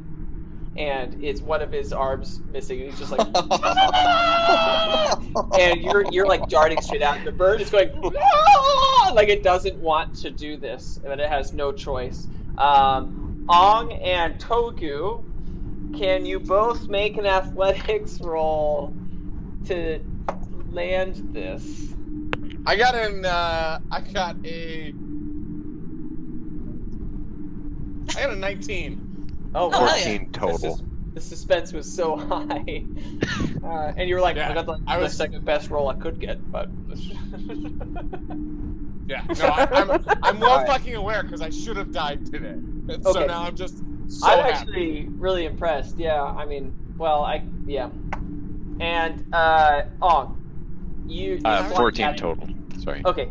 and it's one of his arms missing, and he's just like, and you're like darting straight out, and the bird is going like it doesn't want to do this, but it has no choice. Ong and Togu, can you both make an athletics roll to land this? I got a I got a 19. Oh, Oh, wow. 14 total. The suspense was so high. And you were like, Yeah, I got the second best roll I could get, but. Yeah, no, I'm well Alright. fucking aware because I should have died today. And Okay. So now I'm just so I'm happy. actually really impressed. Yeah, I mean, well, yeah. And you 14 total. Sorry. Okay,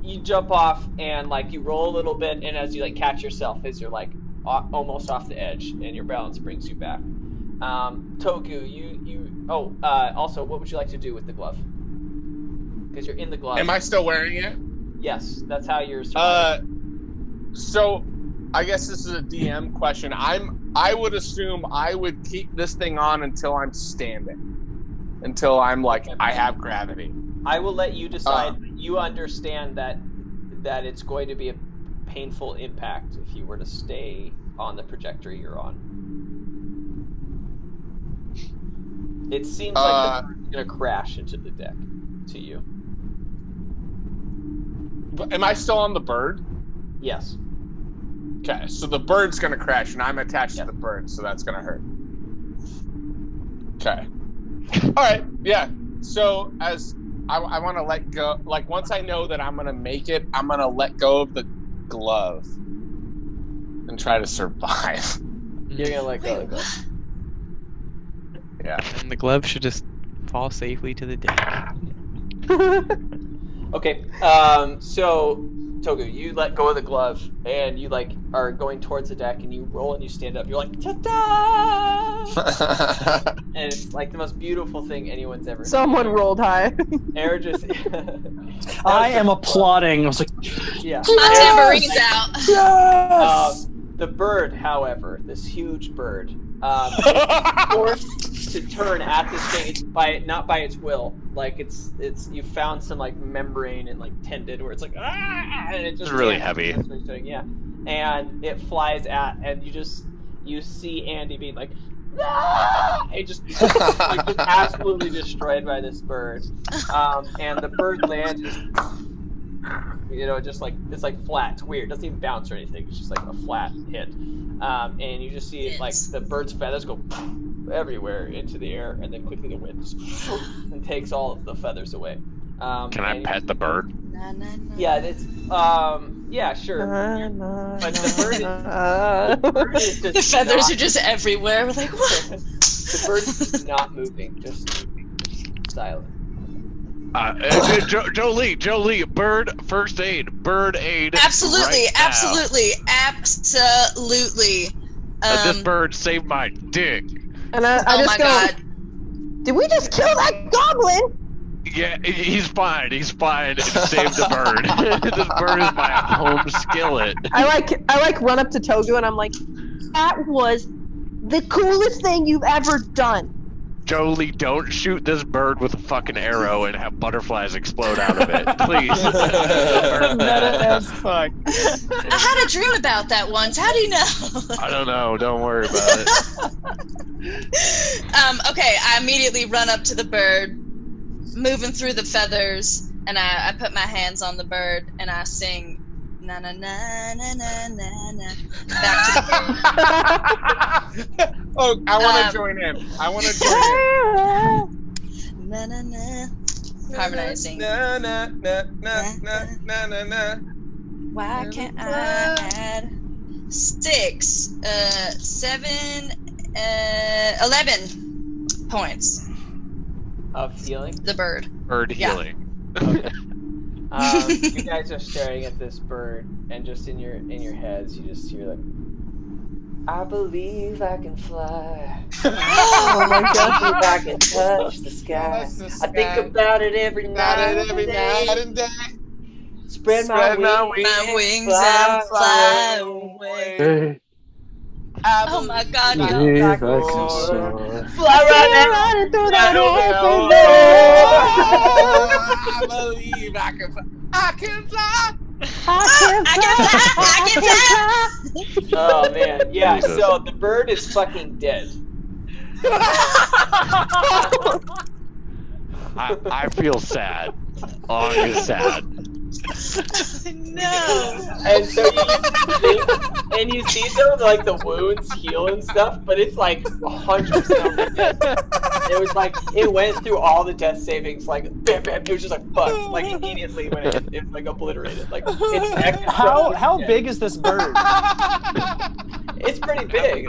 you jump off and like you roll a little bit, and as you like catch yourself, as you're like almost off the edge, and your balance brings you back. Togu, also, what would you like to do with the glove? Because you're in the glove. Am I still wearing it? Yes, that's how you're surviving. So I guess this is a DM question. I would assume I would keep this thing on until I'm standing. Until I'm like, I have gravity. I will let you decide. You understand that it's going to be a painful impact if you were to stay on the trajectory you're on. It seems like the bird's going to crash into the deck to you. Am I still on the bird? Yes. Okay, so the bird's going to crash, and I'm attached to the bird, so that's going to hurt. Okay. All right, yeah. So as I want to let go, like once I know that I'm going to make it, I'm going to let go of the glove and try to survive. You're going to let go of the glove. Yeah. And the glove should just fall safely to the deck. Okay, so Togu, you let go of the glove, and you like are going towards the deck, and you roll and you stand up. You're like, ta-da! And it's like the most beautiful thing anyone's ever seen. Someone rolled high. Air just. I am applauding. I was like, Yeah. My tambourine's out. yes! The bird, however, this huge bird, is forced to turn at this thing not by its will. Like it's you found some like membrane and like tendon where it's like and it just It's really heavy. That's what it's doing, yeah. And it flies at, and you see Andy being like, it just like just absolutely destroyed by this bird. And the bird lands just, just like it's like flat. It's weird. It doesn't even bounce or anything. It's just like a flat hit. And you just see it, like the bird's feathers go everywhere into the air, and then quickly the wind just and takes all of the feathers away. Can I pet the bird? Yeah, it's yeah, sure. But the bird is just The feathers are just everywhere. We're like, what? The bird is not moving, just silent. Jolie, bird first aid, bird aid. Absolutely, right now. absolutely. This bird saved my dick. And I Oh just my go, god. did we just kill that goblin? Yeah, he's fine. He's fine. Save the bird. This bird is my home skillet. I like run up to Togu and I'm like, that was the coolest thing you've ever done. Jolie, don't shoot this bird with a fucking arrow and have butterflies explode out of it, please. Meta as fuck. I had a dream about that once. How do you know? I don't know. Don't worry about it. Okay, I immediately run up to the bird, moving through the feathers, and I put my hands on the bird and I sing na na na na na na na back to the bird. Oh, I want to join in. I want to join in. Na na na. Harmonizing. Na na na na na na na na. Why can't I add 6, 7, 11 points? Of healing? The bird. Bird Yeah. healing. Okay. You guys are staring at this bird, and just in your heads, you just hear like, I believe I can fly. Oh my gosh. I believe I can touch the sky. Touch the I sky. think about it every night, Every night and day. Spread my wings, My wings and fly away. Hey, Oh my god, no. if I can soar. Fly right now. Running through that I believe I can fly. I can fly. I can fly. Oh man, yeah. Jesus. So the bird is fucking dead. I feel sad. Ong is sad. No. And so you see some of like the wounds heal and stuff, but it's like 100%. It was like it went through all the death savings, like bam, bam. It was just like fuck, like immediately when it like obliterated. Like it's How big is this bird? It's pretty big.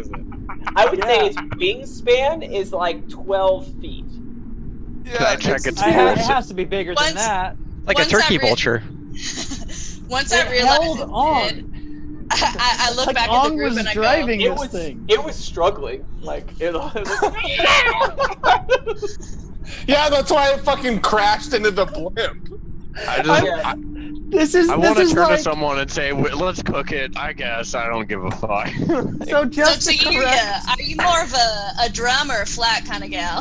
I would say its wingspan is like 12 feet. Can I check its It ears? has to be bigger than that. Like a turkey vulture. Once I realized I look Like back at the Ong group was and I driving go, this thing. It was struggling. Like it was Yeah, that's why it fucking crashed into the blimp. I want to turn to someone and say, "Let's cook it." I guess I don't give a fuck. So just so to you, are you more of a drum or a flat kind of gal?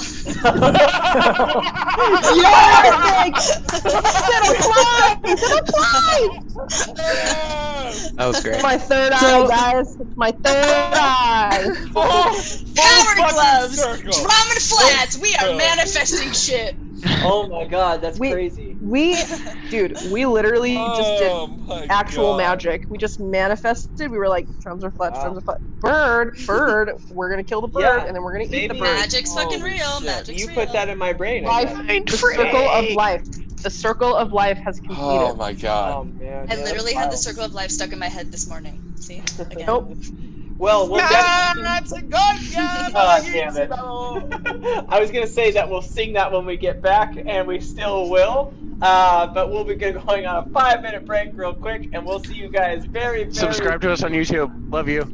That was great. My third eye, guys. It's my third eye. Power gloves, drum and flats. We are manifesting shit. Oh my god, that's crazy. We literally just did actual magic. We just manifested. We were like, drums are flat, drums are flat. Bird, we're gonna kill the bird, and then we're gonna eat the bird. Magic's fucking real. Magic's you real. put that in my brain. The circle of life. The circle of life has completed. Oh my god. Oh man. I literally had the circle of life stuck in my head this morning. See? Again. Nope. Well, that's a good damn it. I was gonna say that we'll sing that when we get back, and we still will. But we'll be going on a 5-minute break real quick, and we'll see you guys very, very Subscribe to us on YouTube. Love you.